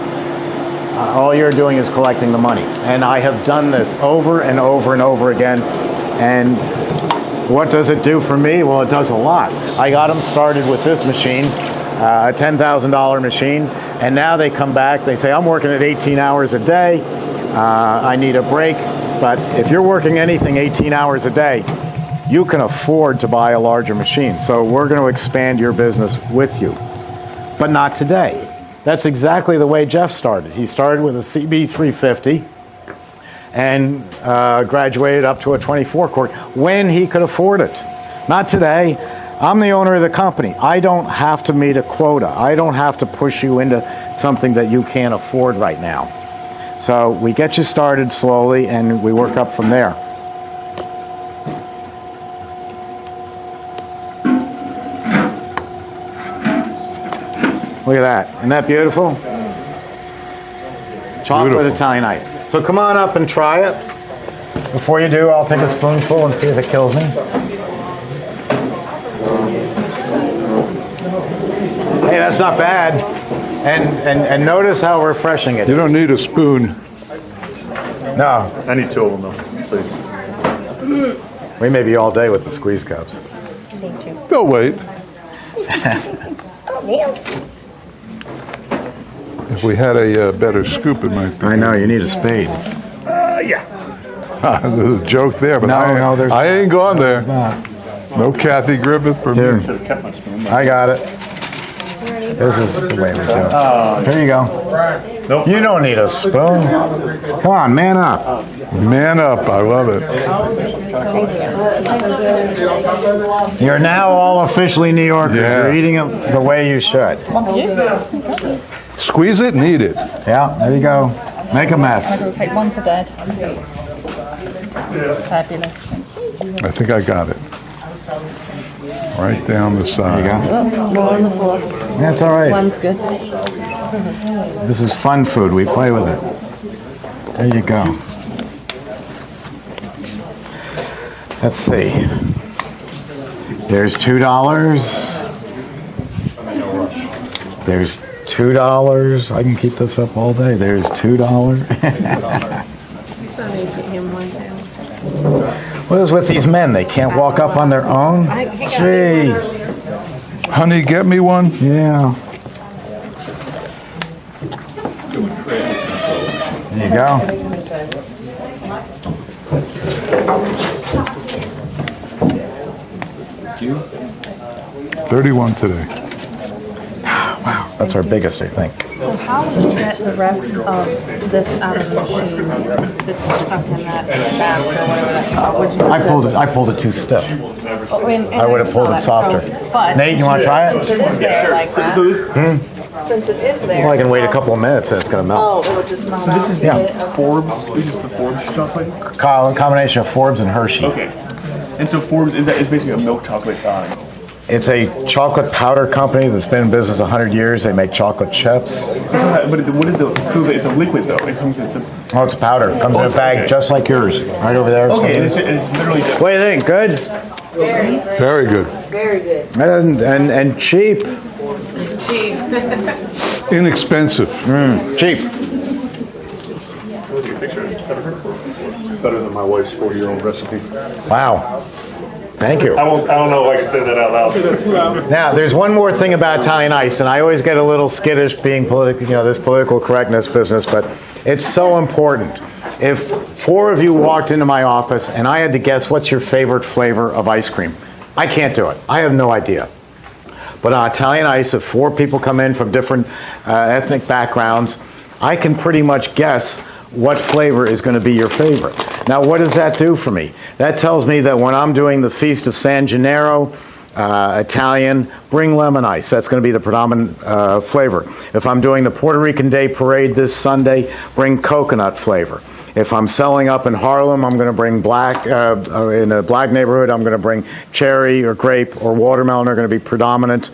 A: All you're doing is collecting the money. And I have done this over and over and over again. And what does it do for me? Well, it does a lot. I got them started with this machine, a $10,000 machine, and now they come back, they say, I'm working at 18 hours a day, I need a break. but if you're working anything 18 hours a day, you can afford to buy a larger machine. So we're going to expand your business with you, but not today. That's exactly the way Jeff started. He started with a CB350 and graduated up to a 24 quart when he could afford it. Not today. I'm the owner of the company. I don't have to meet a quota. I don't have to push you into something that you can't afford right now. So we get you started slowly and we work up from there. Look at that. Isn't that beautiful? Chocolate
C: Beautiful.
A: Italian ice. So come on up and try it. Before you do, I'll take a spoonful and see if it kills me. Hey, that's not bad. And notice how refreshing it
C: You
A: is.
C: don't need a spoon.
A: No,
D: I need two of them though, please.
A: we may be all day with the squeeze cups.
C: They'll wait. If we had a better scoop, it might be.
A: I know, you need a spade.
C: There's a joke there, but
A: No, there's
C: I ain't gone there.
A: not.
C: No Kathy Griffith for
A: Here.
C: me.
D: Should have kept my spoon.
A: I got it. This is the way we do it. Here you go.
D: Nope.
A: You don't need a spoon. Come on, man up.
C: Man up, I love it.
A: You're now all officially New Yorkers.
C: Yeah.
A: You're eating it the way you should.
C: Squeeze it and eat it.
A: Yeah, there you go. Make a mess.
F: We'll take one for Dad. Fabulous.
C: I think I got it. Right down the side.
A: There you go.
F: More on the floor.
A: That's all right.
F: One's good.
A: This is fun food. We play with it. There you go. Let's see. There's $2. There's $2. I can keep this up all day. There's $2. What is with these men? They can't walk up on their own? Gee.
C: Honey, get me one.
A: Yeah. There you go.
C: $31 today.
A: Wow, that's our biggest, I think.
F: So how did you get the rest of this out of the machine that's stuck in that back or whatever that's called? Would you
A: I pulled it too stiff.
F: I
A: would have pulled it softer.
F: But
A: Nate, you want to try
F: since
A: it?
F: it is there like that, since it is there.
A: Well, I can wait a couple of minutes and it's going to melt.
F: Oh, it would just melt out.
B: This is
A: Yeah.
B: Forbes. This is the Forbes chocolate.
A: Combination of Forbes and Hershey.
B: Okay. And so Forbes is basically a milk chocolate.
A: It's a chocolate powder company that's been in business 100 years. They make chocolate chips.
B: But what is the? So it's a liquid though. It comes in the.
A: Oh, it's powder. Comes in a bag
B: okay.
A: just like yours. Right over there.
B: Okay, and it's literally just.
A: What do you think? Good?
C: Very good.
H: Very good.
A: And cheap.
H: Cheap.
C: Inexpensive.
A: Cheap.
D: Better than my wife's 40-year-old recipe.
A: Wow. Thank you.
D: I don't know if I can say that out loud.
A: Now, there's one more thing about Italian ice, and I always get a little skittish being political, this political correctness business, but it's so important. If 4 of you walked into my office and I had to guess what's your favorite flavor of ice cream, I can't do it. I have no idea. But on Italian ice, if 4 people come in from different ethnic backgrounds, I can pretty much guess what flavor is going to be your favorite. Now, what does that do for me? That tells me that when I'm doing the Feast of San Gennaro, Italian, bring lemon ice. That's going to be the predominant flavor. If I'm doing the Puerto Rican Day Parade this Sunday, bring coconut flavor. If I'm selling up in Harlem, I'm going to bring black, in a black neighborhood, I'm going to bring cherry or grape or watermelon are going to be predominant.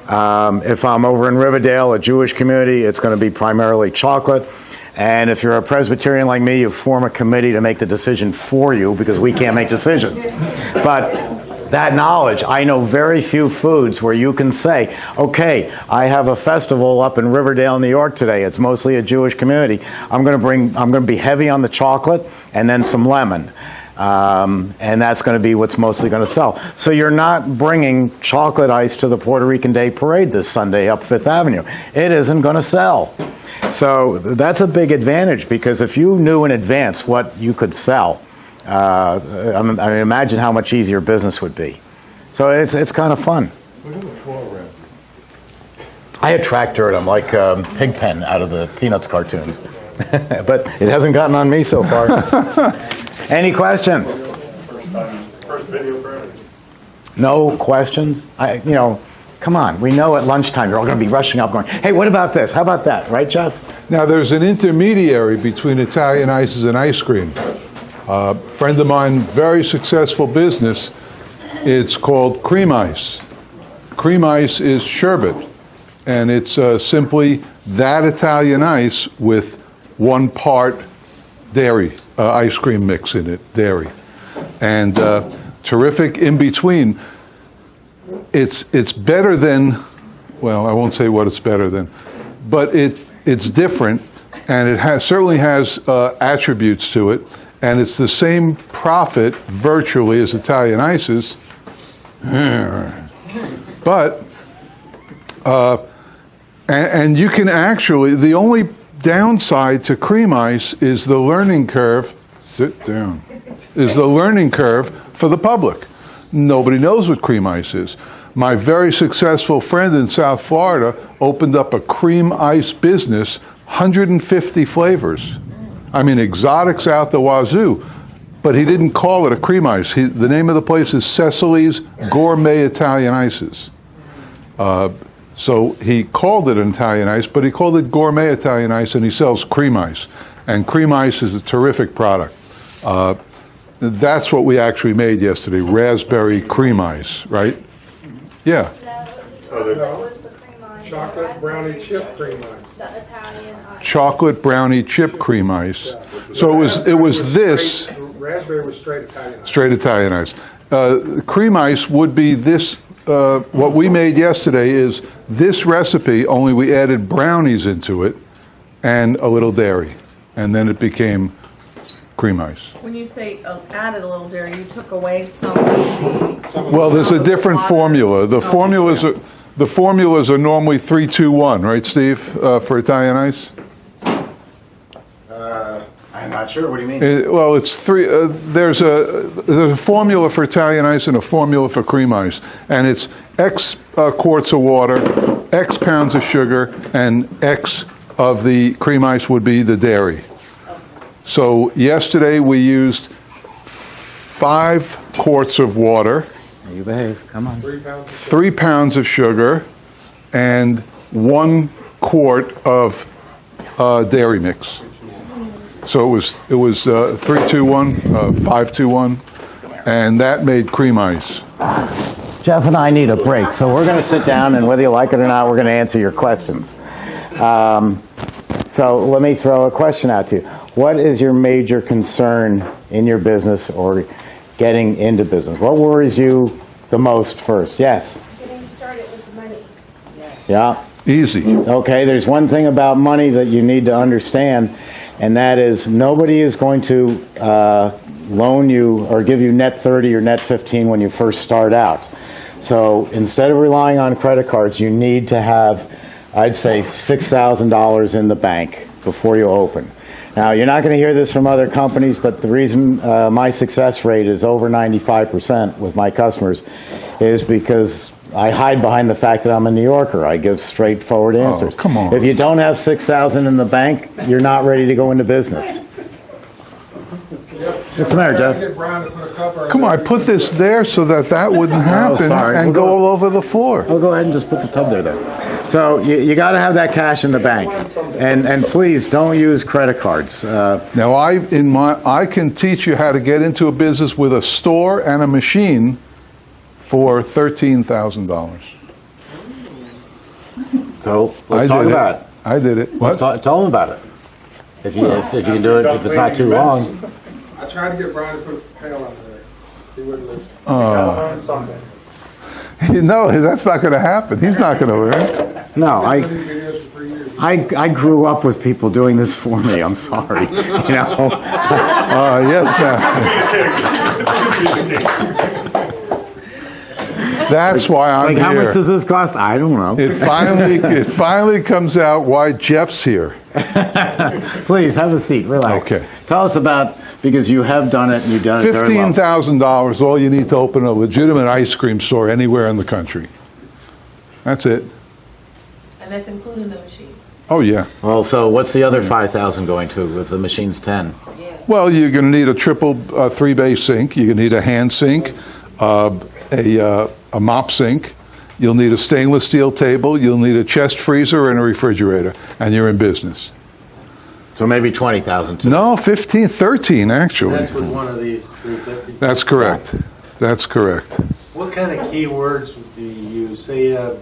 A: If I'm over in Riverdale, a Jewish community, it's going to be primarily chocolate. And if you're a Presbyterian like me, you form a committee to make the decision for you because we can't make decisions. But that knowledge, I know very few foods where you can say, okay, I have a festival up in Riverdale, New York today. It's mostly a Jewish community. I'm going to be heavy on the chocolate and then some lemon. And that's going to be what's mostly going to sell. So you're not bringing chocolate ice to the Puerto Rican Day Parade this Sunday up Fifth Avenue. It isn't going to sell. So that's a big advantage, because if you knew in advance what you could sell, I mean, imagine how much easier business would be. So it's kind of fun. I attract dirt. I'm like Pigpen out of the Peanuts cartoons. But it hasn't gotten on me so far. Any questions?
D: First video for everything.
A: No questions? Come on. We know at lunchtime you're all going to be rushing up going, hey, what about this? How about that? Right, Jeff?
C: Now, there's an intermediary between Italian ices and ice cream. A friend of mine, very successful business, it's called cream ice. Cream ice is sherbet, and it's simply that Italian ice with 1 part dairy, ice cream mix in it, dairy. And terrific in between. It's better than, well, I won't say what it's better than, but it's different, and it certainly has attributes to it, and it's the same profit virtually as Italian ices. But and you can actually, the only downside to cream ice is the learning curve. Sit down. Is the learning curve for the public. Nobody knows what cream ice is. My very successful friend in South Florida opened up a cream ice business, 150 flavors. I mean, exotics out the wazoo. But he didn't call it a cream ice. The name of the place is Cecily's Gourmet Italian Ices. So he called it an Italian ice, but he called it Gourmet Italian Ice, and he sells cream ice. And cream ice is a terrific product. That's what we actually made yesterday, raspberry cream ice, right? Yeah.
I: That was the cream ice.
E: Chocolate brownie chip cream ice.
I: The Italian ice.
C: Chocolate brownie chip cream ice. So it was this.
E: Raspberry was straight Italian ice.
C: Straight Italian ice. Cream ice would be this. What we made yesterday is this recipe, only we added brownies into it and a little dairy. And then it became cream ice.
F: When you say added a little dairy, you took away some of the...
C: Well, there's a different formula. The formulas are normally 3-2-1, right, Steve, for Italian ice?
A: I'm not sure. What do you mean?
C: Well, it's three. There's a formula for Italian ice and a formula for cream ice, and it's X quarts of water, X pounds of sugar, and X of the cream ice would be the dairy. So yesterday we used 5 quarts of water,
A: You behave. Come on.
C: 3 pounds of sugar, and 1 quart of dairy mix. So it was 3-2-1, 5-2-1, and that made cream ice.
A: Jeff and I need a break, so we're going to sit down, and whether you like it or not, we're going to answer your questions. So let me throw a question out to you. What is your major concern in your business or getting into business? What worries you the most first? Yes?
H: Getting started with money.
A: Yeah.
C: Easy.
A: Okay, there's one thing about money that you need to understand, and that is nobody is going to loan you or give you net 30 or net 15 when you first start out. So instead of relying on credit cards, you need to have, I'd say, $6,000 in the bank before you open. Now, you're not going to hear this from other companies, but the reason my success rate is over 95% with my customers is because I hide behind the fact that I'm a New Yorker. I give straightforward answers.
C: Come on.
A: If you don't have $6,000 in the bank, you're not ready to go into business. What's the matter, Jeff?
C: Come on, I put this there so that wouldn't happen
A: sorry.
C: and
A: We'll
C: go
A: go-
C: all over the floor.
A: I'll go ahead and just put the tub there. So you got to have that cash in the bank, and please don't use credit cards.
C: Now, I can teach you how to get into a business with a store and a machine for $13,000.
A: So let's talk about it.
C: I did it. What?
A: Tell them about it. If you can do it, if it's not too long.
E: I tried to get Brian to put hail on there. He wouldn't listen.
C: Oh. No, that's not going to happen. He's not going to learn.
A: No,
E: I've been doing videos for 3 years.
A: I grew up with people doing this for me. I'm sorry. You know.
C: Yes, ma'am. That's why I'm
A: Like, how
C: here.
A: much does this cost? I don't know.
C: It finally comes out why Jeff's here.
A: Please have a seat. Relax.
C: Okay.
A: Tell us about, because you have done it and you've done it very well.
C: $15,000, all you need to open a legitimate ice cream store anywhere in the country. That's it.
H: And that's including the machine.
C: Oh, yeah.
A: Well, so what's the other 5,000 going to if the machine's 10?
C: Well, you're going to need a triple three-bay sink. You're going to need a hand sink, a mop sink. You'll need a stainless steel table. You'll need a chest freezer and a refrigerator, and you're in business.
A: So maybe 20,000.
C: No, 15, 13, actually.
K: That's with one of these 350s?
C: That's correct. That's correct.
K: What kind of keywords do you use? Say you have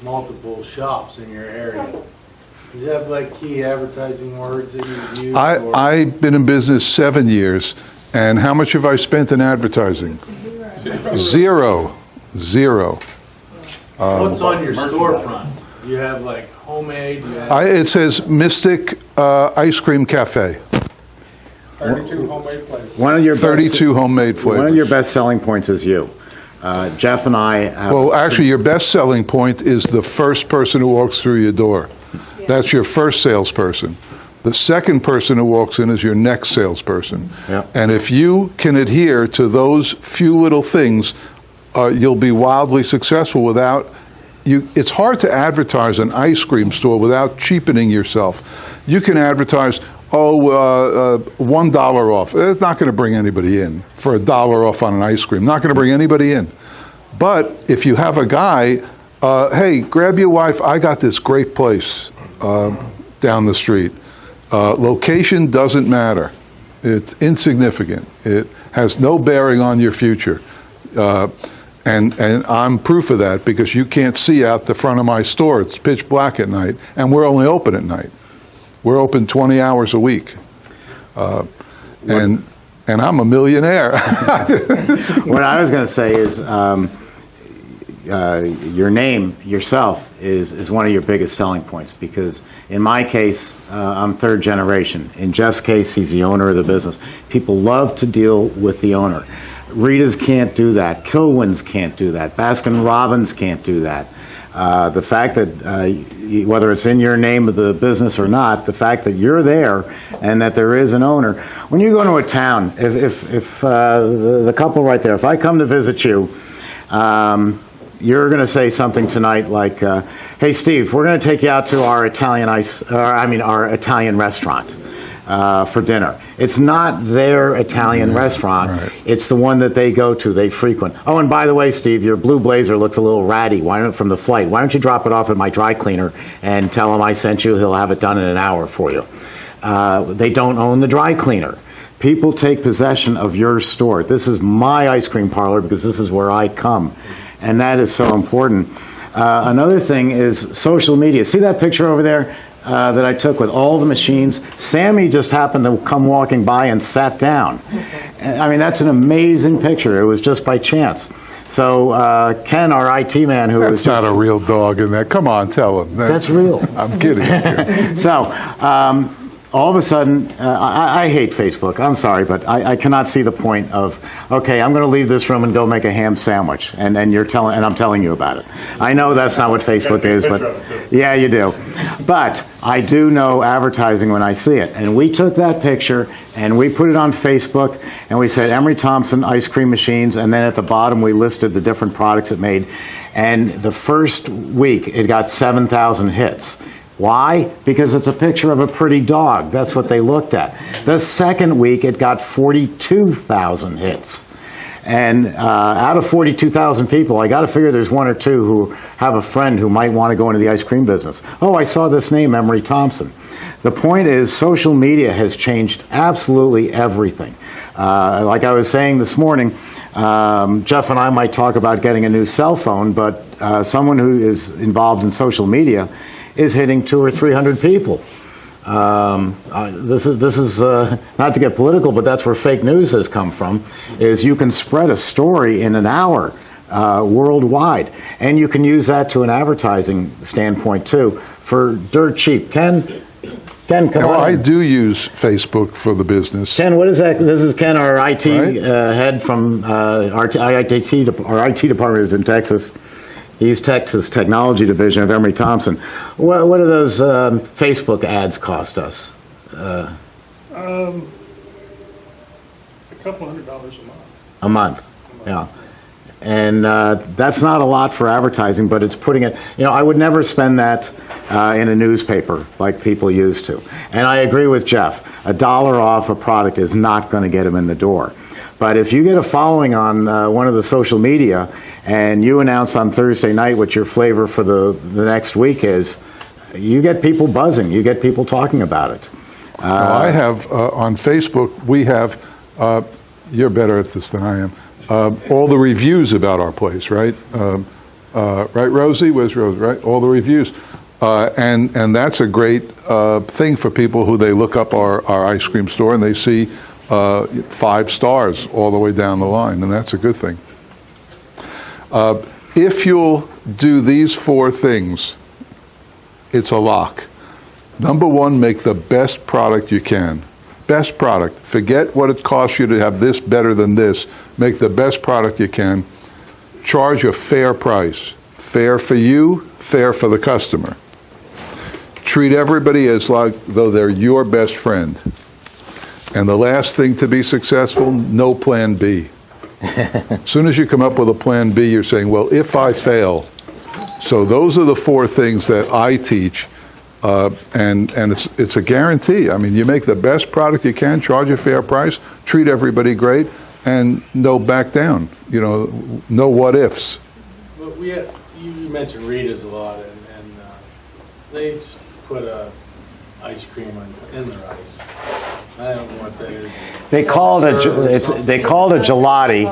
K: multiple shops in your area. Does it have like key advertising words that you use?
C: I've been in business 7 years, and how much have I spent in advertising? Zero.
K: What's on your storefront? You have like homemade? You have
C: It says Mystic Ice Cream Cafe.
D: 32 homemade flavors.
A: One of your
C: 32 homemade flavors.
A: One of your best selling points is you. Jeff and I have...
C: Well, actually, your best selling point is the first person who walks through your door. That's your first salesperson. The second person who walks in is your next salesperson.
A: Yeah.
C: And if you can adhere to those few little things, you'll be wildly successful without... It's hard to advertise an ice cream store without cheapening yourself. You can advertise, $1 off. It's not going to bring anybody in for $1 off on an ice cream. Not going to bring anybody in. But if you have a guy, hey, grab your wife. I got this great place down the street. Location doesn't matter. It's insignificant. It has no bearing on your future. And I'm proof of that because you can't see out the front of my store. It's pitch black at night, and we're only open at night. We're open 20 hours a week. And I'm a millionaire.
A: What I was going to say is your name, yourself, is one of your biggest selling points because in my case, I'm third generation. In Jeff's case, he's the owner of the business. People love to deal with the owner. Rita's can't do that. Kilwin's can't do that. Baskin Robbins can't do that. The fact that whether it's in your name of the business or not, the fact that you're there and that there is an owner. When you go to a town, if the couple right there, if I come to visit you, you're going to say something tonight like, "Hey, Steve, we're going to take you out to our our Italian restaurant." For dinner. It's not their Italian restaurant.
C: Right.
A: It's the one that they go to, they frequent. Oh, and by the way, Steve, your blue blazer looks a little ratty. From the flight. Why don't you drop it off at my dry cleaner and tell him I sent you? He'll have it done in an hour for you. They don't own the dry cleaner. People take possession of your store. This is my ice cream parlor because this is where I come. And that is so important. Another thing is social media. See that picture over there? That I took with all the machines. Sammy just happened to come walking by and sat down. I mean, that's an amazing picture. It was just by chance. So Ken, our IT man, who was
C: That's not a real dog in there. Come on, tell him.
A: That's real.
C: I'm kidding.
A: So all of a sudden, I hate Facebook. I'm sorry, but I cannot see the point of, okay, I'm going to leave this room and go make a ham sandwich, and I'm telling you about it. I know that's not what Facebook is, but yeah, you do. But I do know advertising when I see it. And we took that picture and we put it on Facebook and we said Emery Thompson ice cream machines, and then at the bottom we listed the different products it made. And the first week it got 7,000 hits. Why? Because it's a picture of a pretty dog. That's what they looked at. The second week, it got 42,000 hits. And out of 42,000 people, I got to figure there's one or two who have a friend who might want to go into the ice cream business. Oh, I saw this name, Emery Thompson. The point is, social media has changed absolutely everything. Like I was saying this morning, Jeff and I might talk about getting a new cell phone, but someone who is involved in social media is hitting 200 or 300 people. This is not to get political, but that's where fake news has come from, is you can spread a story in an hour worldwide. And you can use that to an advertising standpoint too for dirt cheap. Ken, come
C: Well,
A: on.
C: I do use Facebook for the business.
A: Ken, what is that? This is Ken, our IT
C: Right.
A: head from our IT department is in Texas. He's Texas Technology Division of Emery Thompson. What do those Facebook ads cost us?
E: A couple $100 a month.
A: A month, yeah. And that's not a lot for advertising, but it's putting it, I would never spend that in a newspaper like people used to. And I agree with Jeff. $1 off a product is not going to get them in the door. But if you get a following on one of the social media and you announce on Thursday night what your flavor for the next week is, you get people buzzing. You get people talking about it.
C: I have, on Facebook, we have, you're better at this than I am, all the reviews about our place, right? Right, Rosie? Where's Rosie, right? All the reviews. And that's a great thing for people who they look up our ice cream store and they see 5 stars all the way down the line, and that's a good thing. If you'll do these 4 things, it's a lock. Number 1, make the best product you can. Best product. Forget what it costs you to have this better than this. Make the best product you can. Charge a fair price. Fair for you, fair for the customer. Treat everybody as like though they're your best friend. And the last thing to be successful, no plan B. As soon as you come up with a plan B, you're saying, well, if I fail. So those are the 4 things that I teach. And it's a guarantee. I mean, you make the best product you can, charge a fair price, treat everybody great, and no back down. No what ifs.
K: But you mentioned Rita's a lot, and they put ice cream in their ice. I don't know what that is.
A: They call it a gelati,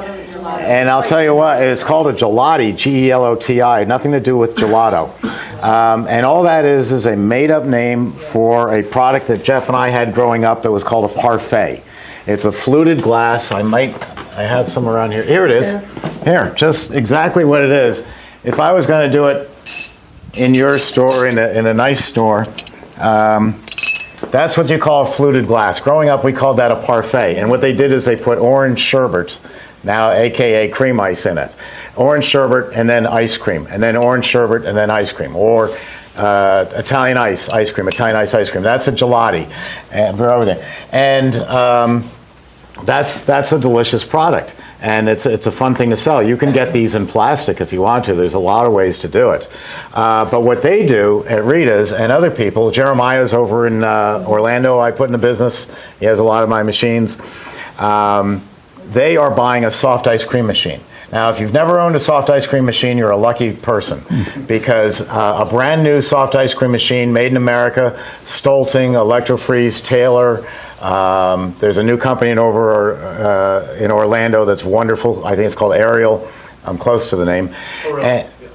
A: and I'll tell you what, it's called a gelati, Geloti, nothing to do with gelato. And all that is a made-up name for a product that Jeff and I had growing up that was called a parfait. It's a fluted glass. I have some around here. Here it is. Here, just exactly what it is. If I was going to do it in your store, in a nice store, that's what you call a fluted glass. Growing up, we called that a parfait. And what they did is they put orange sherbet, now AKA cream ice, in it. Orange sherbet and then ice cream, and then orange sherbet and then ice cream, or Italian ice cream, Italian ice cream. That's a gelati, and we're over there. And that's a delicious product, and it's a fun thing to sell. You can get these in plastic if you want to. There's a lot of ways to do it. But what they do at Rita's and other people, Jeremiah's over in Orlando, I put in a business. He has a lot of my machines. They are buying a soft ice cream machine. Now, if you've never owned a soft ice cream machine, you're a lucky person, because a brand new soft ice cream machine made in America, Stolting, Electrofreeze, Taylor. There's a new company in Orlando that's wonderful. I think it's called Ariel. I'm close to the name.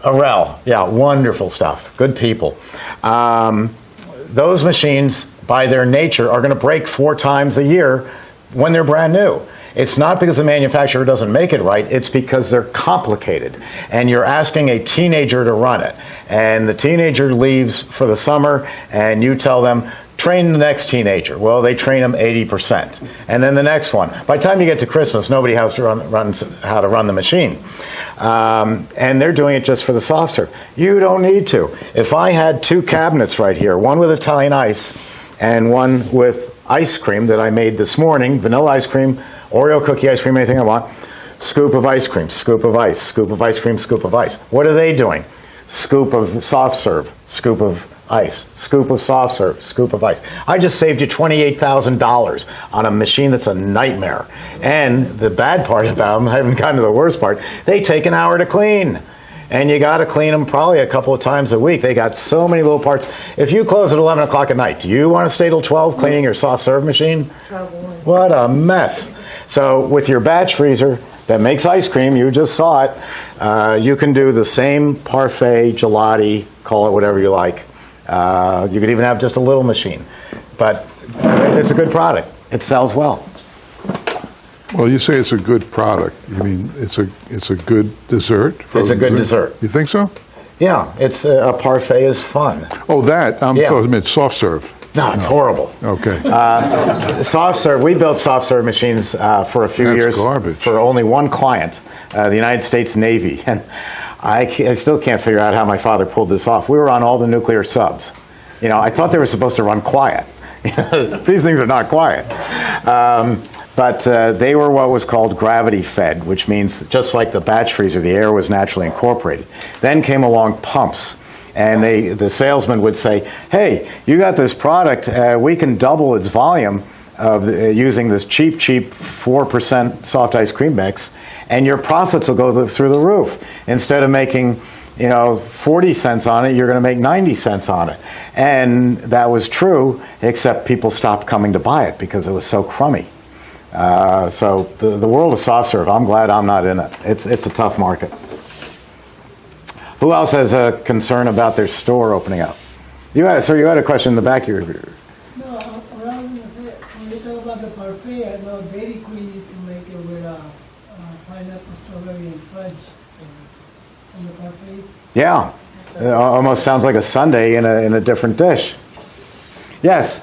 A: Arel, yeah, wonderful stuff. Good people. Those machines, by their nature, are going to break 4 times a year when they're brand new. It's not because the manufacturer doesn't make it right, it's because they're complicated. And you're asking a teenager to run it. And the teenager leaves for the summer, and you tell them, train the next teenager. Well, they train them 80%. And then the next one. By the time you get to Christmas, nobody has to run how to run the machine. And they're doing it just for the soft serve. You don't need to. If I had 2 cabinets right here, one with Italian ice and one with ice cream that I made this morning, vanilla ice cream, Oreo cookie ice cream, anything I want, scoop of ice cream, scoop of ice, scoop of ice cream, scoop of ice. What are they doing? Scoop of soft serve, scoop of ice, scoop of soft serve, scoop of ice. I just saved you $28,000 on a machine that's a nightmare. And the bad part about them, I haven't gotten to the worst part, they take an hour to clean. And you got to clean them probably a couple of times a week. They got so many little parts. If you close at 11 o'clock at night, do you want to stay till 12 cleaning your soft serve machine? What a mess. So with your batch freezer that makes ice cream, you just saw it, you can do the same parfait, gelati, call it whatever you like. You could even have just a little machine. But it's a good product. It sells well.
C: Well, you say it's a good product. You mean it's a good dessert?
A: It's a good dessert.
C: You think so?
A: Yeah, it's a parfait is fun.
C: Oh, that I'm talking about soft serve.
A: No, it's horrible.
C: Okay.
A: Soft serve. We built soft serve machines for a few
C: That's
A: years
C: garbage.
A: for only one client, the United States Navy, and I still can't figure out how my father pulled this off. We were on all the nuclear subs. You know, I thought they were supposed to run quiet. These things are not quiet. But they were what was called gravity fed, which means just like the batch freezer, the air was naturally incorporated. Then came along pumps, and the salesman would say, "Hey, you got this product. We can double its volume of using this cheap 4% soft ice cream mix, and your profits will go through the roof. Instead of making 40 cents on it, you're going to make 90 cents on it." And that was true, except people stopped coming to buy it because it was so crummy. So the world of soft serve, I'm glad I'm not in it. It's a tough market. Who else has a concern about their store opening up? Sir, you had a question in the back here.
L: No, what I was going to say, when you talk about the parfait, I know Dairy Queen used to make it with pineapple, strawberry, and fudge on the parfaits.
A: Yeah, it almost sounds like a sundae in a different dish. Yes?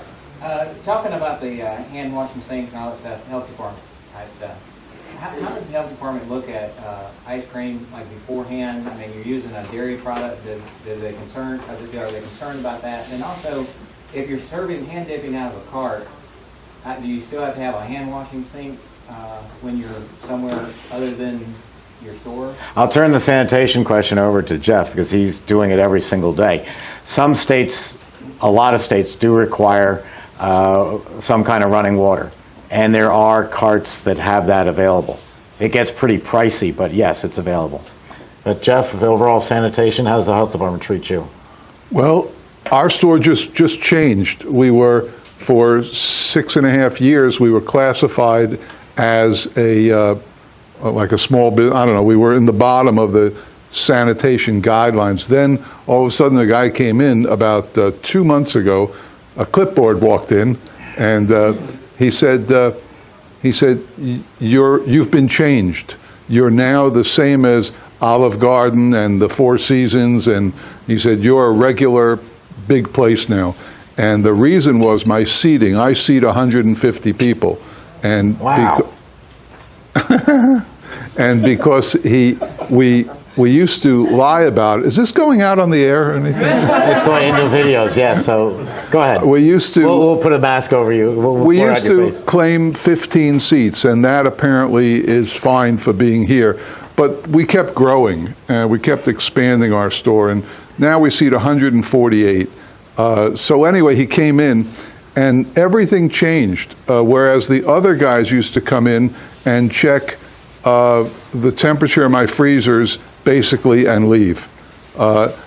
J: Talking about the hand washing sinks and all that stuff, health department type stuff. How does the health department look at ice cream like beforehand? I mean, you're using a dairy product. Are they concerned about that? And also, if you're serving hand dipping out of a cart, do you still have to have a hand washing sink when you're somewhere other than your store?
A: I'll turn the sanitation question over to Jeff because he's doing it every single day. Some states, a lot of states, do require some kind of running water. And there are carts that have that available. It gets pretty pricey, but yes, it's available. But Jeff, overall sanitation, how does the health department treat you?
C: Well, our store just changed. We were, for 6.5 years, we were classified as like a small business. I don't know, we were in the bottom of the sanitation guidelines. Then all of a sudden the guy came in about 2 months ago, a clipboard walked in, and he said, you've been changed. You're now the same as Olive Garden and the Four Seasons, and he said, you're a regular big place now. And the reason was my seating. I seat 150 people. And
A: wow.
C: And because we used to lie about it. Is this going out on the air or anything?
A: It's going into videos, yes. So go ahead.
C: We used to.
A: We'll put a mask over you.
C: We used to claim 15 seats, and that apparently is fine for being here. But we kept growing, and we kept expanding our store, and now we seat 148. So anyway, he came in, and everything changed. Whereas the other guys used to come in and check the temperature of my freezers basically and leave.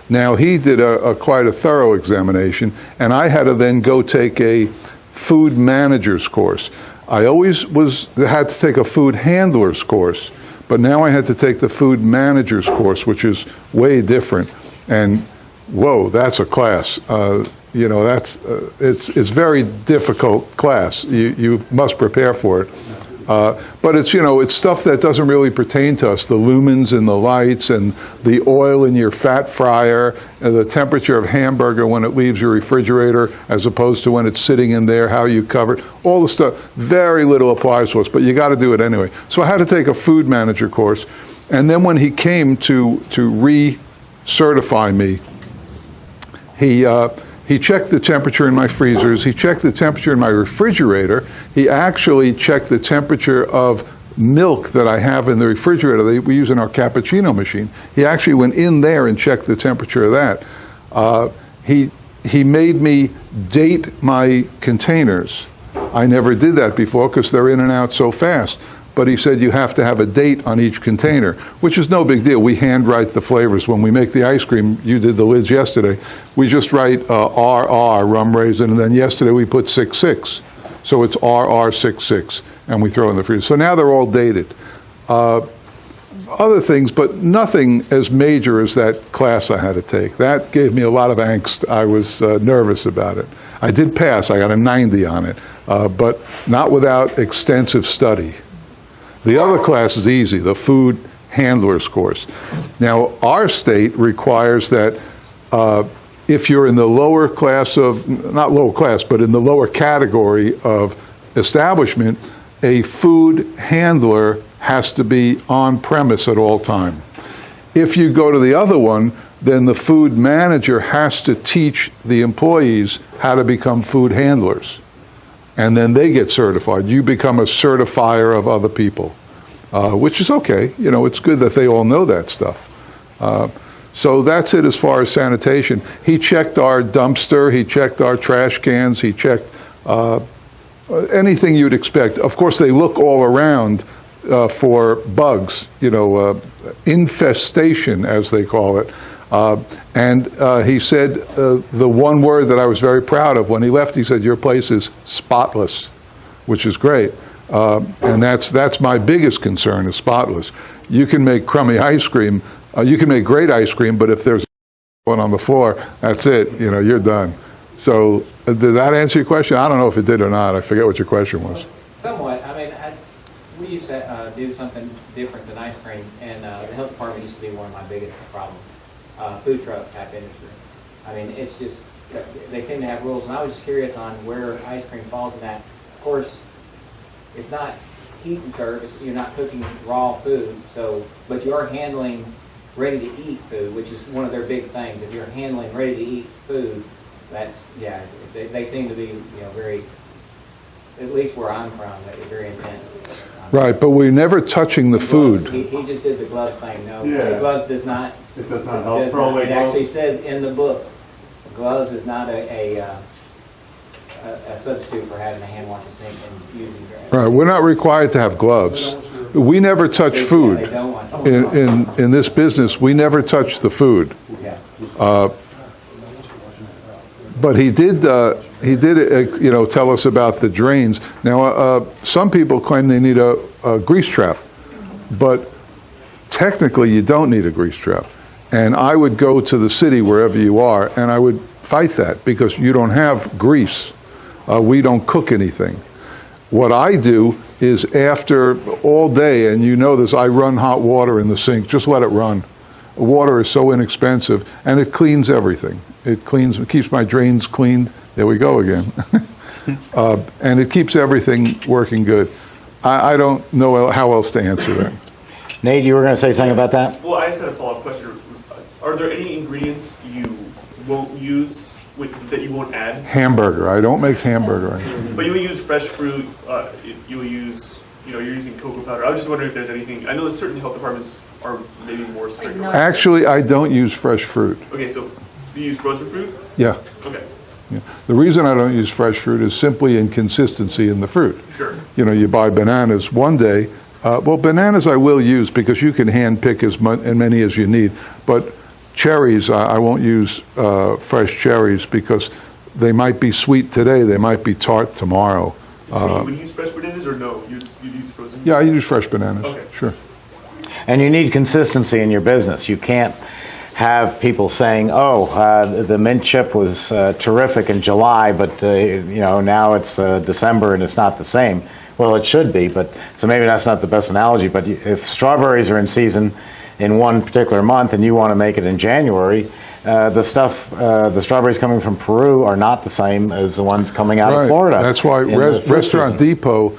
C: Now he did quite a thorough examination, and I had to then go take a food manager's course. I always had to take a food handler's course, but now I had to take the food manager's course, which is way different. And whoa, that's a class. It's very difficult class. You must prepare for it. But it's stuff that doesn't really pertain to us. The lumens and the lights and the oil in your fat fryer, and the temperature of hamburger when it leaves your refrigerator as opposed to when it's sitting in there, how you cover it, all the stuff. Very little applies to us, but you got to do it anyway. So I had to take a food manager course. And then when he came to recertify me, he checked the temperature in my freezers. He checked the temperature in my refrigerator. He actually checked the temperature of milk that I have in the refrigerator that we use in our cappuccino machine. He actually went in there and checked the temperature of that. He made me date my containers. I never did that before because they're in and out so fast. But he said you have to have a date on each container, which is no big deal. We handwrite the flavors. When we make the ice cream, you did the lids yesterday, we just write RR, rum raisin, and then yesterday we put 66. So it's RR66, and we throw in the freezer. So now they're all dated. Other things, but nothing as major as that class I had to take. That gave me a lot of angst. I was nervous about it. I did pass. I got a 90 on it, but not without extensive study. The other class is easy, the food handlers course. Now, our state requires that if you're in the lower class of, not lower class, but in the lower category of establishment, a food handler has to be on premise at all time. If you go to the other one, then the food manager has to teach the employees how to become food handlers. And then they get certified. You become a certifier of other people, which is okay. You know, it's good that they all know that stuff. So that's it as far as sanitation. He checked our dumpster, he checked our trash cans, he checked anything you'd expect. Of course, they look all around for bugs, you know, infestation, as they call it. And he said the one word that I was very proud of when he left, he said, your place is spotless, which is great. And that's my biggest concern, is spotless. You can make crummy ice cream, you can make great ice cream, but if there's one on the floor, that's it, you know, you're done. So did that answer your question? I don't know if it did or not. I forget what your question was.
J: Somewhat. I mean, we used to do something different than ice cream, and the health department used to be one of my biggest problems. Food truck type industry. I mean, it's just, they seem to have rules, and I was just curious on where ice cream falls in that. Of course, it's not heat and serve, you're not cooking raw food, so, but you are handling ready-to-eat food, which is one of their big things. If you're handling ready-to-eat food, that's, yeah, they seem to be, you know, very, at least where I'm from, they're very intense.
C: Right, but we're never touching the food.
J: He just did the glove thing. No,
B: Yeah.
J: the gloves does not.
B: It does not help. Throw away
J: It
B: gloves.
J: actually says in the book, gloves is not a substitute for having a hand washing sink and using your.
C: Right, we're not required to have gloves. We never touch food.
J: They don't want.
C: In this business, we never touch the food.
J: Yeah.
C: But he did, you know, tell us about the drains. Now, some people claim they need a grease trap, but technically you don't need a grease trap. And I would go to the city, wherever you are, and I would fight that, because you don't have grease. We don't cook anything. What I do is, after all day, and you know this, I run hot water in the sink. Just let it run. Water is so inexpensive, and it cleans everything. It keeps my drains cleaned. There we go again. And it keeps everything working good. I don't know how else to answer that.
A: Nate, you were going to say something about that?
B: Well, I just had a follow-up question. Are there any ingredients you won't use that you won't add?
C: Hamburger. I don't make hamburger.
B: But you will use fresh fruit. You will use, you know, you're using cocoa powder. I was just wondering if there's anything. I know that certain health departments are maybe more strict.
C: Actually, I don't use fresh fruit.
B: Okay, so you use frozen fruit?
C: Yeah.
B: Okay.
C: Yeah. The reason I don't use fresh fruit is simply inconsistency in the fruit.
B: Sure.
C: You know, you buy bananas one day. Well, bananas I will use, because you can hand pick as many as you need. But cherries, I won't use fresh cherries, because they might be sweet today, they might be tart tomorrow.
B: So would you use fresh bananas, or no? You use frozen?
C: Yeah, I use fresh bananas.
B: Okay.
C: Sure.
A: And you need consistency in your business. You can't have people saying, "Oh, the mint chip was terrific in July, but you know, now it's December and it's not the same." Well, it should be, but so maybe that's not the best analogy. But if strawberries are in season in one particular month and you want to make it in January, the strawberries coming from Peru are not the same as the ones coming out of Florida.
C: That's why Restaurant Depot,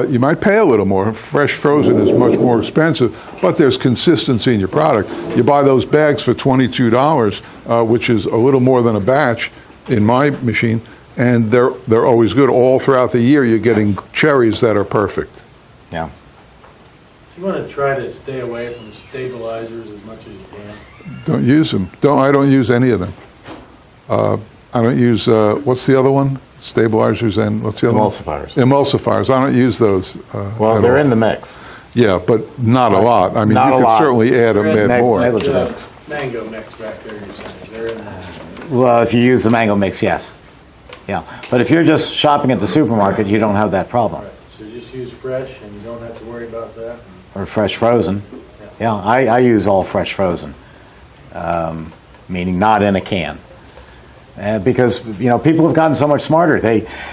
C: you might pay a little more. Fresh frozen is much more expensive, but there's consistency in your product. You buy those bags for $22, which is a little more than a batch in my machine, and they're always good. All throughout the year, you're getting cherries that are perfect.
A: Yeah.
K: So you want to try to stay away from stabilizers as much as you can.
C: Don't use them. I don't use any of them. I don't use, what's the other one? Stabilizers and what's the other
A: Emulsifiers.
C: one? Emulsifiers. I don't use those.
A: Well, they're in the mix.
C: Yeah, but not a lot. I mean,
A: Not
C: you
A: a
C: could
A: lot.
C: certainly add more.
K: Mango mix back there, you're saying. They're in there.
A: Well, if you use the mango mix, yes. Yeah. But if you're just shopping at the supermarket, you don't have that problem.
K: Right. So just use fresh, and you don't have to worry about that.
A: Or fresh frozen. Yeah, I use all fresh frozen, meaning not in a can. Because, you know, people have gotten so much smarter.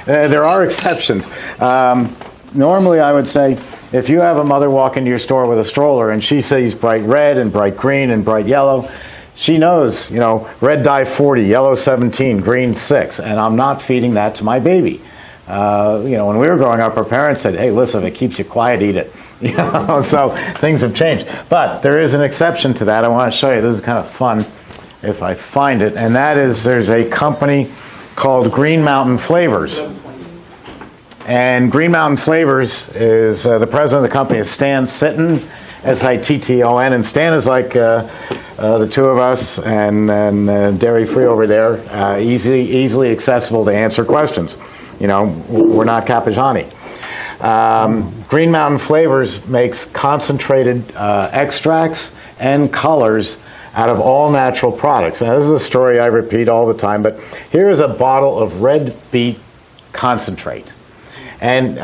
A: There are exceptions. Normally, I would say, if you have a mother walk into your store with a stroller and she sees bright red and bright green and bright yellow, she knows, red dye 40, yellow 17, green 6, and I'm not feeding that to my baby. When we were growing up, our parents said, hey, listen, if it keeps you quiet, eat it. So things have changed. But there is an exception to that. I want to show you. This is kind of fun if I find it. And that is there's a company called Green Mountain Flavors. And Green Mountain Flavors is, the president of the company is Stan Sitton, S-I-T-T-O-N. And Stan is like the two of us and Dairy Free over there, easily accessible to answer questions. We're not Capajani. Green Mountain Flavors makes concentrated extracts and colors out of all natural products. Now, this is a story I repeat all the time, but here is a bottle of red beet concentrate. And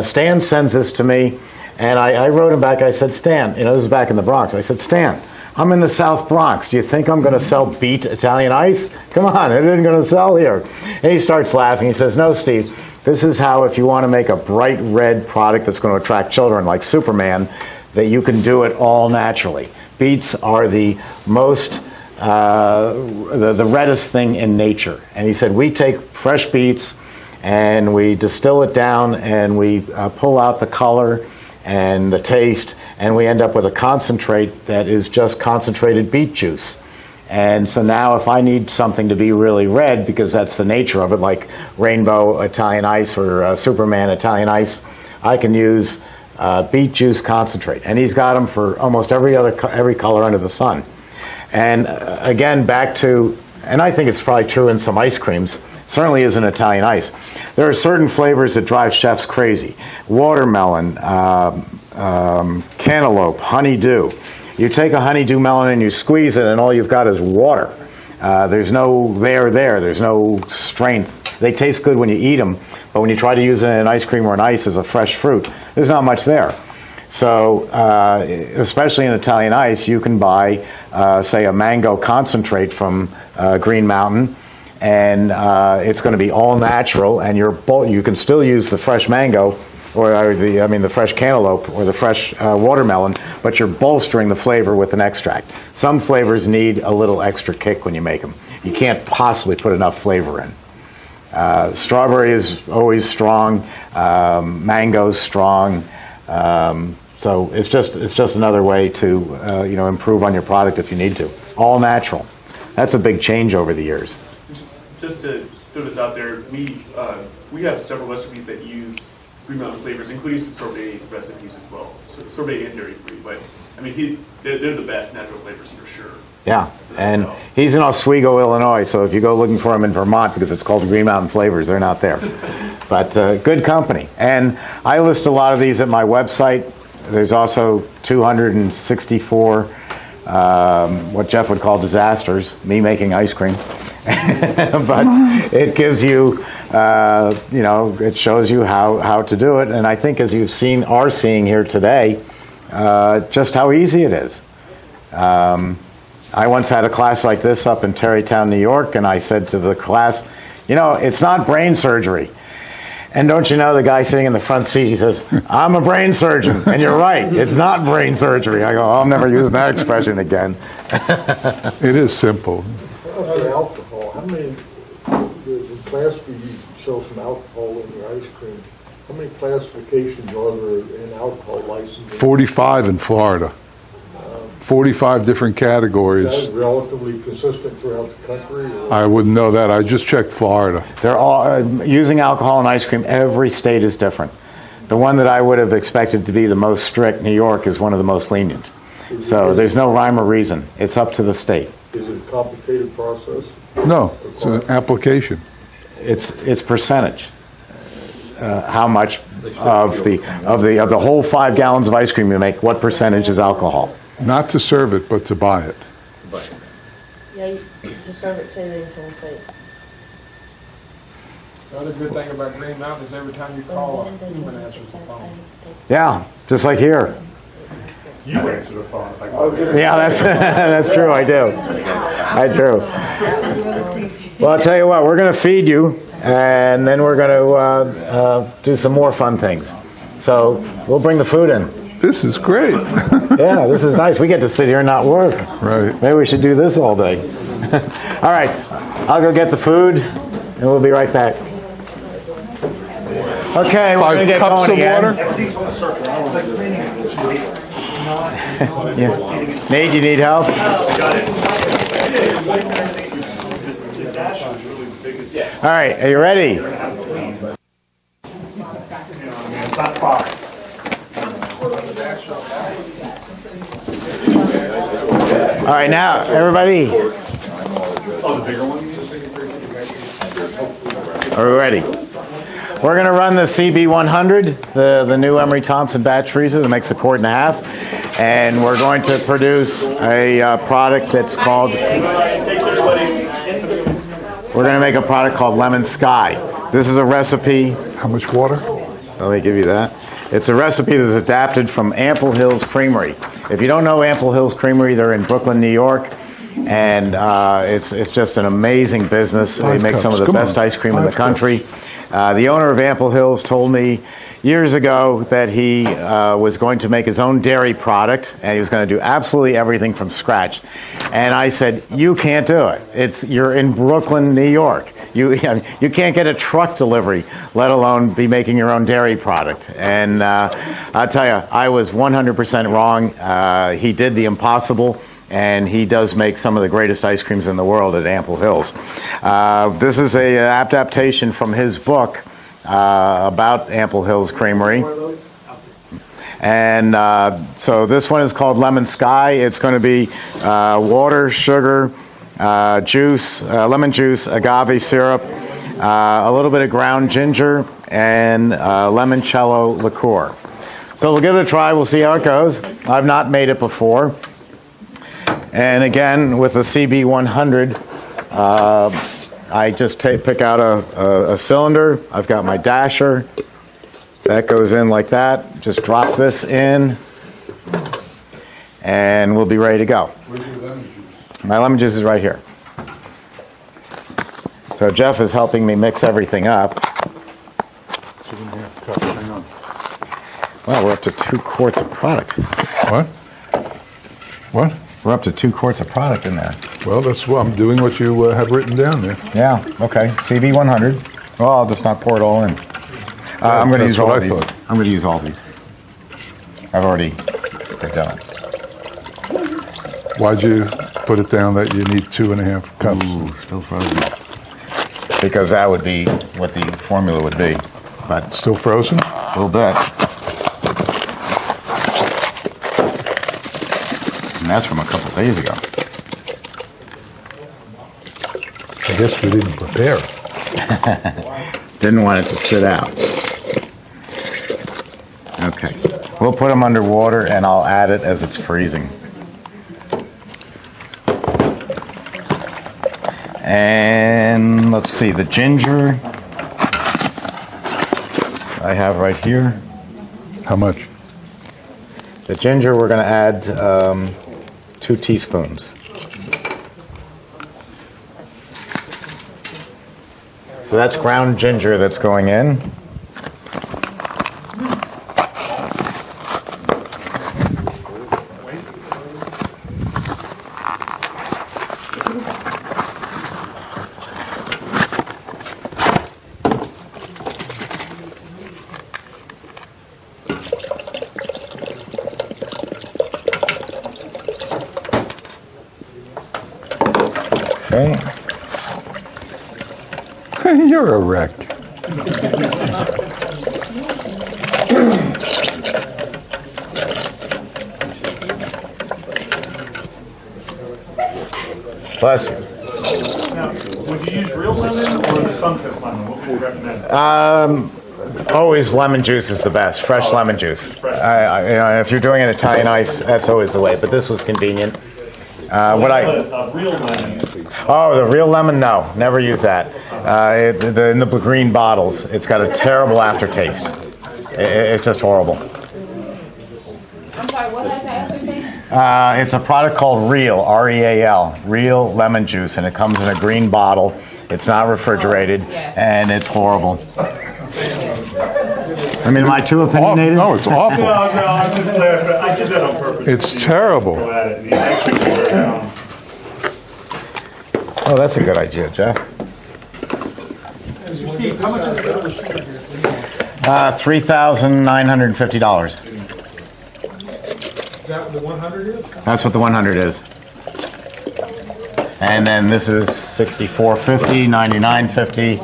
A: Stan sends this to me, and I wrote him back. I said, Stan, this is back in the Bronx. I said, Stan, I'm in the South Bronx. Do you think I'm going to sell beet Italian ice? Come on, it isn't going to sell here. And he starts laughing. He says, no, Steve, this is how, if you want to make a bright red product that's going to attract children like Superman, that you can do it all naturally. Beets are the most, the reddest thing in nature. And he said, we take fresh beets and we distill it down and we pull out the color and the taste, and we end up with a concentrate that is just concentrated beet juice. And so now if I need something to be really red, because that's the nature of it, like Rainbow Italian Ice or Superman Italian Ice, I can use beet juice concentrate. And he's got them for almost every color under the sun. And again, back to, and I think it's probably true in some ice creams, certainly isn't Italian ice. There are certain flavors that drive chefs crazy. Watermelon, cantaloupe, honeydew. You take a honeydew melon and you squeeze it and all you've got is water. There's no there's no strength. They taste good when you eat them, but when you try to use it in an ice cream or an ice as a fresh fruit, there's not much there. So, especially in Italian ice, you can buy, say, a mango concentrate from Green Mountain, and it's going to be all natural, and you can still use the fresh mango, or the fresh cantaloupe or the fresh watermelon, but you're bolstering the flavor with an extract. Some flavors need a little extra kick when you make them. You can't possibly put enough flavor in. Strawberry is always strong. Mango's strong. So it's just another way to improve on your product if you need to. All natural. That's a big change over the years.
B: Just to throw this out there, we have several recipes that use Green Mountain flavors, including some sorbet recipes as well. So sorbet and dairy free, but I mean they're the best natural flavors for sure.
A: Yeah, and he's in Oswego, Illinois, so if you go looking for him in Vermont because it's called Green Mountain Flavors, they're not there. But good company. And I list a lot of these at my website. There's also 264 what Jeff would call disasters, me making ice cream. But it gives you, it shows you how to do it. And I think as you've are seeing here today, just how easy it is. I once had a class like this up in Tarrytown, New York, and I said to the class, it's not brain surgery. And don't you know, the guy sitting in the front seat, he says, I'm a brain surgeon. And you're right, it's not brain surgery. I go, I'm never using that expression again.
C: It is simple.
D: Okay, alcohol. How many, the class for you show some alcohol in your ice cream. How many classifications are there in alcohol licensing? 45
C: in Florida. 45 different categories.
D: Is that relatively consistent throughout the country? Or?
C: I wouldn't know that. I just checked Florida.
A: They're all using alcohol in ice cream. Every state is different. The one that I would have expected to be the most strict, New York, is one of the most lenient. So there's no rhyme or reason. It's up to the state.
D: Is it a complicated process?
C: No, it's an application.
A: It's percentage. How much of the whole 5 gallons of ice cream you make, what percentage is alcohol?
C: Not to serve it, but to buy it.
F: Yeah, to serve it to the insane.
E: The other good thing about Green Mountain is every time you call, a human answers the phone.
A: Yeah, just like here.
D: You answer the phone.
A: Yeah, that's true. I do. Well, I'll tell you what. We're going to feed you, and then we're going to do some more fun things. So we'll bring the food in.
C: This is great.
A: Yeah, this is nice. We get to sit here and not work.
C: Right.
A: Maybe we should do this all day. All right, I'll go get the food, and we'll be right back. Okay, we're
C: 5
A: going to get
C: cups
A: going
C: of
A: again.
C: water.
A: Yeah. Nate, you need help? All right, are you ready? All right, now, everybody. Are we ready? We're going to run the CB100, the new Emery Thompson batch freezer that makes a quart and a half. And we're going to produce a product that's called, we're going to make a product called Lemon Sky. This is a recipe.
C: How much water?
A: Let me give you that. It's a recipe that's adapted from Ample Hills Creamery. If you don't know Ample Hills Creamery, they're in Brooklyn, New York. And it's just an amazing business. They make some of the best ice cream in the country. The owner of Ample Hills told me years ago that he was going to make his own dairy product, and he was going to do absolutely everything from scratch. And I said, you can't do it. You're in Brooklyn, New York. You can't get a truck delivery, let alone be making your own dairy product. And I'll tell you, I was 100% wrong. He did the impossible. And he does make some of the greatest ice creams in the world at Ample Hills. This is an adaptation from his book about Ample Hills Creamery. And so this one is called Lemon Sky. It's going to be water, sugar, juice, lemon juice, agave syrup, a little bit of ground ginger, and limoncello liqueur. So we'll give it a try. We'll see how it goes. I've not made it before. And again, with the CB100, I just pick out a cylinder. I've got my dasher. That goes in like that. Just drop this in, and we'll be ready to go.
C: Where's your lemon juice?
A: My lemon juice is right here. So Jeff is helping me mix everything up.
C: 2.5 cups, hang on.
A: Well, we're up to 2 quarts of product.
C: What? What?
A: We're up to 2 quarts of product in there.
C: Well, that's what I'm doing. What you have written down there.
A: Yeah. Okay. CB100. Well, I'll just not pour it all in. I'm going to use all these. I'm going to use all these. I've already done it.
C: Why'd you put it down that you need 2.5 cups?
A: Ooh, still frozen. Because that would be what the formula would be. But
C: Still frozen?
A: a little bit. And that's from a couple days ago.
C: I guess we didn't prepare it.
A: Didn't want it to sit out. Okay. We'll put them under water and I'll add it as it's freezing. And let's see, the ginger I have right here.
C: How much?
A: The ginger we're going to add 2 teaspoons. So that's ground ginger that's going in. Okay.
C: You're a wreck.
A: Bless you.
G: Now, would you use real lemon or sun-kissed lemon? What would you recommend?
A: Always lemon juice is the best. Fresh lemon juice. If you're doing an Italian ice, that's always the way. But this was convenient.
G: A real lemon.
A: Oh, the real lemon? No, never use that. In the green bottles, it's got a terrible aftertaste. It's just horrible.
H: I'm sorry, what has the aftertaste?
A: It's a product called Real, R-E-A-L, Real lemon juice, and it comes in a green bottle. It's not refrigerated, and it's horrible. I mean, am I too opinionated?
C: No, it's awful.
E: No, I'm just laughing. I did that on purpose.
C: It's terrible.
E: Go at it. And he actually wore it down.
A: Oh, that's a good idea, Jeff.
E: Steve, how much is it?
A: $3,950.
E: Is that what the 100 is?
A: That's what the 100 is. And then this is $64.50, $99.50,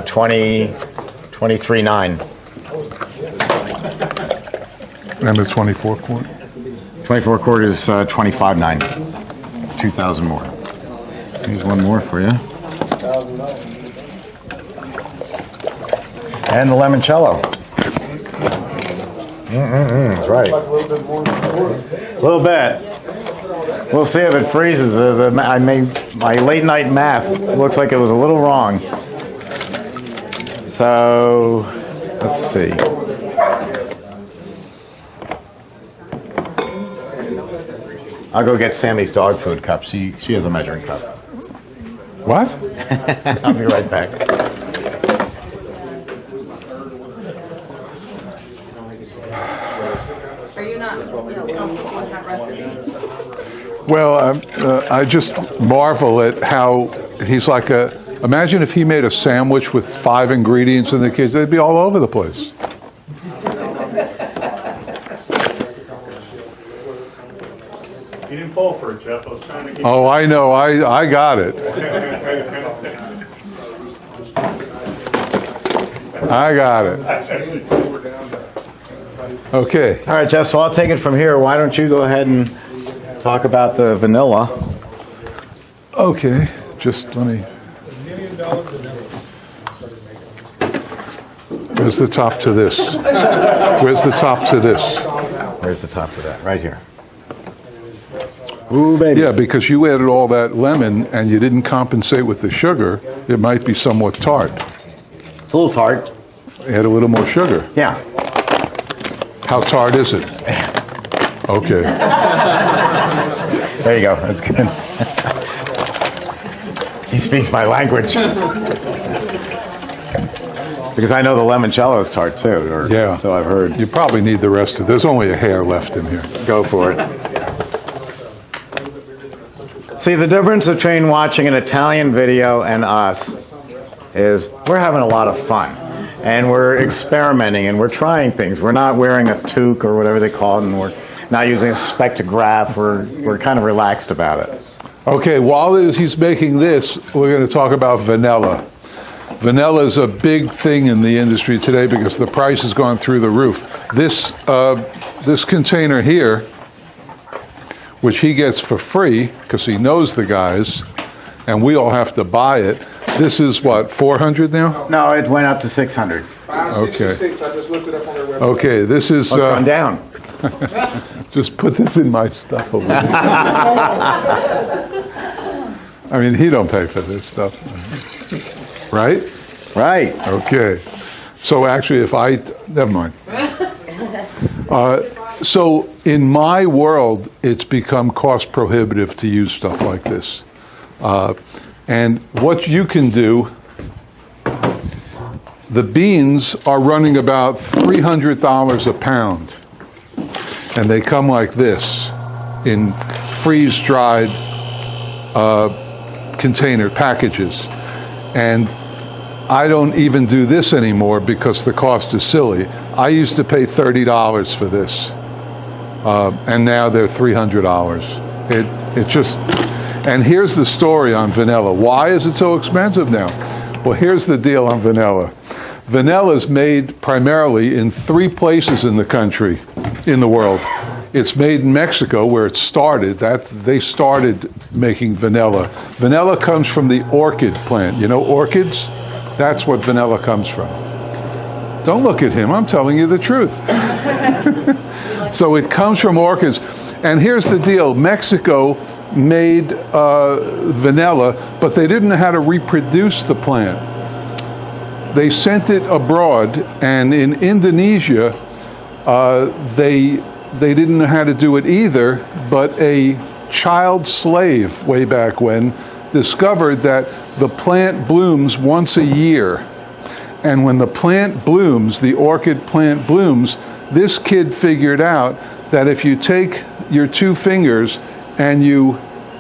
A: $23.9.
C: And the 24 quart?
A: 24 quart is $25.9. 2,000 more. Here's one more for you. And the limoncello. That's right.
D: Like a little bit more than a
A: A little bit. We'll see if it freezes. I made my late night math. Looks like it was a little wrong. So let's see. I'll go get Sammy's dog food cup. She has a measuring cup.
C: What?
A: I'll be right back.
F: Are you not comfortable with that recipe?
C: Well, I just marvel at how he's like imagine if he made a sandwich with 5 ingredients in the kids, they'd be all over the place.
E: You didn't fall for it, Jeff. I was trying to get
C: Oh, I know. I got it. I got it. Okay.
A: All right, Jeff, so I'll take it from here. Why don't you go ahead and talk about the vanilla?
C: Okay. Just let me. Where's the top to this? Where's the top to this?
A: Where's the top to that? Right here. Ooh, baby.
C: Yeah, because you added all that lemon and you didn't compensate with the sugar, it might be somewhat tart.
A: It's a little tart.
C: Add a little more sugar.
A: Yeah.
C: How tart is it? Okay.
A: There you go. That's good. He speaks my language. Because I know the limoncello is tart too, or
C: Yeah.
A: so I've heard.
C: You probably need the rest of There's only a hair left in here.
A: Go for it. See, the difference between watching an Italian video and us is we're having a lot of fun. And we're experimenting and we're trying things. We're not wearing a toque or whatever they call it, and we're not using a spectrograph. We're kind of relaxed about it.
C: Okay, while he's making this, we're going to talk about vanilla. Vanilla is a big thing in the industry today because the price has gone through the roof. This container here, which he gets for free because he knows the guys, and we all have to buy it. This is what, 400 now?
A: No, it went up to 600.
C: Okay.
E: 566. I just looked it up on their website.
C: Okay, this is.
A: It's gone down.
C: Just put this in my stuff a little bit. I mean, he don't pay for this stuff, right?
A: Right.
C: Okay. So actually, never mind. So in my world, it's become cost prohibitive to use stuff like this. And what you can do, the beans are running about $300 a pound. And they come like this in freeze-dried container packages. And I don't even do this anymore because the cost is silly. I used to pay $30 for this. And now they're $300. It just... And here's the story on vanilla. Why is it so expensive now? Well, here's the deal on vanilla. Vanilla is made primarily in 3 places in the country, in the world. It's made in Mexico, where it started. They started making vanilla. Vanilla comes from the orchid plant. You know orchids? That's what vanilla comes from. Don't look at him. I'm telling you the truth. So it comes from orchids. And here's the deal. Mexico made vanilla, but they didn't know how to reproduce the plant. They sent it abroad, and in Indonesia, they didn't know how to do it either, but a child slave way back when discovered that the plant blooms once a year, And when the plant blooms, the orchid plant blooms, this kid figured out that if you take your two fingers and you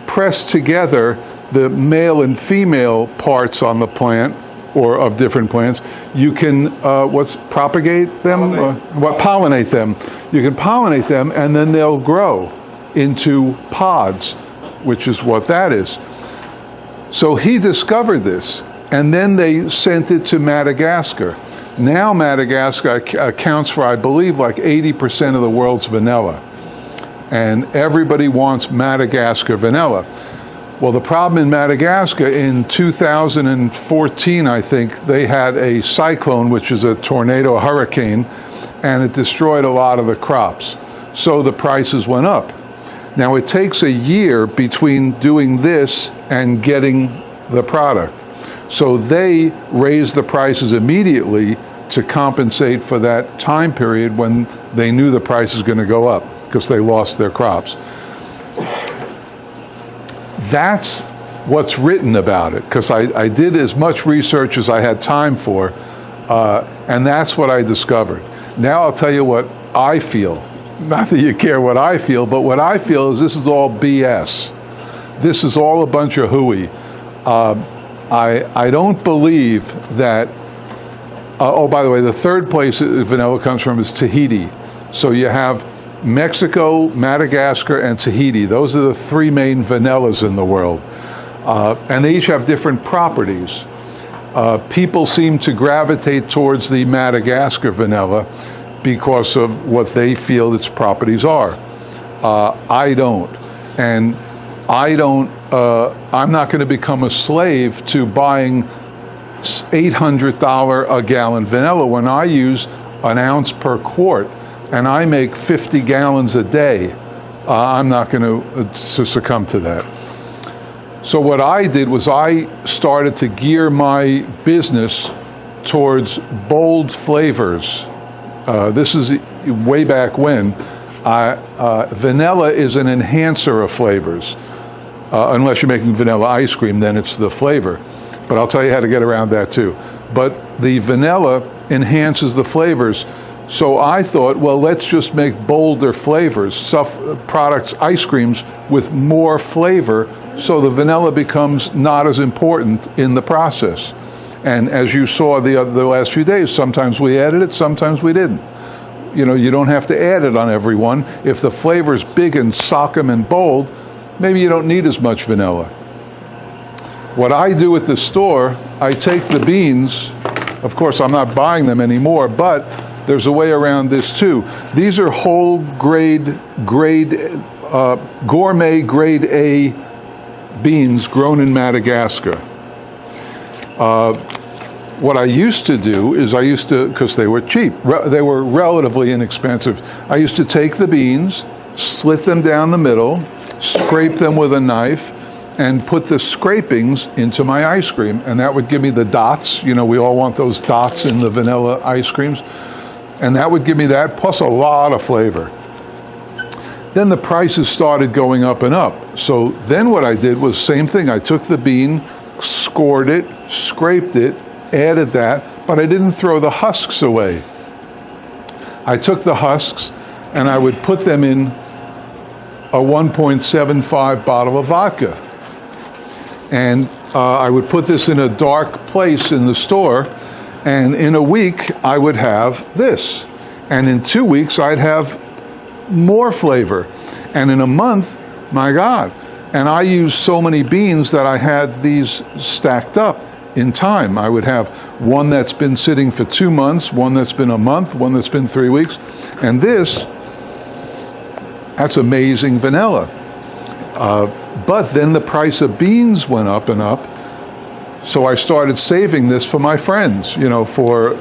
C: press together the male and female parts on the plant, or of different plants, you can propagate them? Pollinate them. You can pollinate them, and then they'll grow into pods, which is what that is. So he discovered this, and then they sent it to Madagascar. Now Madagascar accounts for, I believe, like 80% of the world's vanilla. And everybody wants Madagascar vanilla. Well, the problem in Madagascar, in 2014, I think, they had a cyclone, which is a tornado hurricane, and it destroyed a lot of the crops. So the prices went up. Now, it takes a year between doing this and getting the product. So they raised the prices immediately to compensate for that time period when they knew the price was going to go up because they lost their crops. That's what's written about it, because I did as much research as I had time for, and that's what I discovered. Now I'll tell you what I feel. Not that you care what I feel, but what I feel is this is all BS. This is all a bunch of hooey. I don't believe that. Oh, by the way, the third place vanilla comes from is Tahiti. So you have Mexico, Madagascar, and Tahiti. Those are the three main vanillas in the world. And they each have different properties. People seem to gravitate towards the Madagascar vanilla because of what they feel its properties are. I don't. And I'm not going to become a slave to buying $800 a gallon vanilla when I use an ounce per quart and I make 50 gallons a day. I'm not going to succumb to that. So what I did was I started to gear my business towards bold flavors. This is way back when. Vanilla is an enhancer of flavors. Unless you're making vanilla ice cream, then it's the flavor. But I'll tell you how to get around that too. But the vanilla enhances the flavors. So I thought, well, let's just make bolder flavors, products, ice creams with more flavor, so the vanilla becomes not as important in the process. And as you saw the last few days, sometimes we added it, sometimes we didn't. You know, you don't have to add it on every one. If the flavor's big and sockum and bold, maybe you don't need as much vanilla. What I do at the store, I take the beans. Of course, I'm not buying them anymore, but there's a way around this too. These are whole gourmet grade A beans grown in Madagascar. What I used to do is because they were cheap, they were relatively inexpensive, I used to take the beans, slit them down the middle, scrape them with a knife, and put the scrapings into my ice cream, and that would give me the dots. You know, we all want those dots in the vanilla ice creams, and that would give me that, plus a lot of flavor. Then the prices started going up and up. So then what I did was same thing. I took the bean, scored it, scraped it, added that, but I didn't throw the husks away. I took the husks and I would put them in a 1.75 bottle of vodka. And I would put this in a dark place in the store, and in a week I would have this. And in 2 weeks I'd have more flavor. And in a month, my God. And I used so many beans that I had these stacked up in time. I would have one that's been sitting for 2 months, one that's been a month, one that's been 3 weeks. And that's amazing vanilla. But then the price of beans went up and up. So I started saving this for my friends, you know, for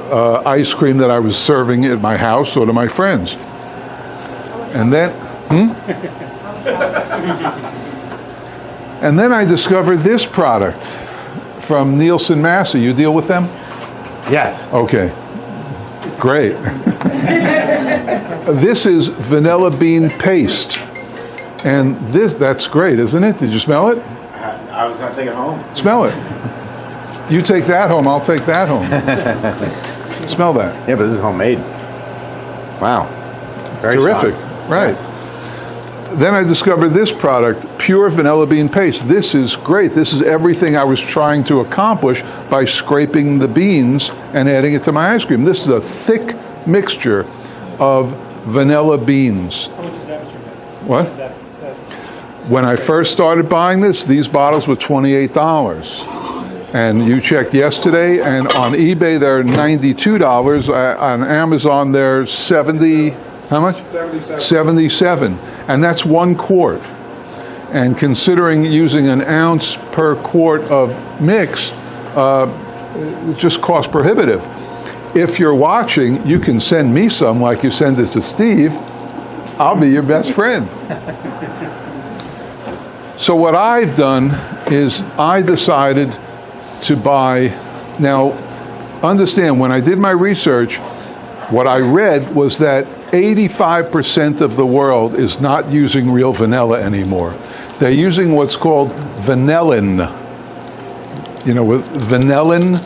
C: ice cream that I was serving at my house or to my friends. And then, and then I discovered this product from Nielsen Massey. You deal with them?
A: Yes.
C: Okay. Great. This is vanilla bean paste. And that's great, isn't it? Did you smell it?
A: I was going to take it home.
C: Smell it. You take that home, I'll take that home. Smell that.
A: Yeah, but this is homemade. Wow. Very
C: Terrific.
A: strong.
C: Right. Then I discovered this product, pure vanilla bean paste. This is great. This is everything I was trying to accomplish by scraping the beans and adding it to my ice cream. This is a thick mixture of vanilla beans.
E: How much is that, Mr. Mayor?
C: What? When I first started buying this, these bottles were $28. And you checked yesterday, and on eBay they're $92. On Amazon they're 70. How much?
E: 77.
C: 77. And that's 1 quart. And considering using an ounce per quart of mix, it just cost prohibitive. If you're watching, you can send me some like you send it to Steve. I'll be your best friend. So what I've done is I decided to buy, now understand, when I did my research, what I read was that 85% of the world is not using real vanilla anymore. They're using what's called vanillin. You know, with vanillin,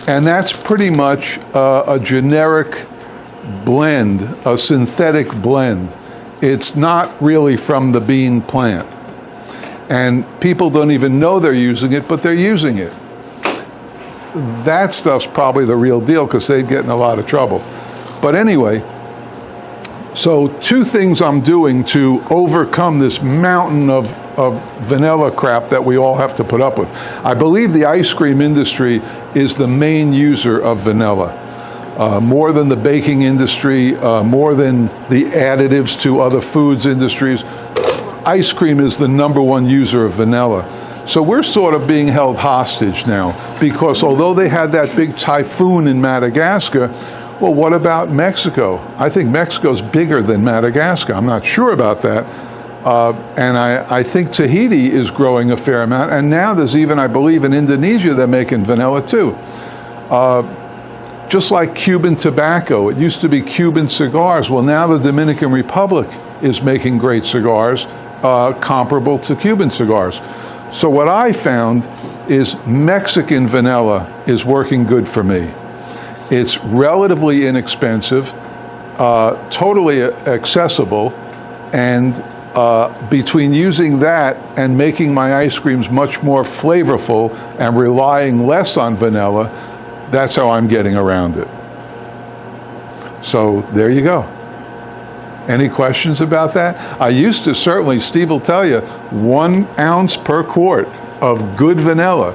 C: and that's pretty much a generic blend, a synthetic blend. It's not really from the bean plant. And people don't even know they're using it, but they're using it. That stuff's probably the real deal because they'd get in a lot of trouble. But anyway, so 2 things I'm doing to overcome this mountain of vanilla crap that we all have to put up with. I believe the ice cream industry is the main user of vanilla. More than the baking industry, more than the additives to other foods industries. Ice cream is the #1 user of vanilla. So we're sort of being held hostage now because although they had that big typhoon in Madagascar, well, what about Mexico? I think Mexico's bigger than Madagascar. I'm not sure about that. And I think Tahiti is growing a fair amount. And now there's even, I believe, in Indonesia, they're making vanilla too. Just like Cuban tobacco. It used to be Cuban cigars. Well, now the Dominican Republic is making great cigars comparable to Cuban cigars. So what I found is Mexican vanilla is working good for me. It's relatively inexpensive, totally accessible, and between using that and making my ice creams much more flavorful and relying less on vanilla, that's how I'm getting around it. So there you go. Any questions about that? I used to certainly, Steve will tell you, 1 ounce per quart of good vanilla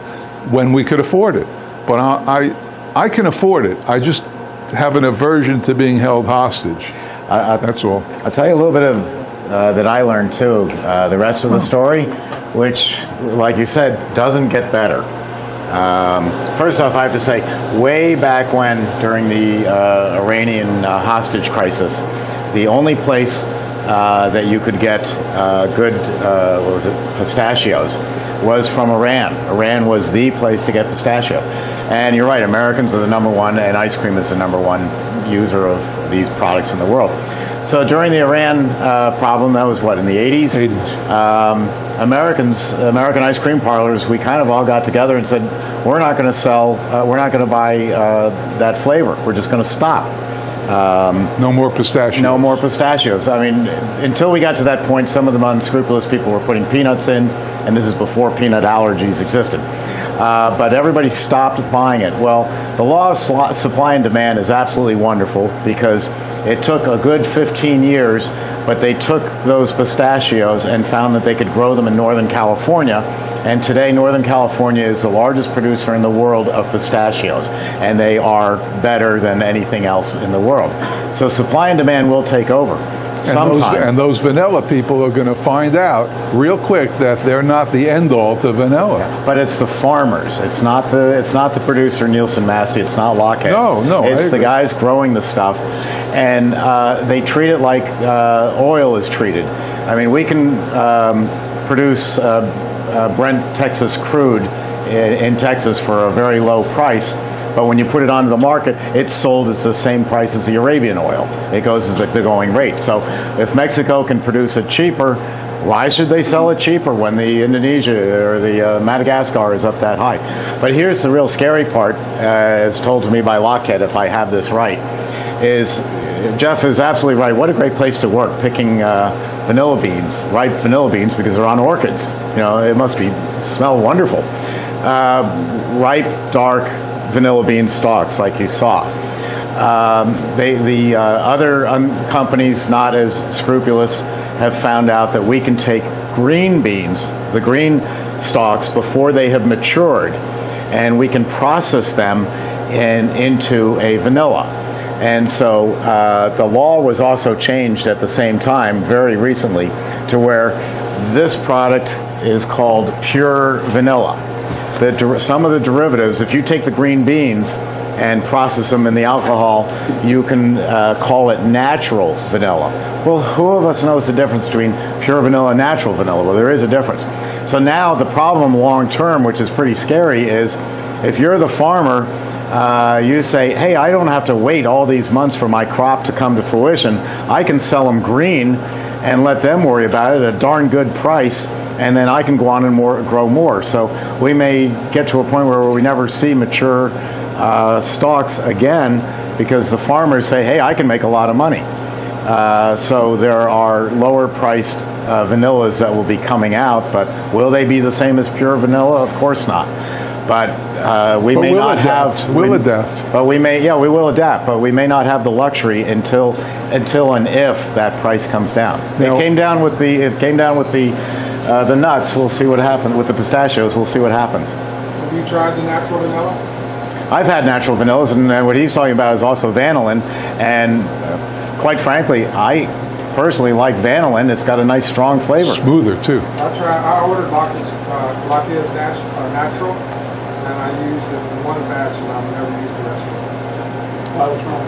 C: when we could afford it. But I can afford it. I just have an aversion to being held hostage. That's all.
A: I'll tell you a little bit of that I learned too. The rest of the story, which, like you said, doesn't get better. First off, I have to say, way back when, during the Iranian hostage crisis, the only place that you could get good, pistachios was from Iran. Iran was the place to get pistachio. And you're right, Americans are the #1, and ice cream is the #1 user of these products in the world. So during the Iran problem, that was what, in the 80s?
C: 80s.
A: American ice cream parlors, we kind of all got together and said, we're not going to sell, we're not going to buy that flavor. We're just going to stop.
C: No more pistachios.
A: No more pistachios. I mean, until we got to that point, some of the unscrupulous people were putting peanuts in, and this is before peanut allergies existed. But everybody stopped buying it. Well, the law of supply and demand is absolutely wonderful because it took a good 15 years, but they took those pistachios and found that they could grow them in Northern California. And today, Northern California is the largest producer in the world of pistachios, and they are better than anything else in the world. So supply and demand will take over.
C: And those vanilla people are going to find out real quick that they're not the end all to vanilla.
A: But it's the farmers. It's not the producer Nielsen Massey. It's not Lockheed.
C: No.
A: It's the guys growing the stuff, and they treat it like oil is treated. I mean, we can produce Brent Texas crude in Texas for a very low price. But when you put it onto the market, it's sold at the same price as the Arabian oil. It goes as the going rate. So if Mexico can produce it cheaper, Why should they sell it cheaper when the Indonesia or the Madagascar is up that high? But here's the real scary part, as told to me by Lockheed, if I have this right, is Jeff is absolutely right. What a great place to work, picking vanilla beans, ripe vanilla beans, because they're on orchids. You know, it must smell wonderful. Ripe, dark vanilla bean stalks, like you saw. The other companies, not as scrupulous, have found out that we can take green beans, the green stalks, before they have matured, and we can process them into a vanilla. And so the law was also changed at the same time, very recently, to where this product is called pure vanilla. Some of the derivatives, if you take the green beans and process them in the alcohol, you can call it natural vanilla. Well, who of us knows the difference between pure vanilla and natural vanilla? Well, there is a difference. So now the problem long term, which is pretty scary, is if you're the farmer, you say, hey, I don't have to wait all these months for my crop to come to fruition. I can sell them green and let them worry about it at a darn good price, and then I can go on and grow more. So we may get to a point where we never see mature stalks again, because the farmers say, hey, I can make a lot of money. So there are lower priced vanillas that will be coming out, but will they be the same as pure vanilla? Of course not. But we may not have.
C: We'll adapt.
A: But we may, we will adapt. But we may not have the luxury until and if that price comes down. It came down with the nuts. We'll see what happens with the pistachios. We'll see what happens.
E: Have you tried the natural vanilla?
A: I've had natural vanillas, and what he's talking about is also vanillin. And quite frankly, I personally like vanillin. It's got a nice, strong flavor.
C: Smoother too.
E: I ordered Lockheed's natural, and I used it in one batch, and I've never used the rest of it. I was wrong.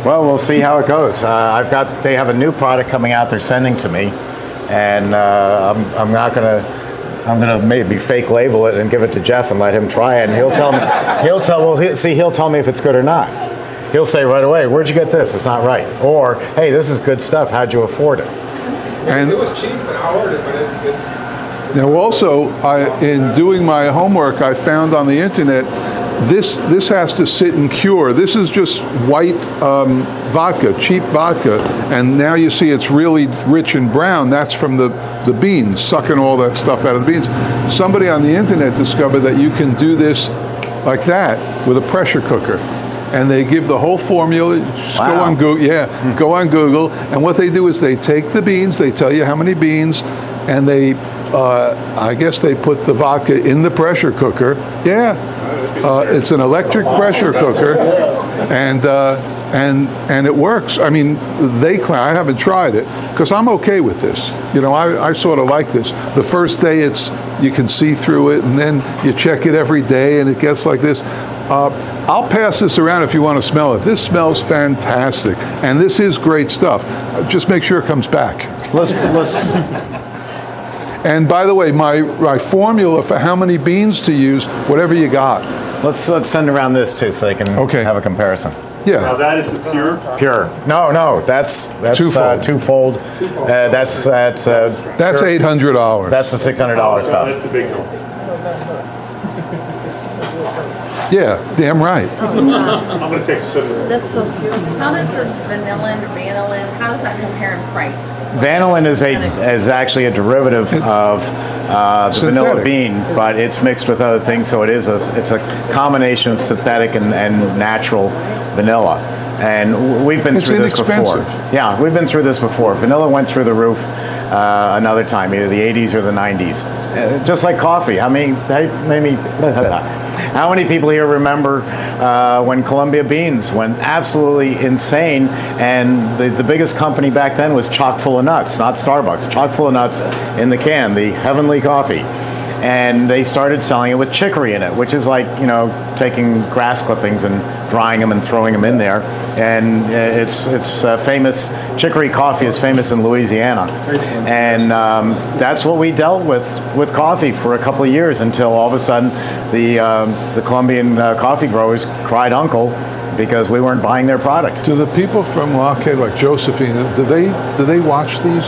A: Well, we'll see how it goes. They have a new product coming out. They're sending to me, and I'm gonna maybe fake label it and give it to Jeff and let him try it, and he'll tell me. He'll tell me if it's good or not. He'll say right away, "Where'd you get this? It's not right." Or, "Hey, this is good stuff. How'd you afford it?"
E: And it was cheap, and I ordered it, but it's.
C: Now, also, in doing my homework, I found on the internet this has to sit and cure. This is just white vodka, cheap vodka, and now you see it's really rich and brown. That's from the beans, sucking all that stuff out of the beans. Somebody on the internet discovered that you can do this like that with a pressure cooker. And they give the whole formula. Just go on Google. Go on Google. And what they do is they take the beans. They tell you how many beans, and they, I guess they put the vodka in the pressure cooker. It's an electric pressure cooker, and it works. I mean, I haven't tried it because I'm okay with this. You know, I sort of like this. The first day you can see through it, and then you check it every day, and it gets like this. I'll pass this around if you want to smell it. This smells fantastic, and this is great stuff. Just make sure it comes back.
A: Let's.
C: And by the way, my formula for how many beans to use, whatever you got.
A: Let's send around this too, so they can have a comparison.
C: Yeah.
M: Now that is the pure.
A: Pure. No, that's twofold. That's
C: $800.
A: That's the $600 stuff.
M: That's the big one.
C: Yeah, damn right.
M: I'm going to take a sip of it.
F: That's so cute. How does the vanillin, how does that compare in price?
A: Vanillin is actually a derivative of the vanilla bean, but it's mixed with other things, so it's a combination of synthetic and natural vanilla. And we've been through this before. Yeah, we've been through this before. Vanilla went through the roof another time, either the 80s or the 90s. Just like coffee. How many people here remember when Columbia Beans went absolutely insane, and the biggest company back then was chock full of nuts, not Starbucks, chock full of nuts in the can, the Heavenly Coffee. And they started selling it with chicory in it, which is like, taking grass clippings and drying them and throwing them in there. And it's famous. Chicory coffee is famous in Louisiana. And that's what we dealt with coffee for a couple of years, until all of a sudden the Colombian coffee growers cried uncle because we weren't buying their product.
C: Do the people from Lockheed, like Josephine, do they watch these?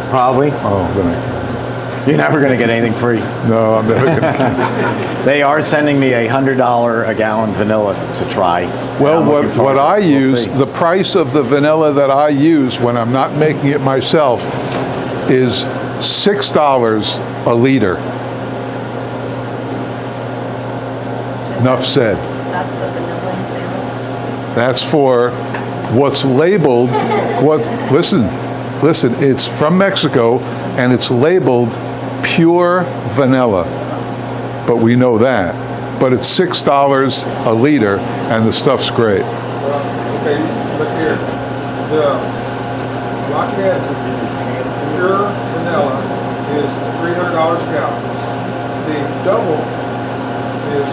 A: Probably.
C: Oh, then
A: You're never going to get anything free.
C: no, I'm never gonna.
A: They are sending me $100 a gallon vanilla to try.
C: Well,
A: I'm looking forward
C: what
A: to it.
C: I
A: We'll
C: use,
A: see.
C: the price of the vanilla that I use when I'm not making it myself is $6 a liter. Enough said.
F: That's the vanilla example.
C: That's for what's labeled, listen, it's from Mexico and it's labeled pure vanilla. But we know that. But it's $6 a liter and the stuff's great.
E: Okay, look here. The Blockhead pure vanilla is $300 a gallon. The double is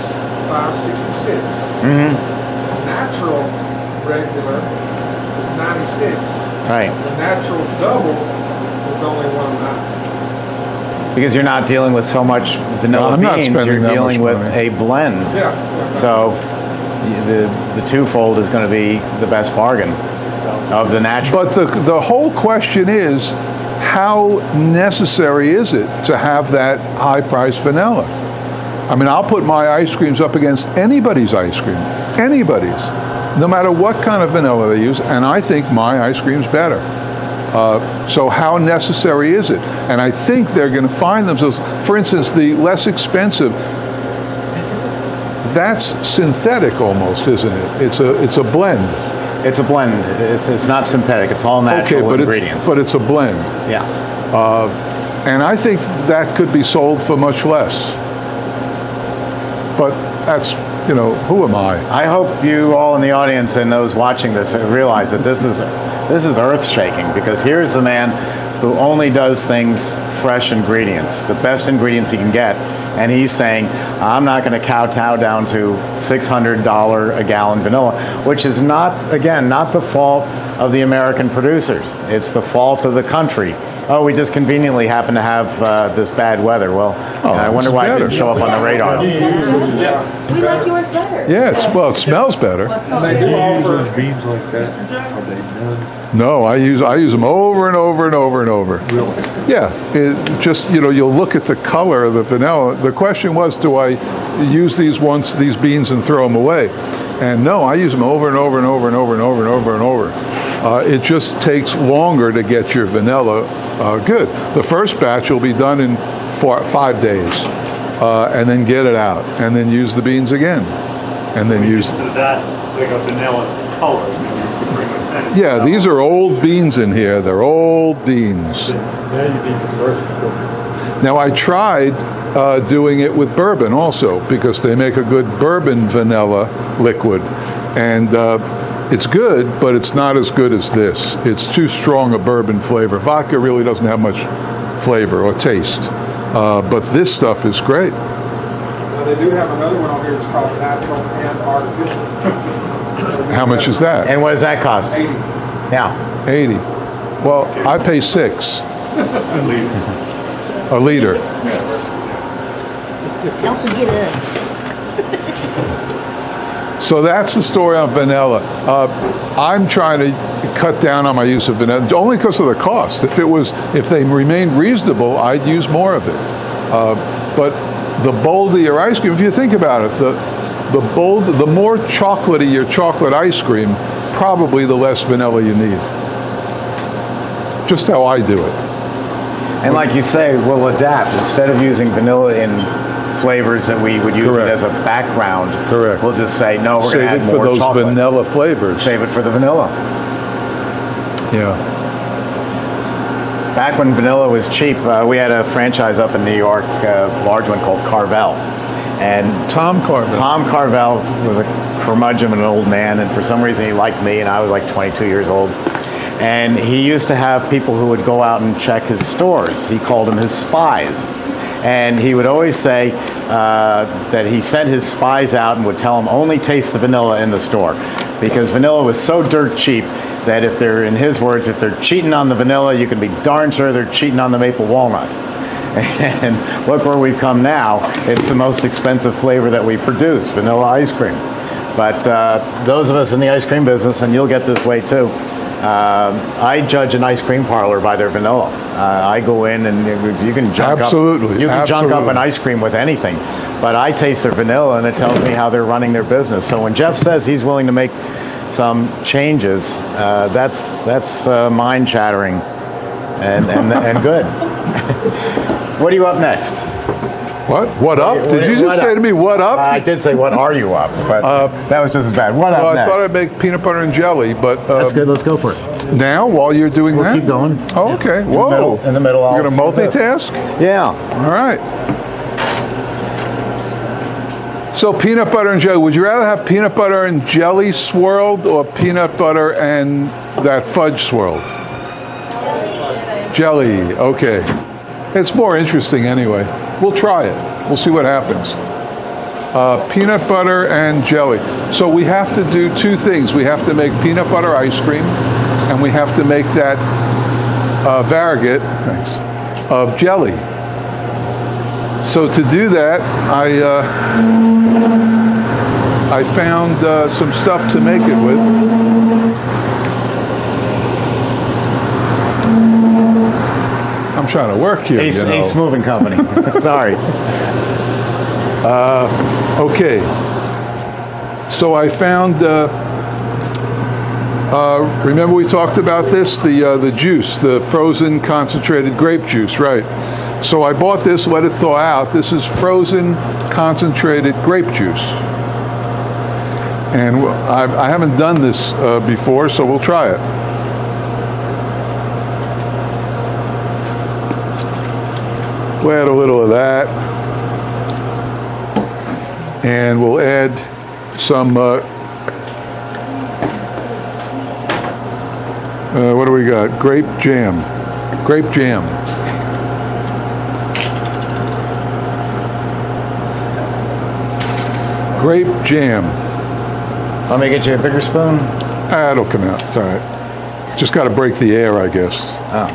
E: $5.66.
A: Mm-hmm.
E: Natural regular is $96.
A: Right.
E: The natural double is only $1.09.
A: Because you're not dealing with so much vanilla
C: No, I'm not
A: beans,
C: spending
A: you're
C: that
A: dealing
C: much
A: with
C: money.
A: a blend.
E: Yeah.
A: So the twofold is going to be the best bargain of the natural.
C: But the whole question is, how necessary is it to have that high-priced vanilla? I mean, I'll put my ice creams up against anybody's ice cream, anybody's, no matter what kind of vanilla they use, and I think my ice cream's better. So how necessary is it? And I think they're going to find themselves, for instance, the less expensive, that's synthetic almost, isn't it? It's a blend.
A: It's a blend. It's not synthetic. It's all natural ingredients.
C: But it's a blend.
A: Yeah.
C: And I think that could be sold for much less. But that's, who am I?
A: I hope you all in the audience and those watching this realize that this is earth-shaking, because here's a man who only does things fresh ingredients, the best ingredients he can get, and he's saying, I'm not going to kowtow down to $600 a gallon vanilla, which is not the fault of the American producers. It's the fault of the country. Oh, we just conveniently happen to have this bad weather. Well, I wonder why it didn't show up on the radar.
H: We like yours better.
C: Yeah, it smells better.
E: They do offer
D: Beans like that, are they done?
C: No, I use them over and over and over and over.
D: Really?
C: Yeah, you'll look at the color of the vanilla. The question was, do I use these beans and throw them away? And no, I use them over and over and over and over and over and over and over. It just takes longer to get your vanilla good. The first batch will be done in 5 days, and then get it out, and then use the beans again, and then use.
M: That like a vanilla color.
C: Yeah, these are old beans in here. They're old beans.
D: Now you need the first to cook.
C: Now I tried doing it with bourbon also, because they make a good bourbon vanilla liquid, and it's good, but it's not as good as this. It's too strong a bourbon flavor. Vodka really doesn't have much flavor or taste, but this stuff is great.
E: Now, they do have another one on here that's called natural and artificial.
C: How much is that?
A: And what does that cost?
E: 80.
A: Yeah.
C: 80. Well, I pay $6 a liter.
H: Don't forget us.
C: So that's the story on vanilla. I'm trying to cut down on my use of vanilla, only because of the cost. If they remained reasonable, I'd use more of it. But the bolder your ice cream, if you think about it, the more chocolatey your chocolate ice cream, probably the less vanilla you need. Just how I do it.
A: And like you say, we'll adapt. Instead of using vanilla in flavors that we would use it as a background,
C: correct,
A: we'll just say, no, we're going to add more
C: those
A: chocolate.
C: vanilla flavors.
A: Save it for the vanilla.
C: Yeah.
A: Back when vanilla was cheap, we had a franchise up in New York, a large one called Carvel. And
C: Tom
A: Carvel was a curmudgeon, an old man, and for some reason he liked me, and I was like 22 years old. And he used to have people who would go out and check his stores. He called them his spies. And he would always say that he sent his spies out and would tell them only taste the vanilla in the store, because vanilla was so dirt cheap that if they're, in his words, if they're cheating on the vanilla, you can be darn sure they're cheating on the maple walnut. And look where we've come now. It's the most expensive flavor that we produce, vanilla ice cream. But those of us in the ice cream business, and you'll get this way too, I judge an ice cream parlor by their vanilla. I go in and you can junk
C: Absolutely,
A: up. You can junk up
C: absolutely.
A: an ice cream with anything, but I taste their vanilla and it tells me how they're running their business. So when Jeff says he's willing to make some changes, that's mind shattering and good. What are you up next?
C: What up? Did you just say to me, what up?
A: I did say, what are you up? But that was just as bad. What up
C: Well, I
A: next?
C: thought I'd make peanut butter and jelly, but
A: That's good. Let's go for it.
C: now, while you're doing that?
A: Keep going.
C: Oh, okay. Whoa.
A: In the middle,
C: You're going to
A: I'll say this.
C: multitask?
A: Yeah.
C: All right. So peanut butter and jelly. Would you rather have peanut butter and jelly swirled or peanut butter and that fudge swirled? Jelly. Okay. It's more interesting anyway. We'll try it. We'll see what happens. Peanut butter and jelly. So we have to do two things. We have to make peanut butter ice cream, and we have to make that variegate of jelly. So to do that, I found some stuff to make it with. I'm trying to work here.
A: Ace Moving Company. Sorry.
C: Okay. So I found. Remember we talked about this, the juice, the frozen concentrated grape juice, right? So I bought this, let it thaw out. This is frozen concentrated grape juice. And I haven't done this before, so we'll try it. We'll add a little of that. And we'll add some, what do we got? Grape jam. Grape jam. Grape jam.
A: Let me get you a bigger spoon.
C: It'll come out. It's all right. Just got to break the air, I guess.
A: Oh.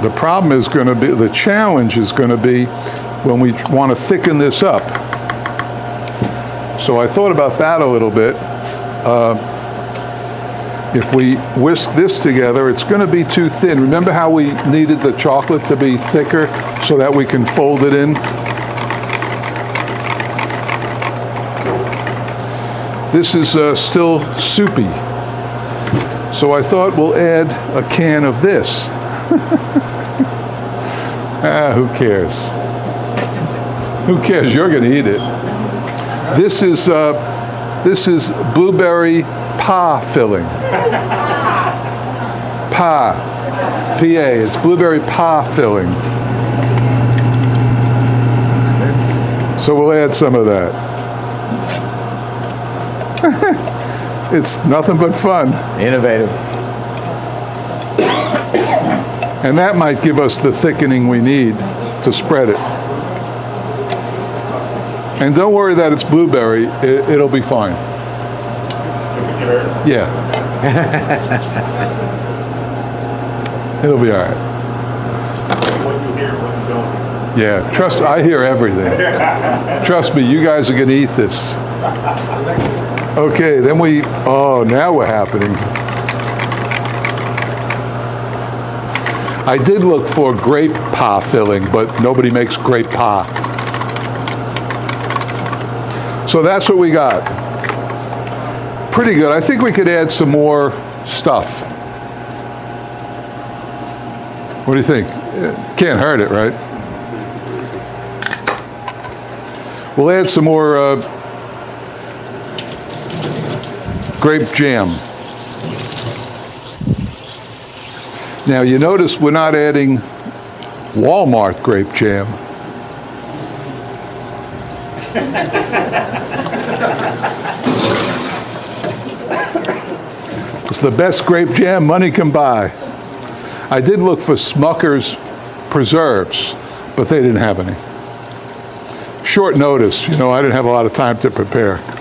C: The problem is going to be, the challenge is going to be when we want to thicken this up. So I thought about that a little bit. If we whisk this together, it's going to be too thin. Remember how we needed the chocolate to be thicker so that we can fold it in? This is still soupy. So I thought we'll add a can of this. Who cares? Who cares? You're going to eat it. This is blueberry pie filling. Pie, P-A. It's blueberry pie filling. So we'll add some of that. It's nothing but fun.
A: Innovative.
C: And that might give us the thickening we need to spread it. And don't worry that it's blueberry, it'll be fine. Yeah. It'll be all right.
M: What you hear, what you don't.
C: Yeah, I hear everything. Trust me, you guys are going to eat this. Okay, then now we're happening. I did look for grape pie filling, but nobody makes grape pie. So that's what we got. Pretty good. I think we could add some more stuff. What do you think? Can't hurt it, right? We'll add some more grape jam. Now you notice we're not adding Walmart grape jam. It's the best grape jam money can buy. I did look for Smucker's preserves, but they didn't have any. Short notice, I didn't have a lot of time to prepare.
E: I don't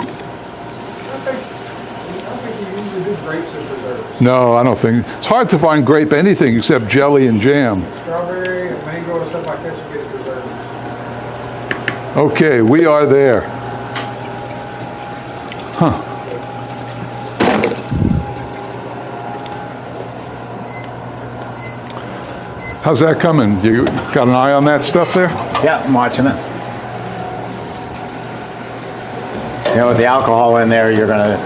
E: think you usually do grapes as preserves.
C: No, I don't think. It's hard to find grape anything except jelly and jam.
E: Strawberry and mango and stuff like that, you get dessert.
C: Okay, we are there. Huh. How's that coming? You got an eye on that stuff there?
A: Yeah, I'm watching it. You know, with the alcohol in there, you're going to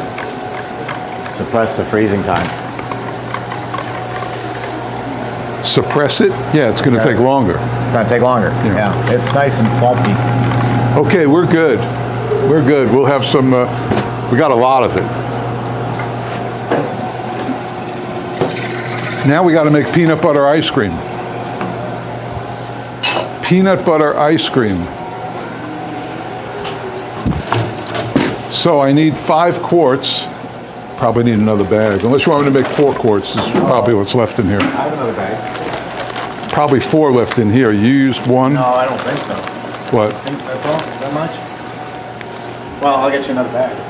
A: suppress the freezing time.
C: Suppress it? Yeah, it's going to take longer.
A: It's going to take longer. Yeah. It's nice and fluffy.
C: Okay, we're good. We're good. We'll have some, we got a lot of it. Now we got to make peanut butter ice cream. Peanut butter ice cream. So I need 5 quarts. Probably need another bag. Unless you want me to make 4 quarts, this is probably what's left in here.
A: I have another bag.
C: Probably 4 left in here. You used 1?
A: No, I don't think so.
C: What?
A: I think that's all? That much? Well, I'll get you another bag.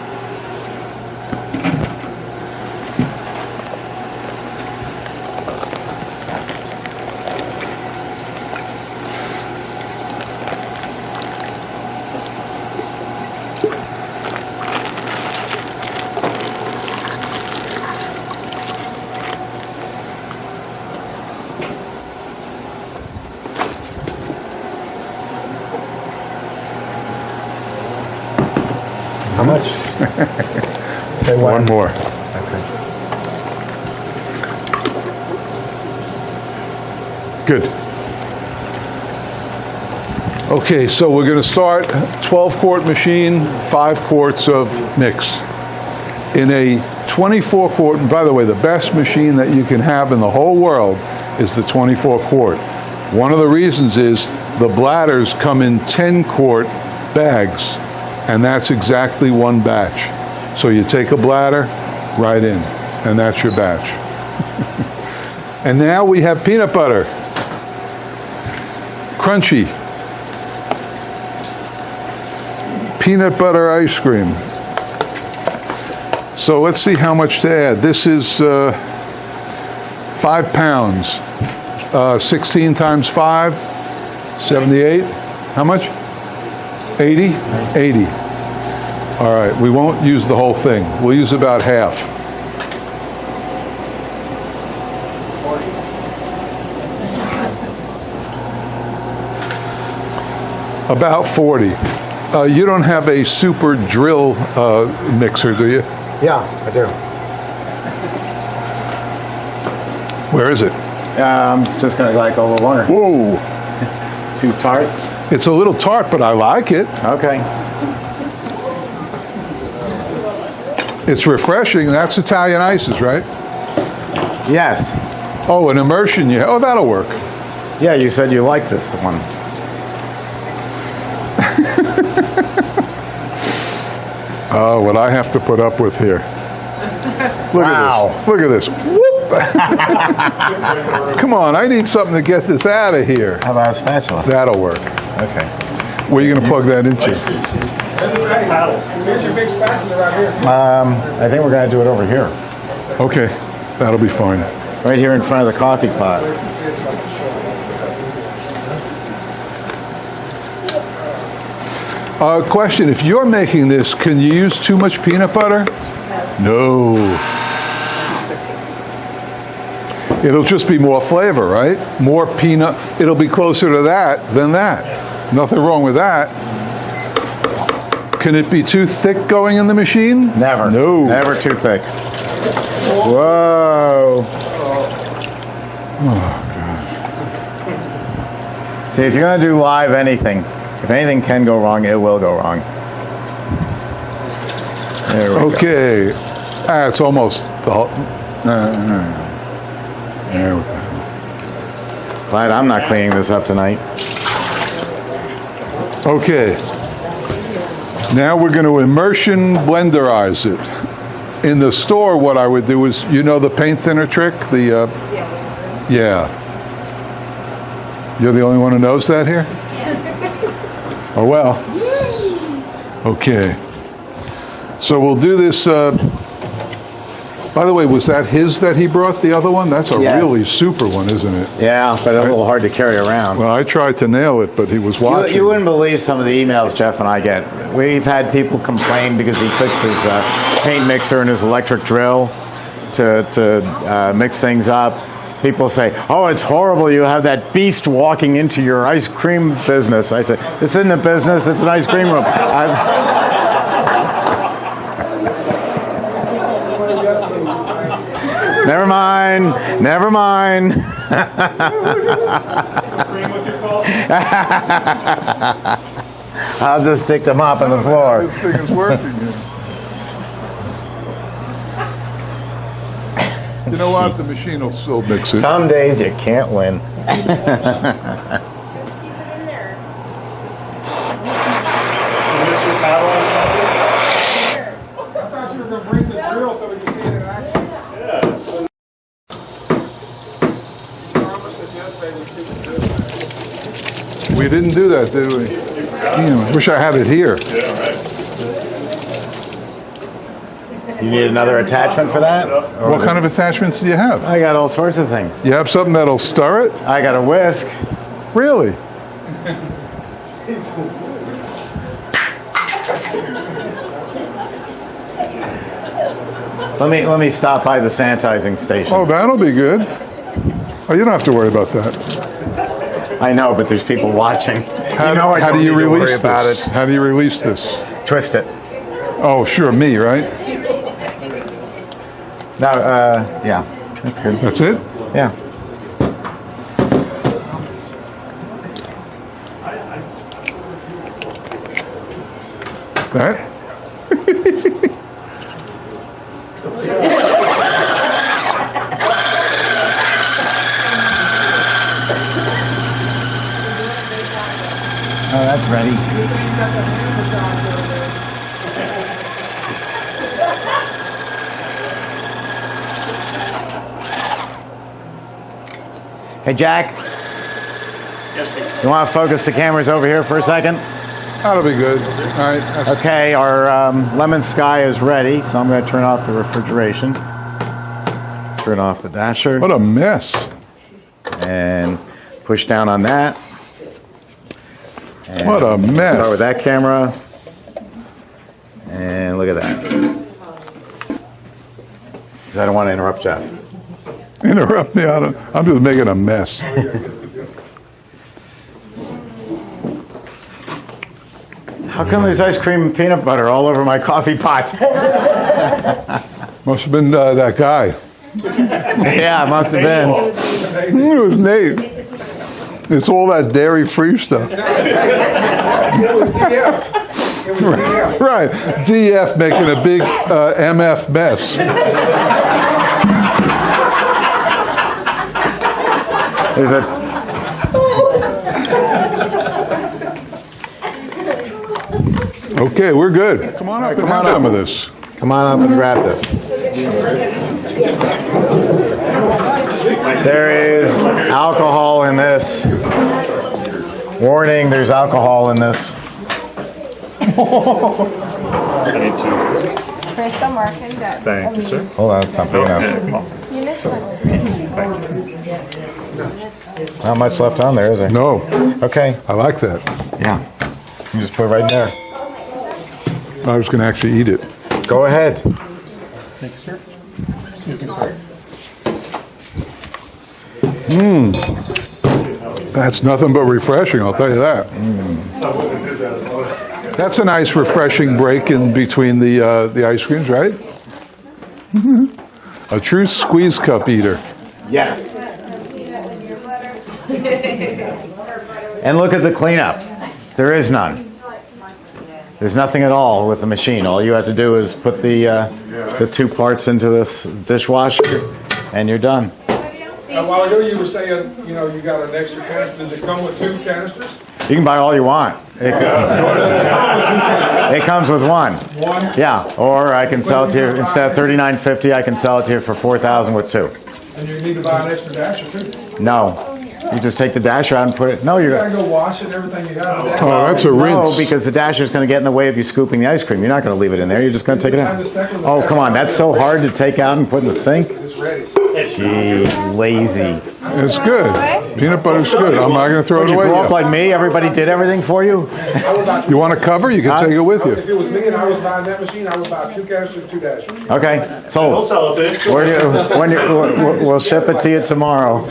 A: How much? Say
C: One more.
A: Okay.
C: Good. Okay, so we're going to start 12-quart machine, 5 quarts of mix. In a 24-quart, and by the way, the best machine that you can have in the whole world is the 24-quart. One of the reasons is the bladders come in 10-quart bags, and that's exactly 1 batch. So you take a bladder, right in, and that's your batch. And now we have peanut butter. Crunchy. Peanut butter ice cream. So let's see how much to add. This is 5 pounds. 16 times 5, 78. How much? 80? 80. All right, we won't use the whole thing. We'll use about half. About 40. You don't have a super drill mixer, do you?
A: Yeah, I do.
C: Where is it?
A: I'm just going to like a little longer.
C: Whoa.
A: Too tart?
C: It's a little tart, but I like it.
A: Okay.
C: It's refreshing. That's Italian ices, right?
A: Yes.
C: Oh, an immersion, yeah. Oh, that'll work.
A: Yeah, you said you liked this one.
C: Oh, what I have to put up with here. Look at this. Look at this. Whoop. Come on, I need something to get this out of here.
A: How about a spatula?
C: That'll work.
A: Okay.
C: Where are you going to plug that into?
E: Here's your big spatula right here.
A: I think we're going to do it over here.
C: Okay, that'll be fine.
A: Right here in front of the coffee pot.
C: Question, if you're making this, can you use too much peanut butter? No. It'll just be more flavor, right? More peanut. It'll be closer to that than that. Nothing wrong with that. Can it be too thick going in the machine?
A: Never.
C: No.
A: Never too thick. Whoa.
C: Oh, God.
A: See, if you're going to do live anything, if anything can go wrong, it will go wrong. There we go.
C: Okay. It's almost the whole. There we go.
A: Glad I'm not cleaning this up tonight.
C: Okay. Now we're going to immersion blenderize it. In the store, what I would do is, you know the paint thinner trick? Yeah. You're the only one who knows that here? Oh, well. Okay. So we'll do this By the way, was that his that he brought, the other one? That's a
A: Yes.
C: really super one, isn't it?
A: Yeah, but a little hard to carry around.
C: Well, I tried to nail it, but he was watching.
A: You wouldn't believe some of the emails Jeff and I get. We've had people complain because he took his paint mixer and his electric drill to mix things up. People say, "Oh, it's horrible! You have that beast walking into your ice cream business." I say, "This isn't a business; it's an ice cream room." Never mind. Never mind. I'll just stick the mop on the floor.
C: This thing is working. You know what? The machine will still mix it.
A: Some days you can't win.
E: I thought you were gonna bring the drill so we can see it in action.
C: We didn't do that, did we? Damn, I wish I had it here.
A: You need another attachment for that?
C: What kind of attachments do you have?
A: I got all sorts of things.
C: You have something that'll stir it?
A: I got a whisk.
C: Really?
A: Let me stop by the sanitizing station.
C: Oh, that'll be good. Oh, you don't have to worry about that.
A: I know, but there's people watching.
C: How do you release this? How do you release this?
A: Twist it.
C: Oh, sure, me, right?
A: No, yeah, that's good.
C: That's it?
A: Yeah.
C: That?
A: Oh, that's ready. Hey, Jack.
M: Yes, Steve.
A: You want to focus the cameras over here for a second?
C: That'll be good. All right.
A: Okay, our lemon sky is ready, so I'm going to turn off the refrigeration. Turn off the dasher.
C: What a mess.
A: And push down on that. And
C: What a mess.
A: Start with that camera. And look at that. Because I don't want to interrupt Jeff.
C: Interrupt me. I'm just making a mess.
A: How come there's ice cream and peanut butter all over my coffee pot?
C: Must have been that guy.
A: Yeah, it must have been.
C: It was Nate. It's all that Dairy Free stuff.
E: It was DF. It was DF.
C: Right. DF making a big MF mess.
A: There's a
C: Okay, we're good. Come on up and have some of this.
A: Come on up and grab this. There is alcohol in this. Warning, there's alcohol in this.
M: I need to.
I: Crystal marking that.
M: Thank you, sir.
A: Hold on, something else.
I: You missed one.
A: Not much left on there, is there?
C: No,
A: Okay.
C: I like that.
A: Yeah. You just put it right there.
C: I was going to actually eat it.
A: Go ahead.
M: Thank you, sir. Excuse me, sir.
C: That's nothing but refreshing, I'll tell you that. That's a nice refreshing break in between the ice creams, right? A true squeeze cup eater.
A: Yes. And look at the cleanup. There is none. There's nothing at all with the machine. All you have to do is put the two parts into this dishwasher, and you're done.
E: A while ago, you were saying, you know, you got an extra canister. Does it come with 2 canisters?
A: You can buy all you want. It comes with one.
E: One?
A: Yeah, or I can sell it to you instead of $39.50. I can sell it to you for $4,000 with 2.
E: And you need to buy an extra dasher too?
A: No, You just take the dasher out and put it. No,
E: You
A: you're.
E: gotta go wash it and everything, you have to.
C: Oh, that's a
A: No,
C: rinse.
A: because the dasher's going to get in the way of you scooping the ice cream. You're not going to leave it in there. You're just going to take it out. Oh, come on. That's so hard to take out and put in the sink.
E: It's ready.
A: Gee, lazy.
C: It's good. Peanut butter's good. I'm not going to throw
A: Would
C: it
A: you
C: away
A: grow up
C: yet.
A: like me? Everybody did everything for you?
C: You want a cover? You can take it with
E: If
C: you.
E: it was me and I was buying that machine, I would buy 2 casters, 2 dashers.
A: Okay,
M: We'll
A: sold.
M: sell it to you.
A: Where do you, we'll ship it to you tomorrow.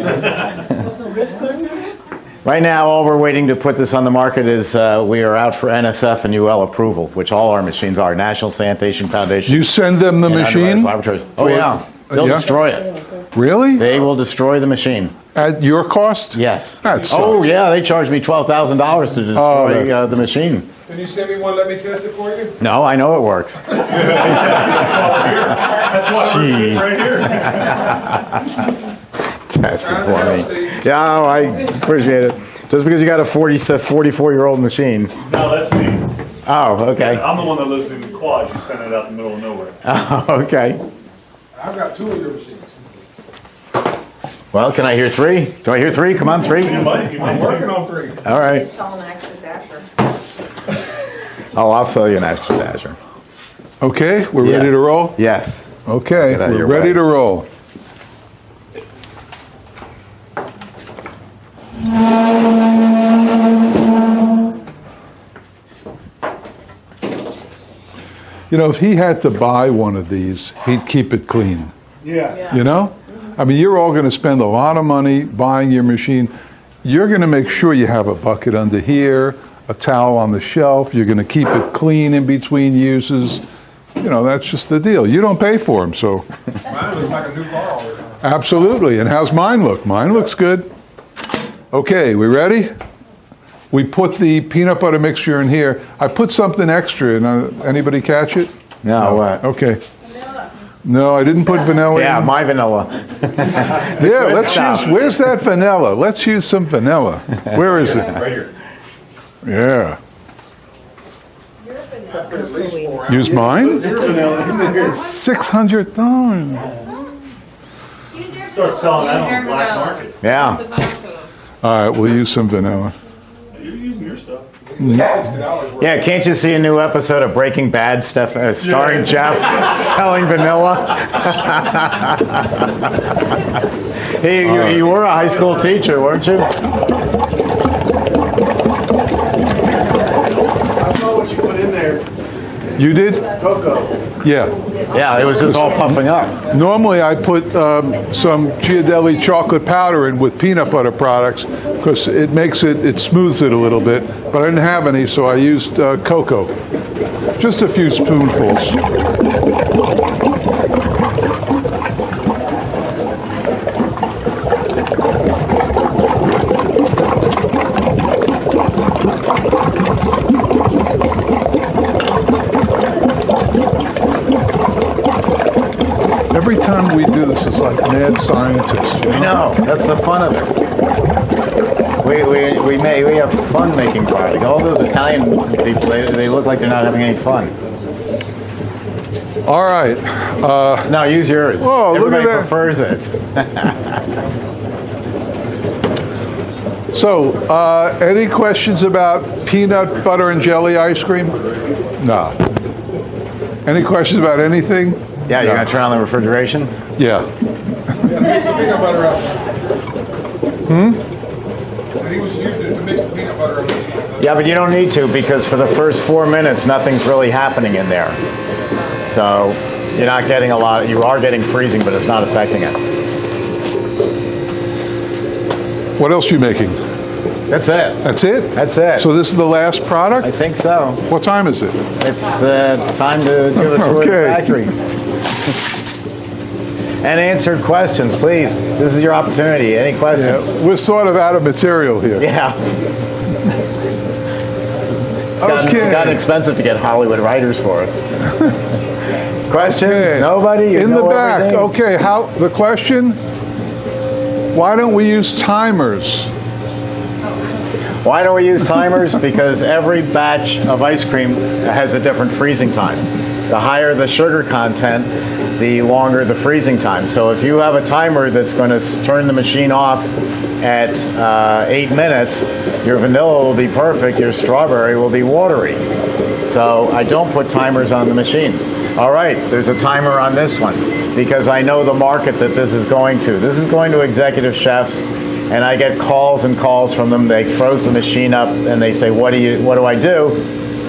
A: Right now, all we're waiting to put this on the market is we are out for NSF and UL approval, which all our machines are. National Sanitation Foundation.
C: You send them the
A: and
C: machine?
A: Underwriters Laboratories. Oh, yeah. They'll
C: Yeah?
A: destroy it.
C: Really?
A: They will destroy the machine.
C: At your cost?
A: Yes.
C: That sucks.
A: Oh, yeah. They charged me $12,000 to destroy
C: that's-
A: the machine.
E: Can you send me one, let me test it for you?
A: No, I know it works.
M: That's why we're sitting right here.
A: Test it for me. Yeah, oh, I appreciate it. Just because you got a 44-year-old machine.
M: No, that's me.
A: Oh, okay.
M: I'm the one that lives in Quart. You sent it out in the middle of nowhere.
A: Oh, okay.
E: I've got 2 of your machines.
A: Well, can I hear 3? Do I hear 3? Come on, 3.
M: You might
E: I'm
M: see
E: working
M: it.
E: on 3.
A: All right.
F: Sell an extra dasher.
A: Oh, I'll sell you an extra dasher.
C: Okay, we're
A: Yes.
C: ready to roll?
A: Yes.
C: Okay,
A: Get out of
C: we're
A: your
C: ready
A: way.
C: to roll. You know, if he had to buy one of these, he'd keep it clean.
E: Yeah.
C: You know? I mean, you're all going to spend a lot of money buying your machine. You're going to make sure you have a bucket under here, a towel on the shelf. You're going to keep it clean in between uses. You know, that's just the deal. You don't pay for them, so
E: Mine looks like a new car all the time.
C: absolutely. And how's mine look? Mine looks good. Okay, we ready? We put the peanut butter mixture in here. I put something extra in. Anybody catch it?
A: No, what?
C: Okay. No, I didn't put vanilla
A: Yeah,
C: in.
A: my vanilla.
C: Yeah, let's
A: stuff.
C: use, where's that vanilla? Let's use some vanilla. Where is it?
M: Right here.
C: Yeah.
E: At least 4 hours.
C: Use mine?
M: Your vanilla.
C: $600.
M: Start selling that on the black market.
A: Yeah.
C: All right, we'll use some vanilla.
M: You're using your stuff.
E: $60
A: Yeah, can't you see a new episode of Breaking Bad starring Jeff selling vanilla? Hey, you were a high school teacher, weren't you?
B: I saw what you put in there.
C: You did?
B: Cocoa.
C: Yeah.
A: Yeah, it was just all puffing up.
C: Normally I put some Ghirardelli chocolate powder in with peanut butter products because it makes it, it smooths it a little bit, but I didn't have any, so I used cocoa. Just a few spoonfuls. Every time we do this, it's like mad scientists. You
A: I
C: know?
A: know, that's the fun of it. We have fun making product. All those Italian people, they look like they're not having any fun.
C: All right.
A: No, use yours.
C: Oh, look at
A: Everybody
C: that.
A: prefers it.
C: So, any questions about peanut butter and jelly ice cream? No. Any questions about anything?
A: Yeah, you're
C: No.
A: going to turn on the refrigeration?
C: Yeah.
E: Yeah, mix the peanut butter up. Said he was using it to mix the peanut butter up.
A: Yeah, but you don't need to because for the first 4 minutes, nothing's really happening in there. So you're not getting a lot. You are getting freezing, but it's not affecting it.
C: What else are you making?
A: That's it.
C: That's it?
A: That's it.
C: So this is the last product?
A: I think so.
C: What time is it?
A: It's time to give a tour of the
C: Okay.
A: factory. And answer questions, please. This is your opportunity. Any
C: Yeah,
A: questions?
C: we're sort of out of material here.
A: Yeah. It's gotten expensive to get Hollywood writers for us. Questions?
C: Okay.
A: Nobody? You
C: In the
A: know
C: back.
A: everything?
C: Okay, the question, why don't we use timers?
A: Why do we use timers? Because every batch of ice cream has a different freezing time. The higher the sugar content, the longer the freezing time. So if you have a timer that's going to turn the machine off at 8 minutes, your vanilla will be perfect, your strawberry will be watery. So I don't put timers on the machines. All right, there's a timer on this one because I know the market that this is going to. This is going to executive chefs, and I get calls and calls from them. They froze the machine up and they say, what do I do?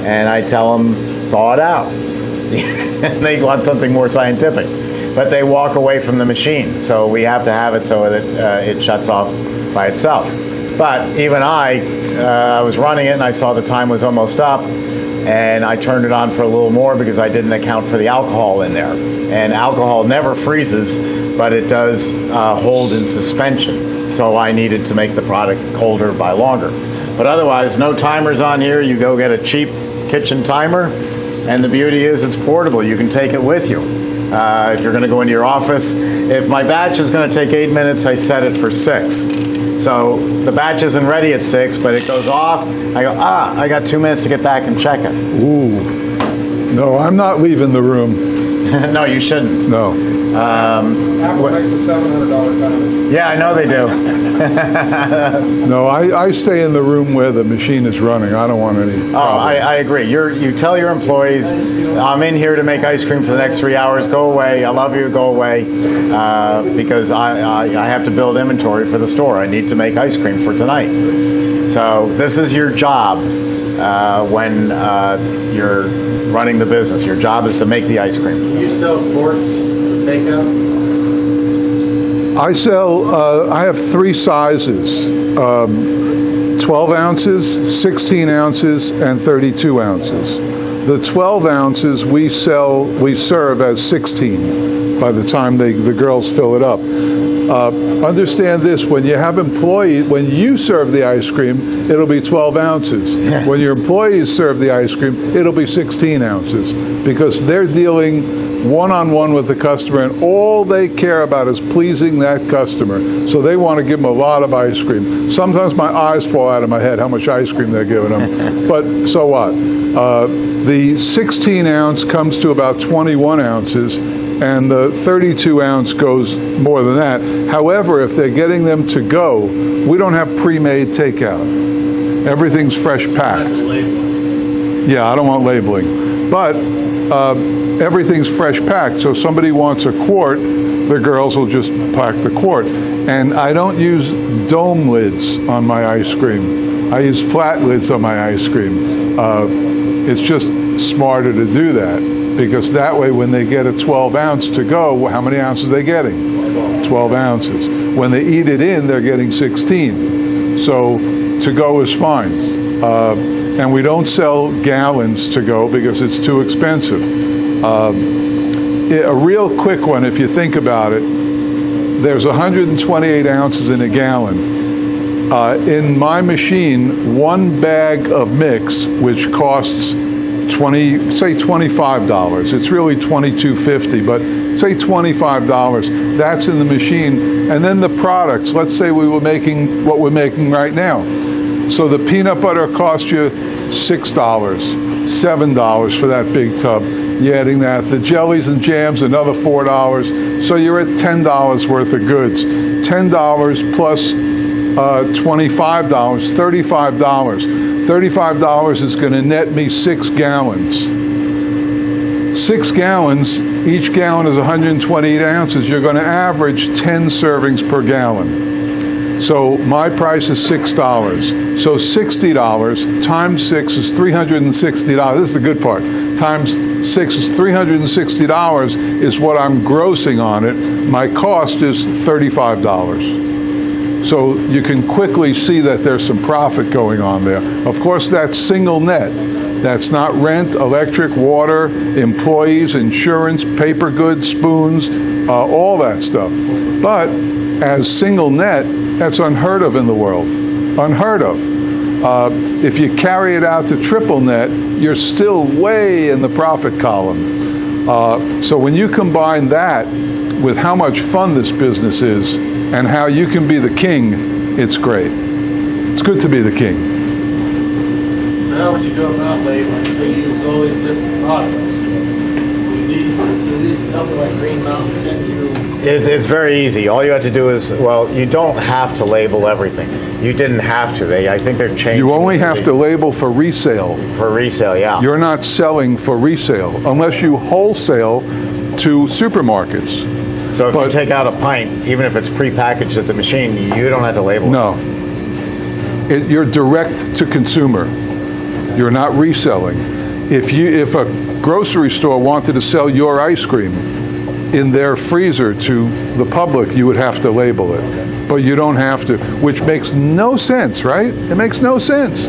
A: And I tell them, thaw it out. And they want something more scientific. But they walk away from the machine. So we have to have it so that it shuts off by itself. But even I was running it and I saw the time was almost up, and I turned it on for a little more because I didn't account for the alcohol in there. And alcohol never freezes, but it does hold in suspension. So I needed to make the product colder by longer. But otherwise, no timers on here. You go get a cheap kitchen timer, and the beauty is it's portable. You can take it with you. If you're going to go into your office, if my batch is going to take 8 minutes, I set it for 6. So the batch isn't ready at 6, but it goes off. I go, I got 2 minutes to get back and check it.
C: Ooh. No, I'm not leaving the room.
A: No, you shouldn't.
C: No.
E: Apple makes a $700 timer.
A: Yeah, I know they do.
C: No, I stay in the room where the machine is running. I don't want any problems.
A: I agree. You tell your employees, I'm in here to make ice cream for the next 3 hours. Go away. I love you. Go away. Because I have to build inventory for the store. I need to make ice cream for tonight. So this is your job when you're running the business. Your job is to make the ice cream.
K: You sell quarts for takeout?
C: I have 3 sizes, 12 ounces, 16 ounces, and 32 ounces. The 12 ounces we serve as 16 by the time the girls fill it up. Understand this, when you have employees, when you serve the ice cream, it'll be 12 ounces. When your employees serve the ice cream, it'll be 16 ounces because they're dealing one-on-one with the customer, and all they care about is pleasing that customer. So they want to give them a lot of ice cream. Sometimes my eyes fall out of my head how much ice cream they're giving them. But so what? The 16 ounce comes to about 21 ounces, and the 32 ounce goes more than that. However, if they're getting them to go, we don't have pre-made takeout. Everything's fresh packed. Yeah, I don't want labeling. But everything's fresh packed, so somebody wants a quart, the girls will just pack the quart. And I don't use dome lids on my ice cream. I use flat lids on my ice cream. It's just smarter to do that, because that way when they get a 12 ounce to go, how many ounces are they getting? 12 ounces. When they eat it in, they're getting 16. So to go is fine. And we don't sell gallons to go because it's too expensive. A real quick one, if you think about it, there's 128 ounces in a gallon. In my machine, 1 bag of mix, which costs say $25. It's really $22.50, but say $25. That's in the machine. And then the products, let's say we were making what we're making right now. So the peanut butter cost you $6, $7 for that big tub. You're adding that. The jellies and jams, another $4. So you're at $10 worth of goods. $10 plus $25, $35. $35 is going to net me 6 gallons. 6 gallons, each gallon is 128 ounces. You're going to average 10 servings per gallon. So my price is $6. So $60 times 6 is $360. This is the good part. Times 6 is $360 is what I'm grossing on it. My cost is $35. So you can quickly see that there's some profit going on there. Of course, that's single net. That's not rent, electric, water, employees, insurance, paper goods, spoons, all that stuff. But as single net, that's unheard of in the world. Unheard of. If you carry it out to triple net, you're still way in the profit column. So when you combine that with how much fun this business is and how you can be the king, it's great. It's good to be the king.
K: So how would you go about labeling? So you use all these different products. Do these companies like Green Mountain send you
A: It's very easy. All you have to do is, well, you don't have to label everything. You didn't have to. I think they're changing.
C: You only have to label for resale.
A: For resale, yeah.
C: You're not selling for resale unless you wholesale to supermarkets.
A: So if you take out a pint, even if it's prepackaged at the machine, you don't have to label it.
C: No. You're direct to consumer. You're not reselling. If a grocery store wanted to sell your ice cream in their freezer to the public, you would have to label it. But you don't have to, which makes no sense, right? It makes no sense.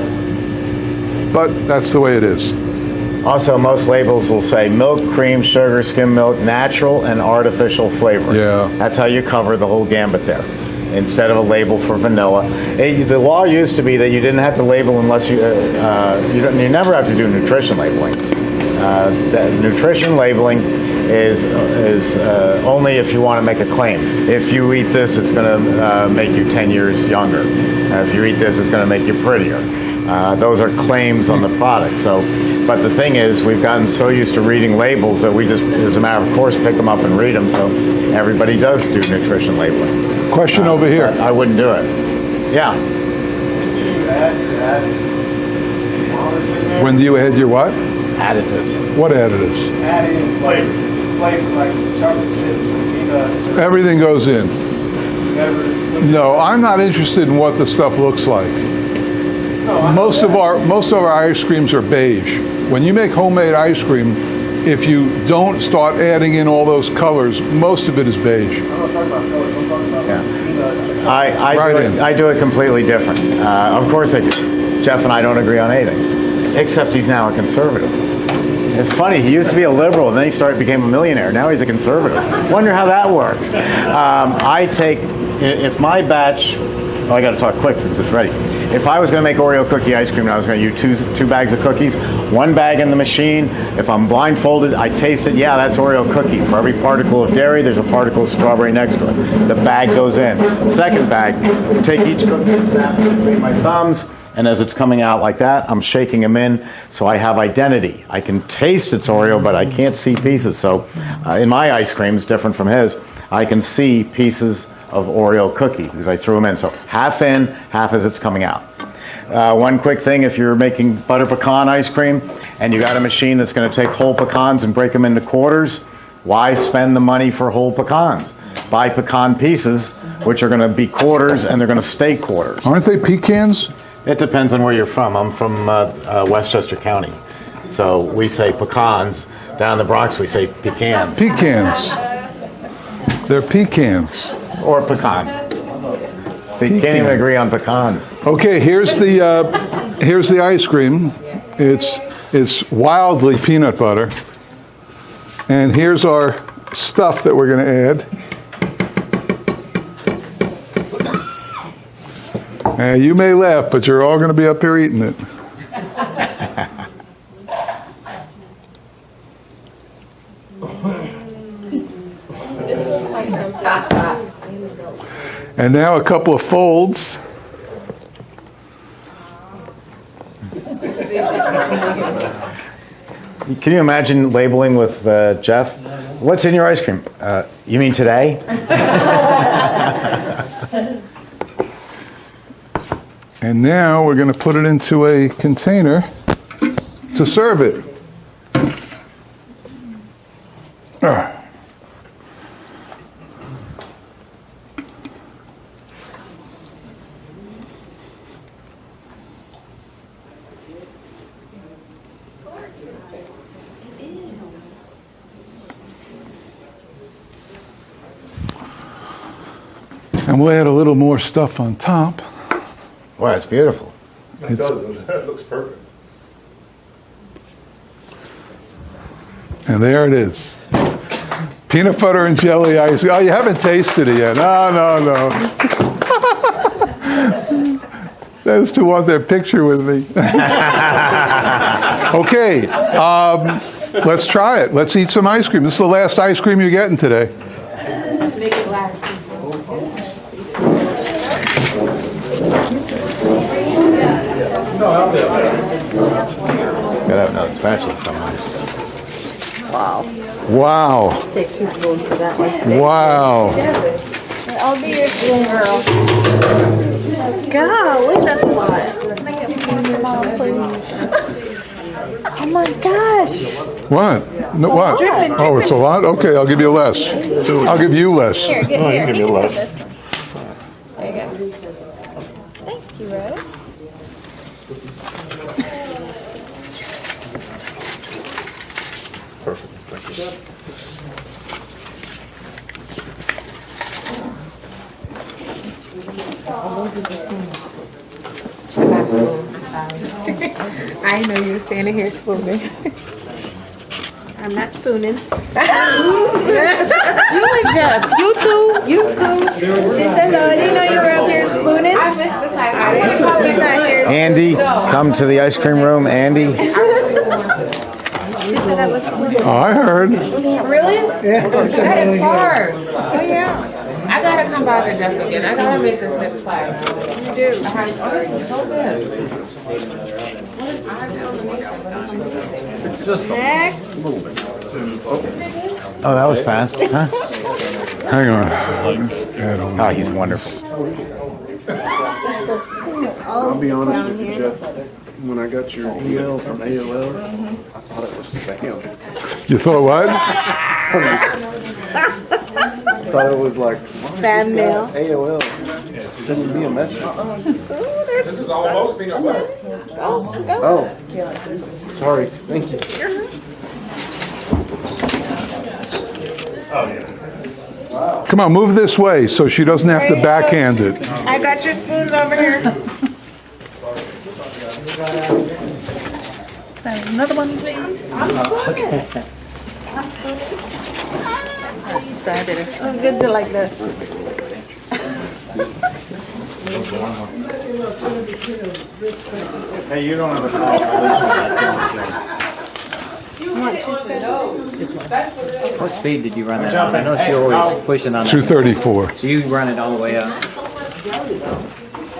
C: But that's the way it is.
A: Also, most labels will say milk, cream, sugar, skim milk, natural and artificial flavorings.
C: Yeah.
A: That's how you cover the whole gambit there, instead of a label for vanilla. The law used to be that you didn't have to label unless you never have to do nutrition labeling. Nutrition labeling is only if you want to make a claim. If you eat this, it's going to make you 10 years younger. If you eat this, it's going to make you prettier. Those are claims on the product. But the thing is, we've gotten so used to reading labels that we just, as a matter of course, pick them up and read them. So everybody does do nutrition labeling.
C: Question over here.
A: I wouldn't do it. Yeah.
C: When do you add your what?
A: Additives.
C: What additives?
E: Add in flavor like chocolate chips, peanuts.
C: Everything goes in. No, I'm not interested in what the stuff looks like. Most of our ice creams are beige. When you make homemade ice cream, if you don't start adding in all those colors, most of it is beige.
E: I'm not talking about colors, I'm talking about peanuts.
A: I do it completely different. Of course I do. Jeff and I don't agree on anything, except he's now a conservative. It's funny, he used to be a liberal, and then he became a millionaire. Now he's a conservative. Wonder how that works. If my batch, I got to talk quick because it's ready. If I was going to make Oreo cookie ice cream and I was going to use two bags of cookies, one bag in the machine, if I'm blindfolded, I taste it, yeah, that's Oreo cookie. For every particle of dairy, there's a particle of strawberry next to it. The bag goes in. Second bag, take each cookie, snap it between my thumbs, and as it's coming out like that, I'm shaking them in so I have identity. I can taste it's Oreo, but I can't see pieces. So in my ice cream, it's different from his, I can see pieces of Oreo cookie because I threw them in. So half in, half as it's coming out. One quick thing, if you're making butter pecan ice cream and you got a machine that's going to take whole pecans and break them into quarters, why spend the money for whole pecans? Buy pecan pieces, which are going to be quarters and they're going to stay quarters.
C: Aren't they pecans?
A: It depends on where you're from. I'm from Westchester County. So we say pecans. Down in the Bronx, we say pecans.
C: Pecans. They're pecans.
A: Or pecans. So you can't even agree on pecans.
C: Okay, here's the ice cream. It's wildly peanut butter. And here's our stuff that we're going to add. You may laugh, but you're all going to be up here eating it. And now a couple of folds.
A: Can you imagine labeling with Jeff? What's in your ice cream? You mean today?
C: And now we're going to put it into a container to serve it. And we'll add a little more stuff on top.
A: Wow, it's beautiful.
M: It does. That looks perfect.
C: And there it is. Peanut butter and jelly ice cream. Oh, you haven't tasted it yet. No. Those two want their picture with me. Okay, let's try it. Let's eat some ice cream. This is the last ice cream you're getting today.
H: Make it last.
A: Gotta have another spatula somewhere.
F: Wow.
C: Wow.
F: Take 2 spoons for that one.
C: Wow.
F: I'll be your spoon girl. Golly, that's a lot. Mom, please. Oh my gosh.
C: What? No, what?
F: Dripping,
C: Oh, it's a lot? Okay, I'll give you less. I'll give you less.
F: Here, get
M: Oh, you
F: here.
M: can
F: You
M: do
F: can
M: less.
F: have this one. There you go. Thank you, Rose.
M: Perfect, thank you.
F: I know you were standing here spooning. I'm not spooning. You and Jeff, you too. She said, no, I didn't know you were up here spooning. I missed the time. I didn't know you were not here.
A: Andy, come to the ice cream room, Andy.
F: She said I was spooning.
C: Oh, I heard.
F: Really?
H: That is hard. Oh, yeah. I gotta come by to Jeff again. I gotta make this next class. You do. I have it's so good.
F: Next.
A: Oh, that was fast, huh?
C: Hang on. Let's add on.
A: Oh, he's wonderful.
B: I'll be honest with you, Jeff. When I got your email from AOL, I thought it was spam.
C: You thought what?
B: I thought it was like
F: Fan mail.
B: AOL sending me a message.
E: This is almost peanut butter.
B: Oh, sorry. Thank you.
C: Come on, move this way so she doesn't have to backhand it.
F: I got your spoons over here. Another one, please. I'm good to like this.
A: Hey, you don't have a
J: What speed did you run that on? I know you're always pushing on that.
C: 234.
J: So you run it all the way up?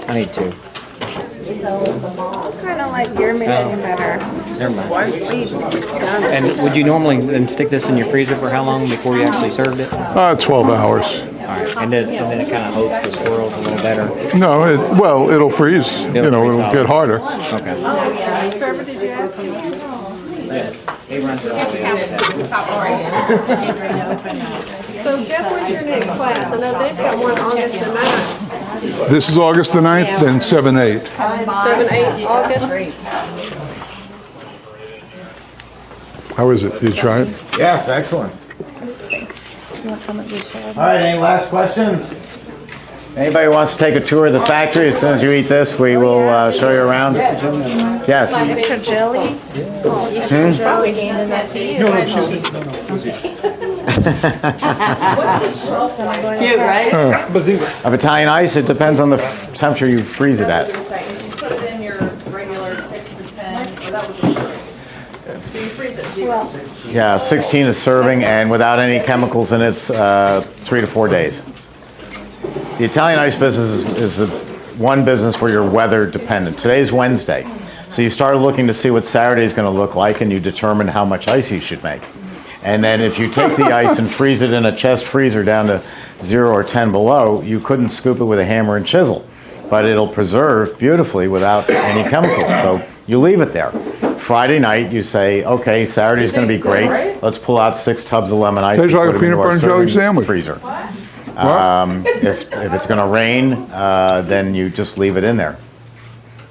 J: I need 2.
F: Kind of like your machine better.
J: Never mind.
F: One speed. Done.
J: And would you normally then stick this in your freezer for how long before you actually served it?
C: 12 hours.
J: All right, and then it kind of holds the swirls a little better.
C: No, it'll freeze. It'll get harder.
J: Okay.
F: Trevor, did you ask me?
J: Yes, he runs it all the way up.
F: So Jeff, what's your next class? I know they've got one August the 9th.
C: This is August the 9th, then 7/8.
F: 7-8 August.
C: How is it? Did you try it?
A: Yes, excellent. All right, any last questions? Anybody wants to take a tour of the factory? As soon as you eat this, we will show you around. Yes.
F: Extra jelly? Probably handing that to you. Cute, right?
A: Of Italian ice, it depends on the temperature you freeze it at.
F: You put it in your regular 6 to 10, or that was a so you freeze it 0 to 16.
A: Yeah, 16 is serving, and without any chemicals in it, it's 3 to 4 days. The Italian ice business is the one business where you're weather dependent. Today's Wednesday, so you start looking to see what Saturday is going to look like, and you determine how much ice you should make. And then if you take the ice and freeze it in a chest freezer down to 0 or 10 below, you couldn't scoop it with a hammer and chisel. But it'll preserve beautifully without any chemicals. So you leave it there. Friday night, you say, okay, Saturday's going to be great. Let's pull out 6 tubs of lemon ice.
C: Tastes
A: and
C: like
A: put
C: a
A: them into
C: peanut
A: our
C: butter and jelly
A: serving
C: sandwich.
A: freezer.
C: What?
A: If it's going to rain, then you just leave it in there.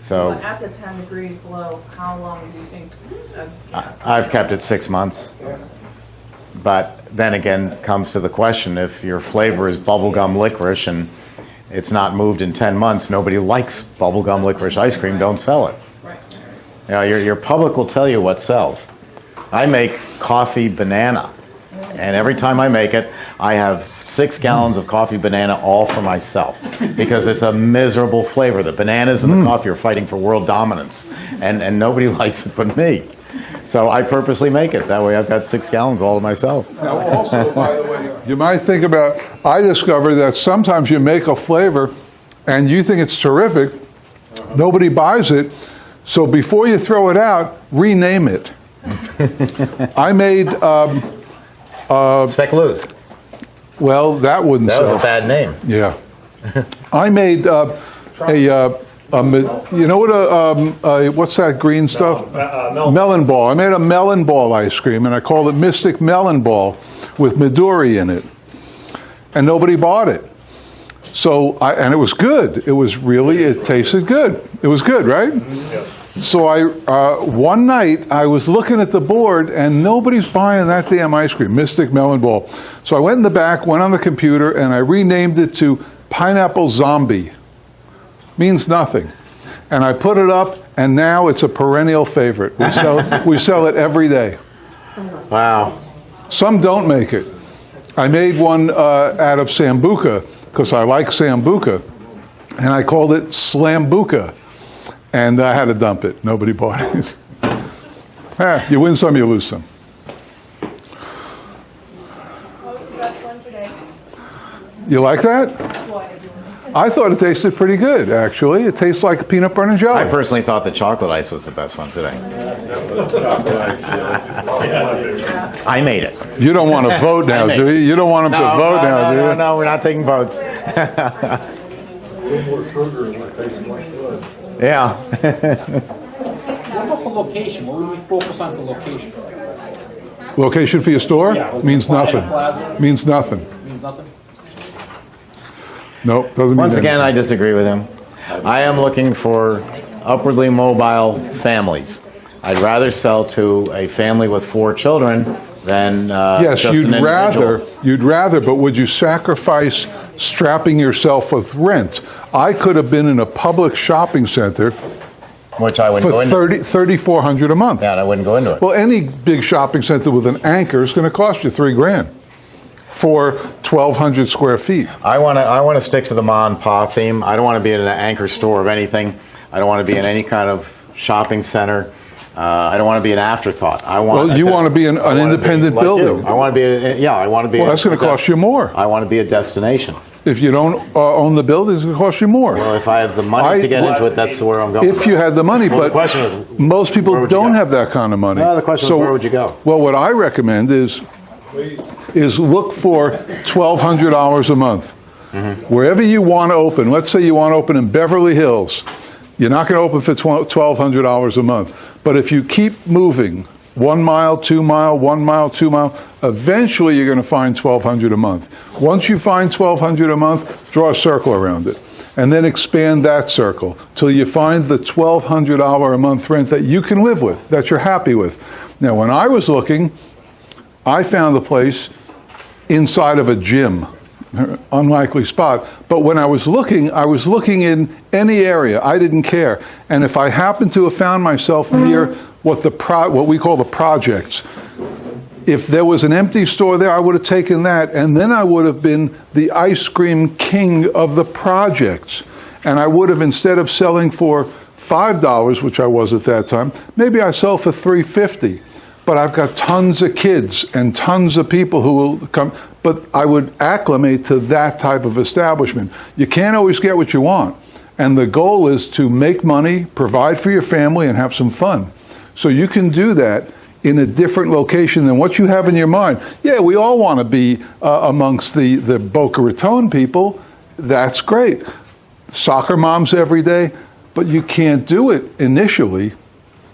A: So
F: At the 10 degrees below, how long do you think?
A: I've kept it 6 months. But then again, comes to the question, if your flavor is bubblegum licorice and it's not moved in 10 months, nobody likes bubblegum licorice ice cream, don't sell it. You know, your public will tell you what sells. I make coffee banana, and every time I make it, I have 6 gallons of coffee banana all for myself because it's a miserable flavor. The bananas and the coffee are fighting for world dominance, and nobody likes it but me. So I purposely make it. That way I've got 6 gallons all to myself.
C: Now, also, by the way, you might think about, I discovered that sometimes you make a flavor and you think it's terrific, nobody buys it, so before you throw it out, rename it. I made
A: Speckloos.
C: Well, that wouldn't
A: That was
C: sell.
A: a bad name.
C: Yeah. I made you know what what's that green stuff? Melon ball. I made a melon ball ice cream, and I called it Mystic Melon Ball with Midori in it. And nobody bought it. So, and it was good. It tasted good. It was good, right? So one night I was looking at the board and nobody's buying that damn ice cream, Mystic Melon Ball. So I went in the back, went on the computer, and I renamed it to Pineapple Zombie. Means nothing. And I put it up, and now it's a perennial favorite. We sell it every day.
A: Wow.
C: Some don't make it. I made one out of Sambuca because I like Sambuca, and I called it Slambuca. And I had to dump it. Nobody bought it. You win some, you lose some. You like that? I thought it tasted pretty good, actually. It tastes like peanut butter and jelly.
A: I personally thought the chocolate ice was the best one today. I made it.
C: You don't want to vote now, do you? You don't want them to vote now, do you?
A: No, we're not taking votes.
D: A little more sugar and it tastes much good.
A: Yeah.
N: What about for location? What would we focus on for location?
C: Location for your store?
N: Yeah,
C: Means nothing.
N: Plaza.
C: Means nothing.
N: Means nothing?
C: Nope, doesn't mean
A: Once again, I
C: anything.
A: disagree with him. I am looking for upwardly mobile families. I'd rather sell to a family with 4 children than
C: Yes,
A: just an individual.
C: you'd rather, but would you sacrifice strapping yourself with rent? I could have been in a public shopping center
A: Which I wouldn't go
C: for
A: into.
C: $3,400 a month.
A: Yeah, and I wouldn't go into it.
C: Well, any big shopping center with an anchor is going to cost you $3,000 for 1,200 square feet.
A: I want to stick to the ma and pa theme. I don't want to be in an anchor store of anything. I don't want to be in any kind of shopping center. I don't want to be an afterthought.
C: Well, you want to be an independent
A: like
C: building.
A: you. I want to be. I want to be.
C: Well, that's going to cost you more.
A: I want to be a destination.
C: If you don't own the building, it's going to cost you more.
A: Well, if I have the money to get into it, that's where I'm going.
C: If you had the money,
A: Well,
C: but
A: the question is,
C: most people
A: where would you
C: don't
A: go?
C: have that kind of money.
A: No, the question is, where would you go?
C: Well, what I recommend is look for $1,200 a month.
A: Mm-hmm.
C: Wherever you want to open. Let's say you want to open in Beverly Hills. You're not going to open for $1,200 a month. But if you keep moving, 1 mile, 2 mile, 1 mile, 2 mile, eventually you're going to find $1,200 a month. Once you find $1,200 a month, draw a circle around it. And then expand that circle till you find the $1,200 a month rent that you can live with, that you're happy with. Now, when I was looking, I found the place inside of a gym. Unlikely spot. But when I was looking in any area. I didn't care. And if I happened to have found myself near what we call the projects, if there was an empty store there, I would have taken that, and then I would have been the ice cream king of the projects. And I would have, instead of selling for $5, which I was at that time, maybe I sell for $3.50. But I've got tons of kids and tons of people who will come. But I would acclimate to that type of establishment. You can't always get what you want. And the goal is to make money, provide for your family, and have some fun. So you can do that in a different location than what you have in your mind. Yeah, we all want to be amongst the Boca Raton people. That's great. Soccer moms every day. But you can't do it initially,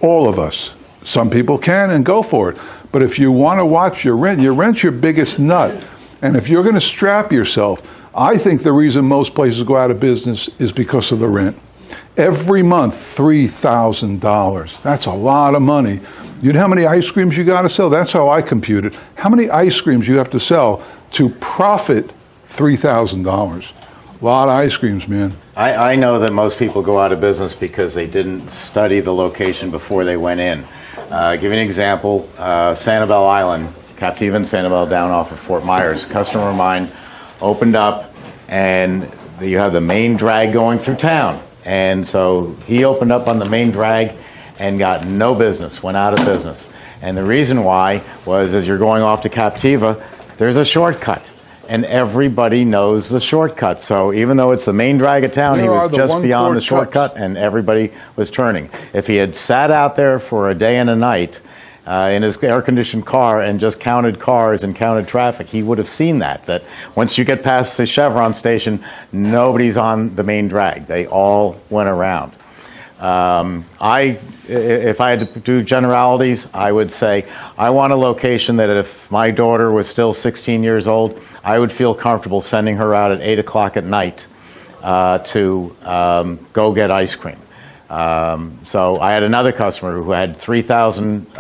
C: all of us. Some people can and go for it. But if you want to watch your rent's your biggest nut. And if you're going to strap yourself, I think the reason most places go out of business is because of the rent. Every month, $3,000. That's a lot of money. You know how many ice creams you got to sell? That's how I compute it. How many ice creams you have to sell to profit $3,000? A lot of ice creams, man.
A: I know that most people go out of business because they didn't study the location before they went in. Give you an example, Sanibel Island, Captiva and Sanibel down off of Fort Myers. A customer of mine opened up, and you have the main drag going through town. And so he opened up on the main drag and got no business, went out of business. And the reason why was, as you're going off to Captiva, there's a shortcut. And everybody knows the shortcut. So even though it's the main drag of town, he was just beyond the shortcut, and everybody was turning. If he had sat out there for a day and a night, in his air-conditioned car and just counted cars and counted traffic, he would have seen that once you get past the Chevron station, nobody's on the main drag. They all went around. If I had to do generalities, I would say I want a location that if my daughter was still 16 years old, I would feel comfortable sending her out at 8 o'clock at night to go get ice cream. So I had another customer who had 3,000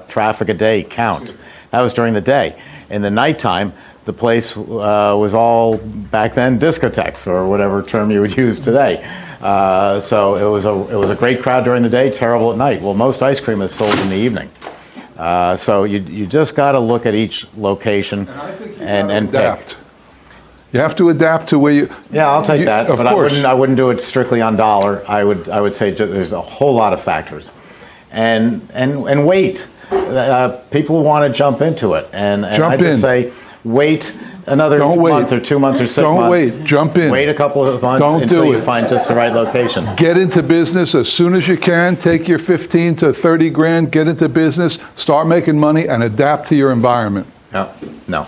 A: traffic a day count. That was during the day. In the nighttime, the place was all, back then, discotheques, or whatever term you would use today. So it was a great crowd during the day, terrible at night. Well, most ice cream is sold in the evening. So you just got to look at each location and
C: adapt.
A: pick.
C: You have to adapt to where you.
A: Yeah, I'll take that.
C: Of
A: but
C: course.
A: I wouldn't do it strictly on dollar. I would say there's a whole lot of factors, and wait. People want to jump into it, and I just say wait another month or 2 months or 6 months.
C: Don't wait. Jump in.
A: Wait a couple of months until you find just the right location.
C: Get into business as soon as you can. Take your 15 to 30 grand. Get into business. Start making money and adapt to your environment.
A: No.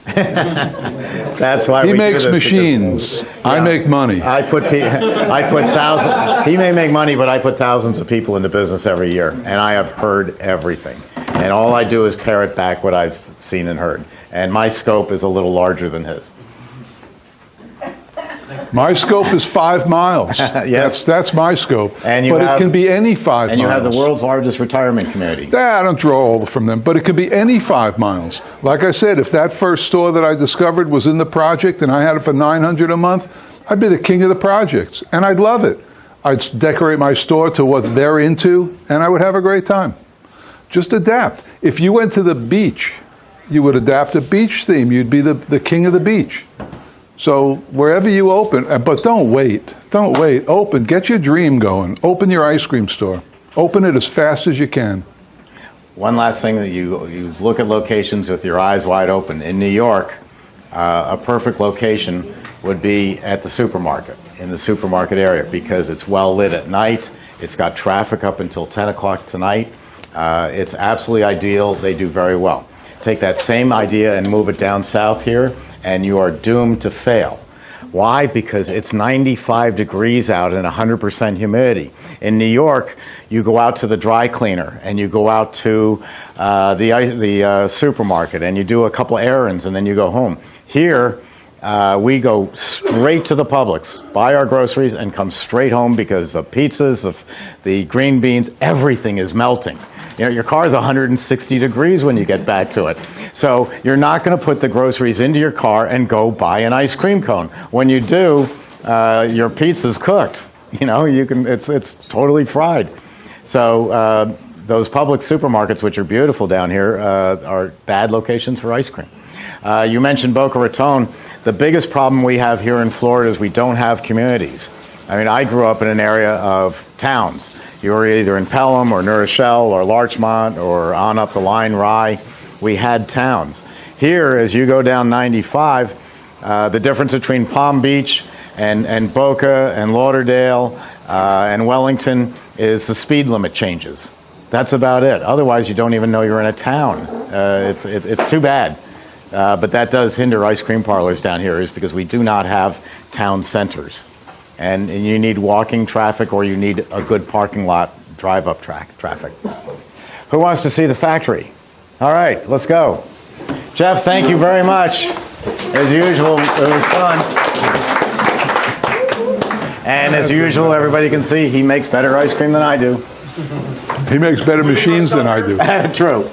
A: That's why
C: he
A: we
C: makes
A: do this
C: machines. I make money.
A: I put thousands. He may make money, but I put thousands of people into business every year, and I have heard everything. And all I do is parrot back what I've seen and heard. And my scope is a little larger than his.
C: My scope is 5 miles.
A: Yes.
C: That's my scope.
A: But
C: it can be any 5 miles.
A: And you have the world's largest retirement community.
C: I don't draw all from them, but it can be any 5 miles. Like I said, if that first store that I discovered was in the project and I had it for $900 a month, I'd be the king of the projects, and I'd love it. I'd decorate my store to what they're into, and I would have a great time. Just adapt. If you went to the beach, you would adapt a beach theme. You'd be the king of the beach. So wherever you open, but don't wait. Don't wait. Open. Get your dream going. Open your ice cream store. Open it as fast as you can.
A: One last thing, that you look at locations with your eyes wide open. In New York, a perfect location would be at the supermarket, in the supermarket area, because it's well lit at night. It's got traffic up until 10 o'clock tonight. It's absolutely ideal. They do very well. Take that same idea and move it down south here, and you are doomed to fail. Why? Because it's 95 degrees out and 100% humidity. In New York, you go out to the dry cleaner and you go out to the supermarket and you do a couple errands and then you go home. Here, we go straight to the Publix, buy our groceries, and come straight home because the pizzas, the green beans, everything is melting. You know, your car is 160 degrees when you get back to it. So you're not going to put the groceries into your car and go buy an ice cream cone. When you do, your pizza's cooked. You know, it's totally fried. So those public supermarkets, which are beautiful down here, are bad locations for ice cream. You mentioned Boca Raton. The biggest problem we have here in Florida is we don't have communities. I mean, I grew up in an area of towns. You were either in Pelham or New Rochelle or Larchmont or on up the line, Rye. We had towns. Here, as you go down 95, the difference between Palm Beach and Boca and Lauderdale and Wellington is the speed limit changes. That's about it. Otherwise, you don't even know you're in a town. It's too bad. But that does hinder ice cream parlors down here, is because we do not have town centers. And you need walking traffic, or you need a good parking lot drive-up traffic. Who wants to see the factory? All right, let's go. Jeff, thank you very much. As usual, it was fun. And as usual, everybody can see he makes better ice cream than I do.
C: He makes better machines than I do.
A: True.